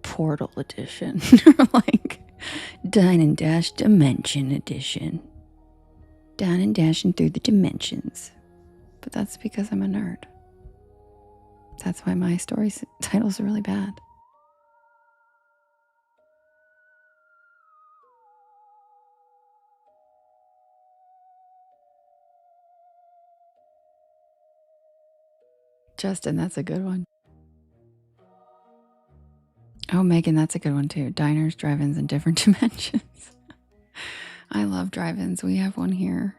Portal Edition. Or like Dine and Dash Dimension Edition. Dine and dashing through the dimensions. But that's because I'm a nerd. That's why my story titles are really bad. Justin, that's a good one. Oh, Megan, that's a good one too. Diners, drive-ins, and different dimensions. I love drive-ins. We have one here.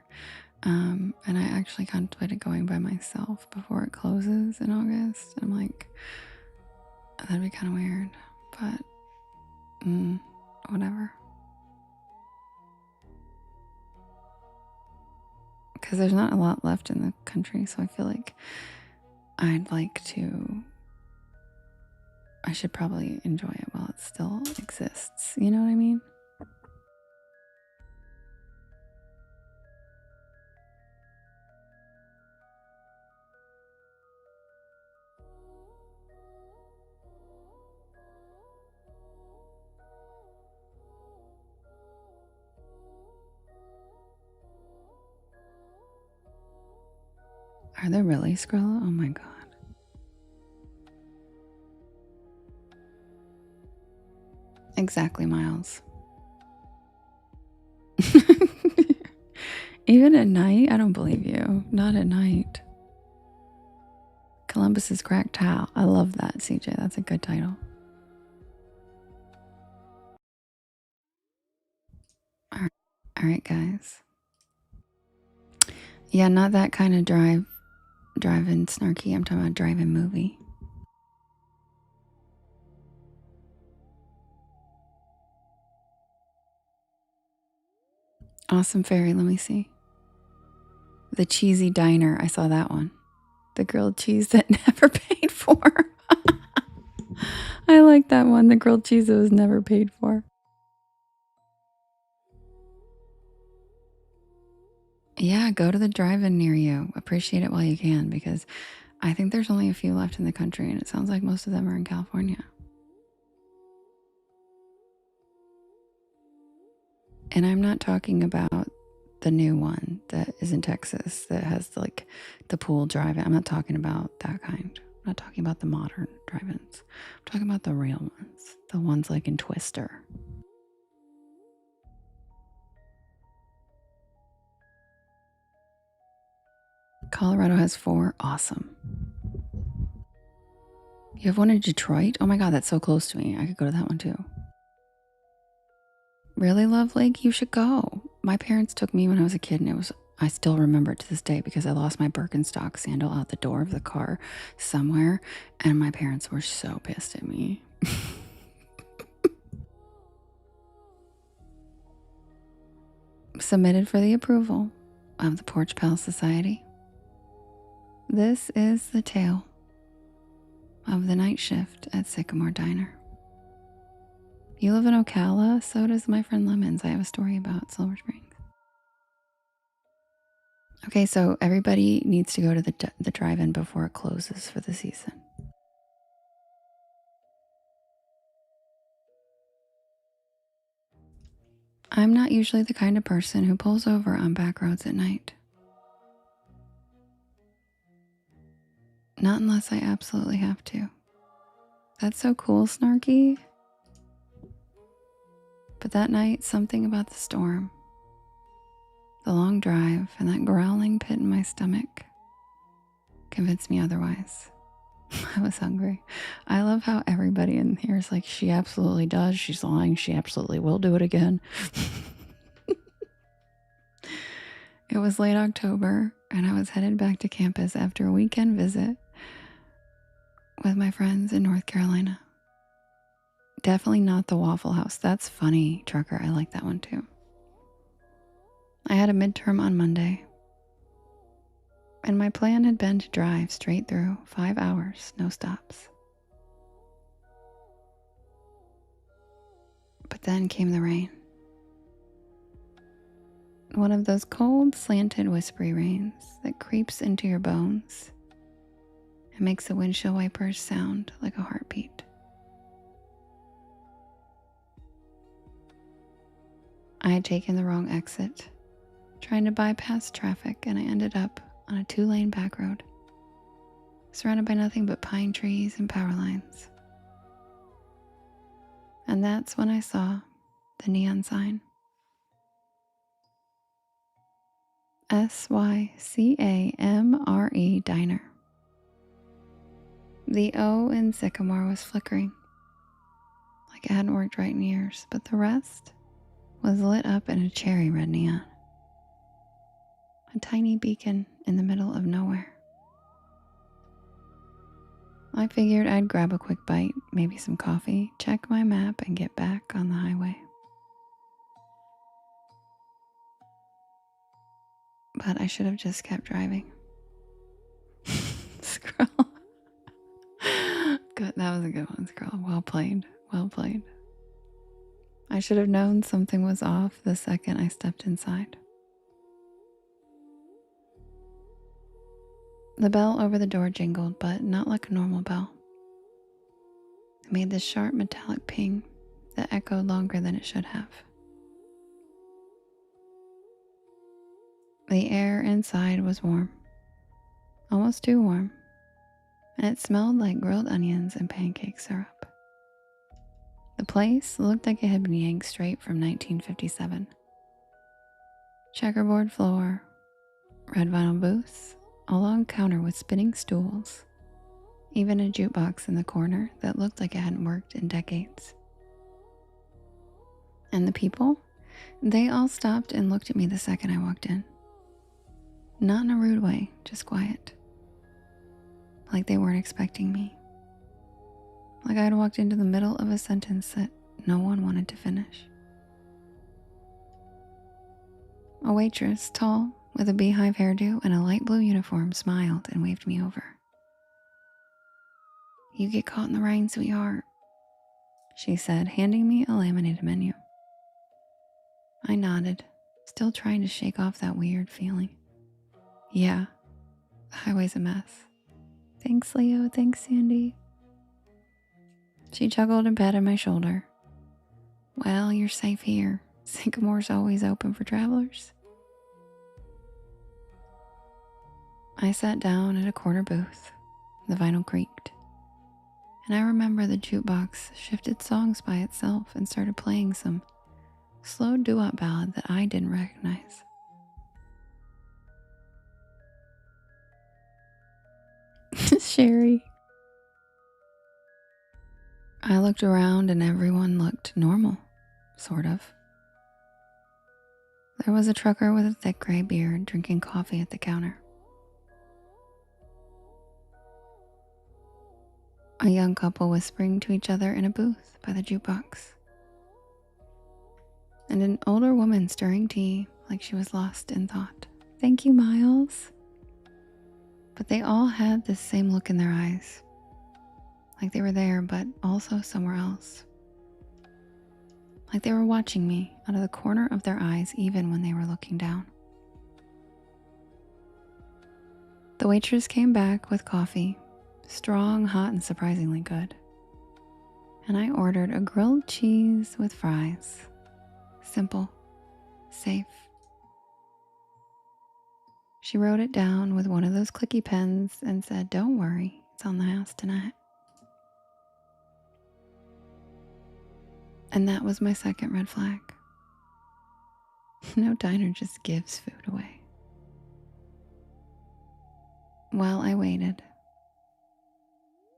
And I actually contemplated going by myself before it closes in August. I'm like, that'd be kind of weird, but whatever. Because there's not a lot left in the country, so I feel like I should probably enjoy it while it still exists. You know what I mean? Are there really, Skrilla? Oh my god. Exactly, Miles. Even at night? I don't believe you. Not at night. Columbus's Cracked Towel. I love that, CJ. That's a good title. All right, guys. Yeah, not that kind of drive-in snarky. I'm talking about drive-in movie. Awesome Fairy. Let me see. The Cheesy Diner. I saw that one. The grilled cheese that never paid for. I like that one. The grilled cheese that was never paid for. Yeah, go to the drive-in near you. Appreciate it while you can, because I think there's only a few left in the country, and it sounds like most of them are in California. And I'm not talking about the new one that is in Texas that has like the pool drive-in. I'm not talking about that kind. I'm not talking about the modern drive-ins. I'm talking about the real ones. The ones like in Twister. Colorado has 4. Awesome. You have one in Detroit? Oh my god, that's so close to me. I could go to that one too. Really, Love Lake? You should go. My parents took me when I was a kid, and I still remember it to this day because I lost my Birkenstock sandal out the door of the car somewhere, and my parents were so pissed at me. Submitted for the approval of the Porch Pal Society. This is the tale of the night shift at Sycamore Diner. You live in Ocala, so does my friend Lemons. I have a story about Silver Springs. Okay, so everybody needs to go to the drive-in before it closes for the season. I'm not usually the kind of person who pulls over on back roads at night. Not unless I absolutely have to. That's so cool, Snarky. But that night, something about the storm, the long drive, and that growling pit in my stomach convinced me otherwise. I was hungry. I love how everybody in here is like, she absolutely does. She's lying. She absolutely will do it again. It was late October, and I was headed back to campus after a weekend visit with my friends in North Carolina. Definitely not the Waffle House. That's funny, Trucker. I like that one too. I had a midterm on Monday, and my plan had been to drive straight through 5 hours, no stops. But then came the rain. One of those cold, slanted, whispery rains that creeps into your bones and makes the windshield wipers sound like a heartbeat. I had taken the wrong exit, trying to bypass traffic, and I ended up on a 2-lane back road, surrounded by nothing but pine trees and power lines. And that's when I saw the neon sign. SYCAMRE Diner. The O in Sycamore was flickering, like it hadn't worked right in years, but the rest
was lit up in a cherry red neon. A tiny beacon in the middle of nowhere. I figured I'd grab a quick bite, maybe some coffee, check my map, and get back on the highway. But I should have just kept driving. Scroll. Good, that was a good one, Scroll. Well played, well played. I should have known something was off the second I stepped inside. The bell over the door jingled, but not like a normal bell. It made this sharp metallic ping that echoed longer than it should have. The air inside was warm, almost too warm, and it smelled like grilled onions and pancake syrup. The place looked like it had been yanked straight from 1957. Checkerboard floor, red vinyl booths, a long counter with spinning stools, even a jukebox in the corner that looked like it hadn't worked in decades. And the people, they all stopped and looked at me the second I walked in. Not in a rude way, just quiet. Like they weren't expecting me. Like I had walked into the middle of a sentence that no one wanted to finish. A waitress, tall, with a beehive hairdo and a light blue uniform, smiled and waved me over. "You get caught in the rain, sweetheart," she said, handing me a laminated menu. I nodded, still trying to shake off that weird feeling. Yeah, the highway's a mess. Thanks, Leo. Thanks, Sandy. She chuckled and patted my shoulder. Well, you're safe here. Sycamore's always open for travelers. I sat down at a corner booth. The vinyl creaked. And I remember the jukebox shifted songs by itself and started playing some slow doo-wop ballad that I didn't recognize. Sherry. I looked around and everyone looked normal, sort of. There was a trucker with a thick gray beard drinking coffee at the counter. A young couple whispering to each other in a booth by the jukebox. And an older woman stirring tea like she was lost in thought. Thank you, Miles. But they all had the same look in their eyes. Like they were there, but also somewhere else. Like they were watching me out of the corner of their eyes even when they were looking down. The waitress came back with coffee, strong, hot, and surprisingly good. And I ordered a grilled cheese with fries. Simple, safe. She wrote it down with one of those clicky pens and said, "Don't worry, it's on the house tonight." And that was my second red flag. No diner just gives food away. While I waited,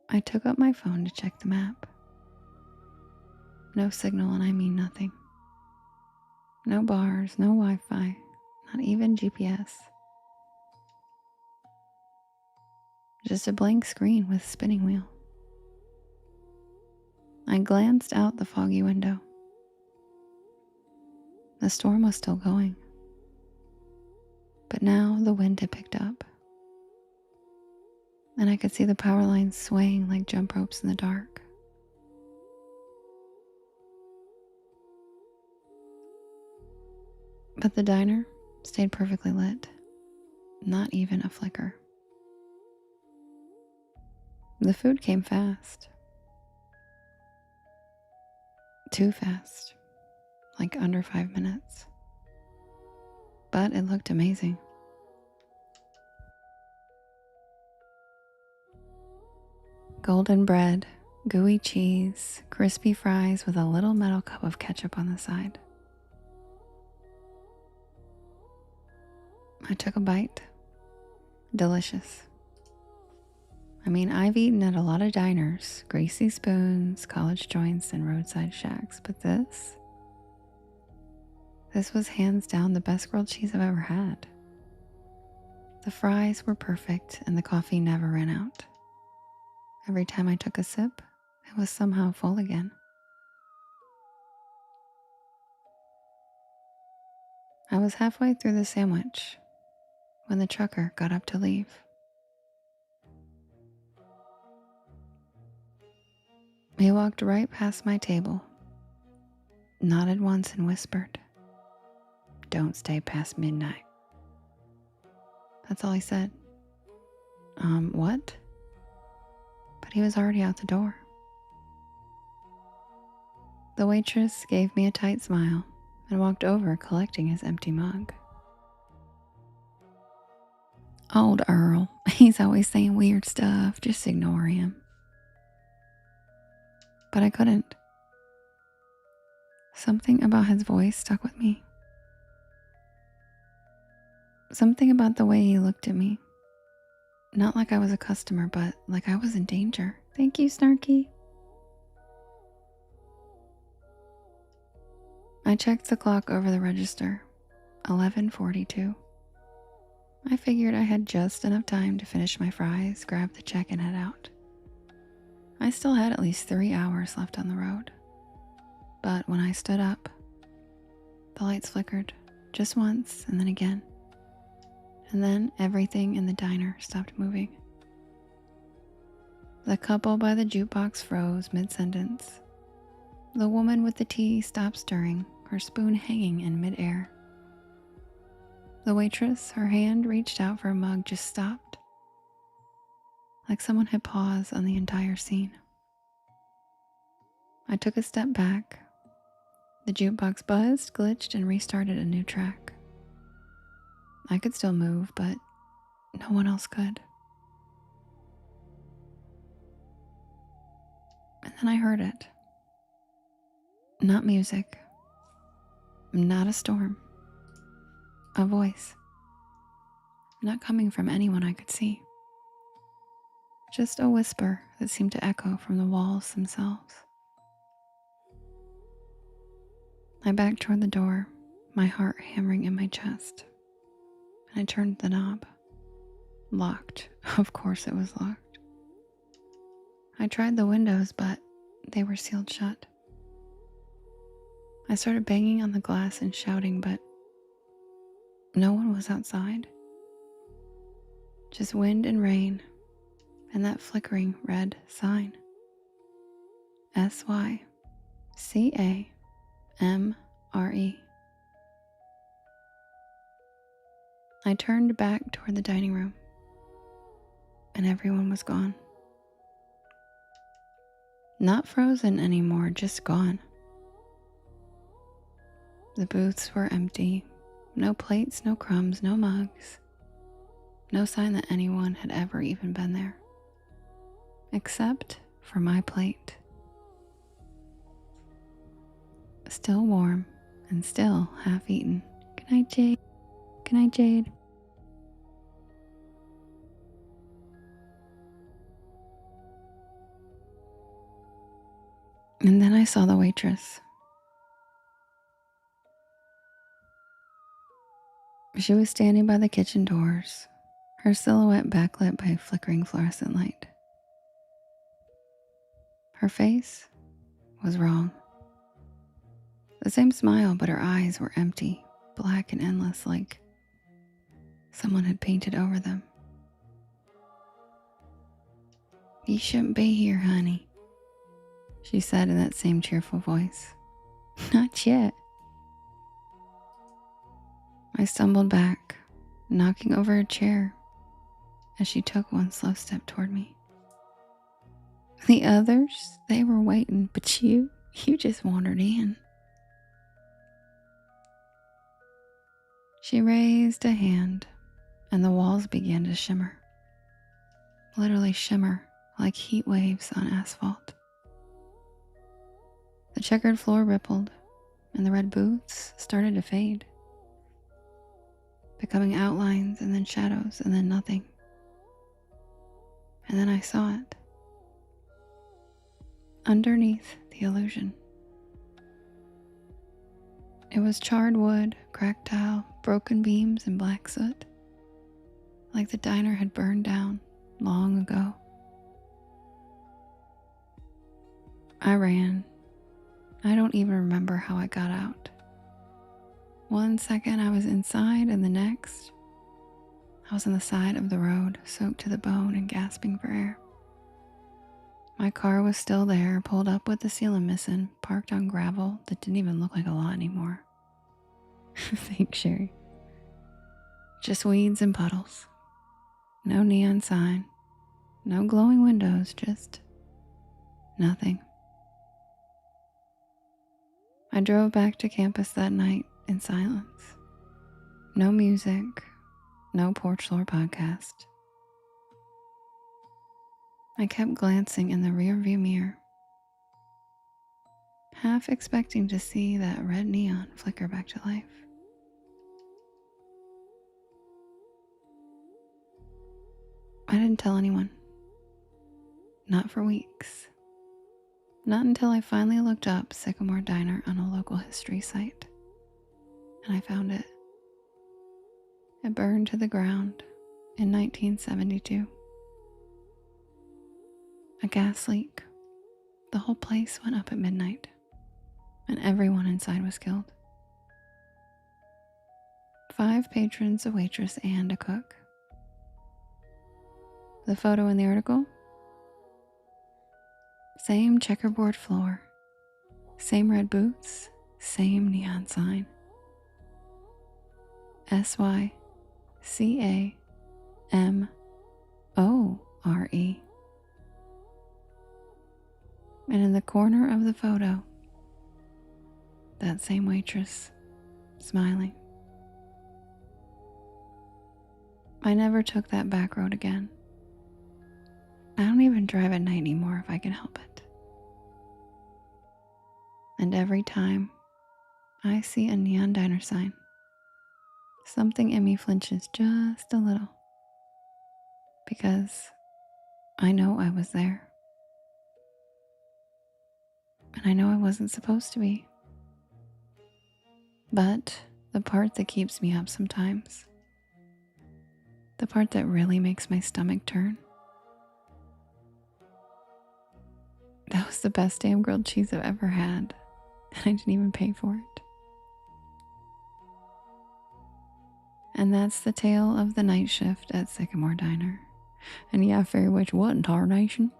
I took up my phone to check the map. No signal, and I mean nothing. No bars, no Wi-Fi, not even GPS. Just a blank screen with a spinning wheel. I glanced out the foggy window. The storm was still going. But now the wind had picked up. And I could see the power lines swaying like jump ropes in the dark. But the diner stayed perfectly lit. Not even a flicker. The food came fast. Too fast. Like under 5 minutes. But it looked amazing. Golden bread, gooey cheese, crispy fries with a little metal cup of ketchup on the side. I took a bite. Delicious. I mean, I've eaten at a lot of diners, greasy spoons, college joints, and roadside shacks, but this This was hands down the best grilled cheese I've ever had. The fries were perfect and the coffee never ran out. Every time I took a sip, it was somehow full again. I was halfway through the sandwich when the trucker got up to leave. He walked right past my table, nodded once and whispered, "Don't stay past midnight." That's all he said. What? But he was already out the door. The waitress gave me a tight smile and walked over collecting his empty mug. Old Earl, he's always saying weird stuff, just ignore him. But I couldn't. Something about his voice stuck with me. Something about the way he looked at me. Not like I was a customer, but like I was in danger. Thank you, Snarky. I checked the clock over the register. 11:42. I figured I had just enough time to finish my fries, grab the check, and head out. I still had at least 3 hours left on the road. But when I stood up, the lights flickered just once and then again. And then everything in the diner stopped moving. The couple by the jukebox froze mid-sentence. The woman with the tea stopped stirring, her spoon hanging in midair. The waitress, her hand reached out for a mug, just stopped. Like someone had paused on the entire scene. I took a step back. The jukebox buzzed, glitched, and restarted a new track. I could still move, but no one else could. And then I heard it. Not music. Not a storm. A voice. Not coming from anyone I could see. Just a whisper that seemed to echo from the walls themselves. I backed toward the door, my heart hammering in my chest. I turned the knob. Locked. Of course it was locked. I tried the windows, but they were sealed shut. I started banging on the glass and shouting, but no one was outside. Just wind and rain and that flickering red sign. SYCAMRE. I turned back toward the dining room, and everyone was gone. Not frozen anymore, just gone. The booths were empty. No plates, no crumbs, no mugs. No sign that anyone had ever even been there. Except for my plate. Still warm and still half eaten. Good night, Jade. Good night, Jade. And then I saw the waitress. She was standing by the kitchen doors, her silhouette backlit by a flickering fluorescent light. Her face was wrong. The same smile, but her eyes were empty, black and endless, like someone had painted over them. "You shouldn't be here, honey," she said in that same cheerful voice. "Not yet." I stumbled back, knocking over a chair as she took one slow step toward me. The others, they were waiting, but you just wandered in. She raised a hand, and the walls began to shimmer. Literally shimmer, like heat waves on asphalt. The checkered floor rippled, and the red booths started to fade, becoming outlines and then shadows and then nothing. And then I saw it. Underneath the illusion.
It was charred wood, cracked tile, broken beams, and black soot, like the diner had burned down long ago. I ran. I don't even remember how I got out. One second I was inside, and the next I was on the side of the road, soaked to the bone and gasping for air. My car was still there, pulled up with the ceiling missing, parked on gravel that didn't even look like a lot anymore. Thanks, Sherry. Just weeds and puddles. No neon sign. No glowing windows, just nothing. I drove back to campus that night in silence. No music, no Porch Lore podcast. I kept glancing in the rearview mirror, half expecting to see that red neon flicker back to life. I didn't tell anyone. Not for weeks. Not until I finally looked up Sycamore Diner on a local history site. And I found it. It burned to the ground in 1972. A gas leak. The whole place went up at midnight, and everyone inside was killed. 5 patrons, a waitress, and a cook. The photo in the article? Same checkerboard floor, same red boots, same neon sign. SYCAMORE. And in the corner of the photo, that same waitress, smiling. I never took that back road again. I don't even drive at night anymore if I can help it. And every time I see a neon diner sign, something in me flinches just a little, because I know I was there. And I know I wasn't supposed to be. But the part that keeps me up sometimes, the part that really makes my stomach turn, that was the best damn grilled cheese I've ever had, and I didn't even pay for it. And that's the tale of the night shift at Sycamore Diner. And yeah, Fairy Witch, what in tarnation?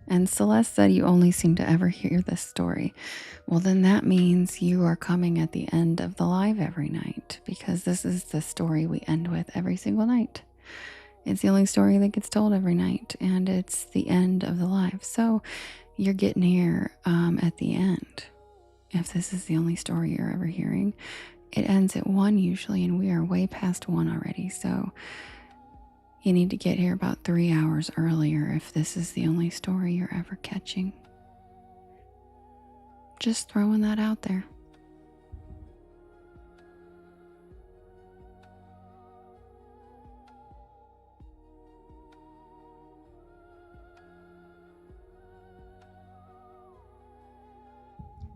And Celeste said you only seem to ever hear this story. Well, then that means you are coming at the end of the live every night, because this is the story we end with every single night. It's the only story that gets told every night, and it's the end of the live. So you're getting here at the end. If this is the only story you're ever hearing, it ends at 1 usually, and we are way past 1 already. So you need to get here about 3 hours earlier if this is the only story you're ever catching. Just throwing that out there.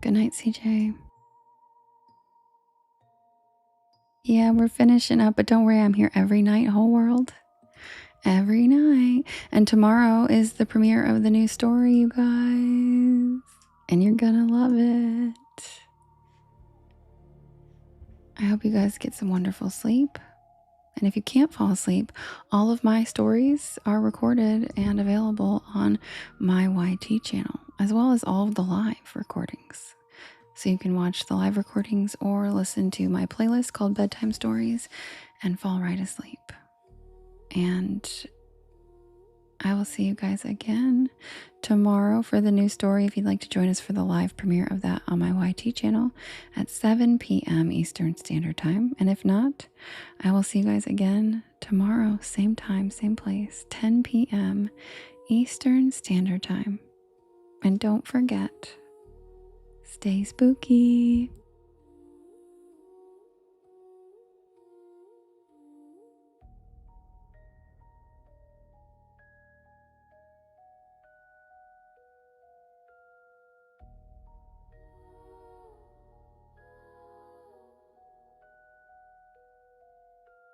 Good night, CJ. Yeah, we're finishing up, but don't worry, I'm here every night, whole world. Every night. And tomorrow is the premiere of the new story, you guys. And you're gonna love it. I hope you guys get some wonderful sleep. And if you can't fall asleep, all of my stories are recorded and available on my YT channel, as well as all of the live recordings. So you can watch the live recordings or listen to my playlist called Bedtime Stories and fall right asleep. And I will see you guys again tomorrow for the new story. If you'd like to join us for the live premiere of that on my YT channel at 7 p.m. Eastern Standard Time. And if not, I will see you guys again tomorrow, same time, same place, 10 p.m. Eastern Standard Time. And don't forget, stay spooky.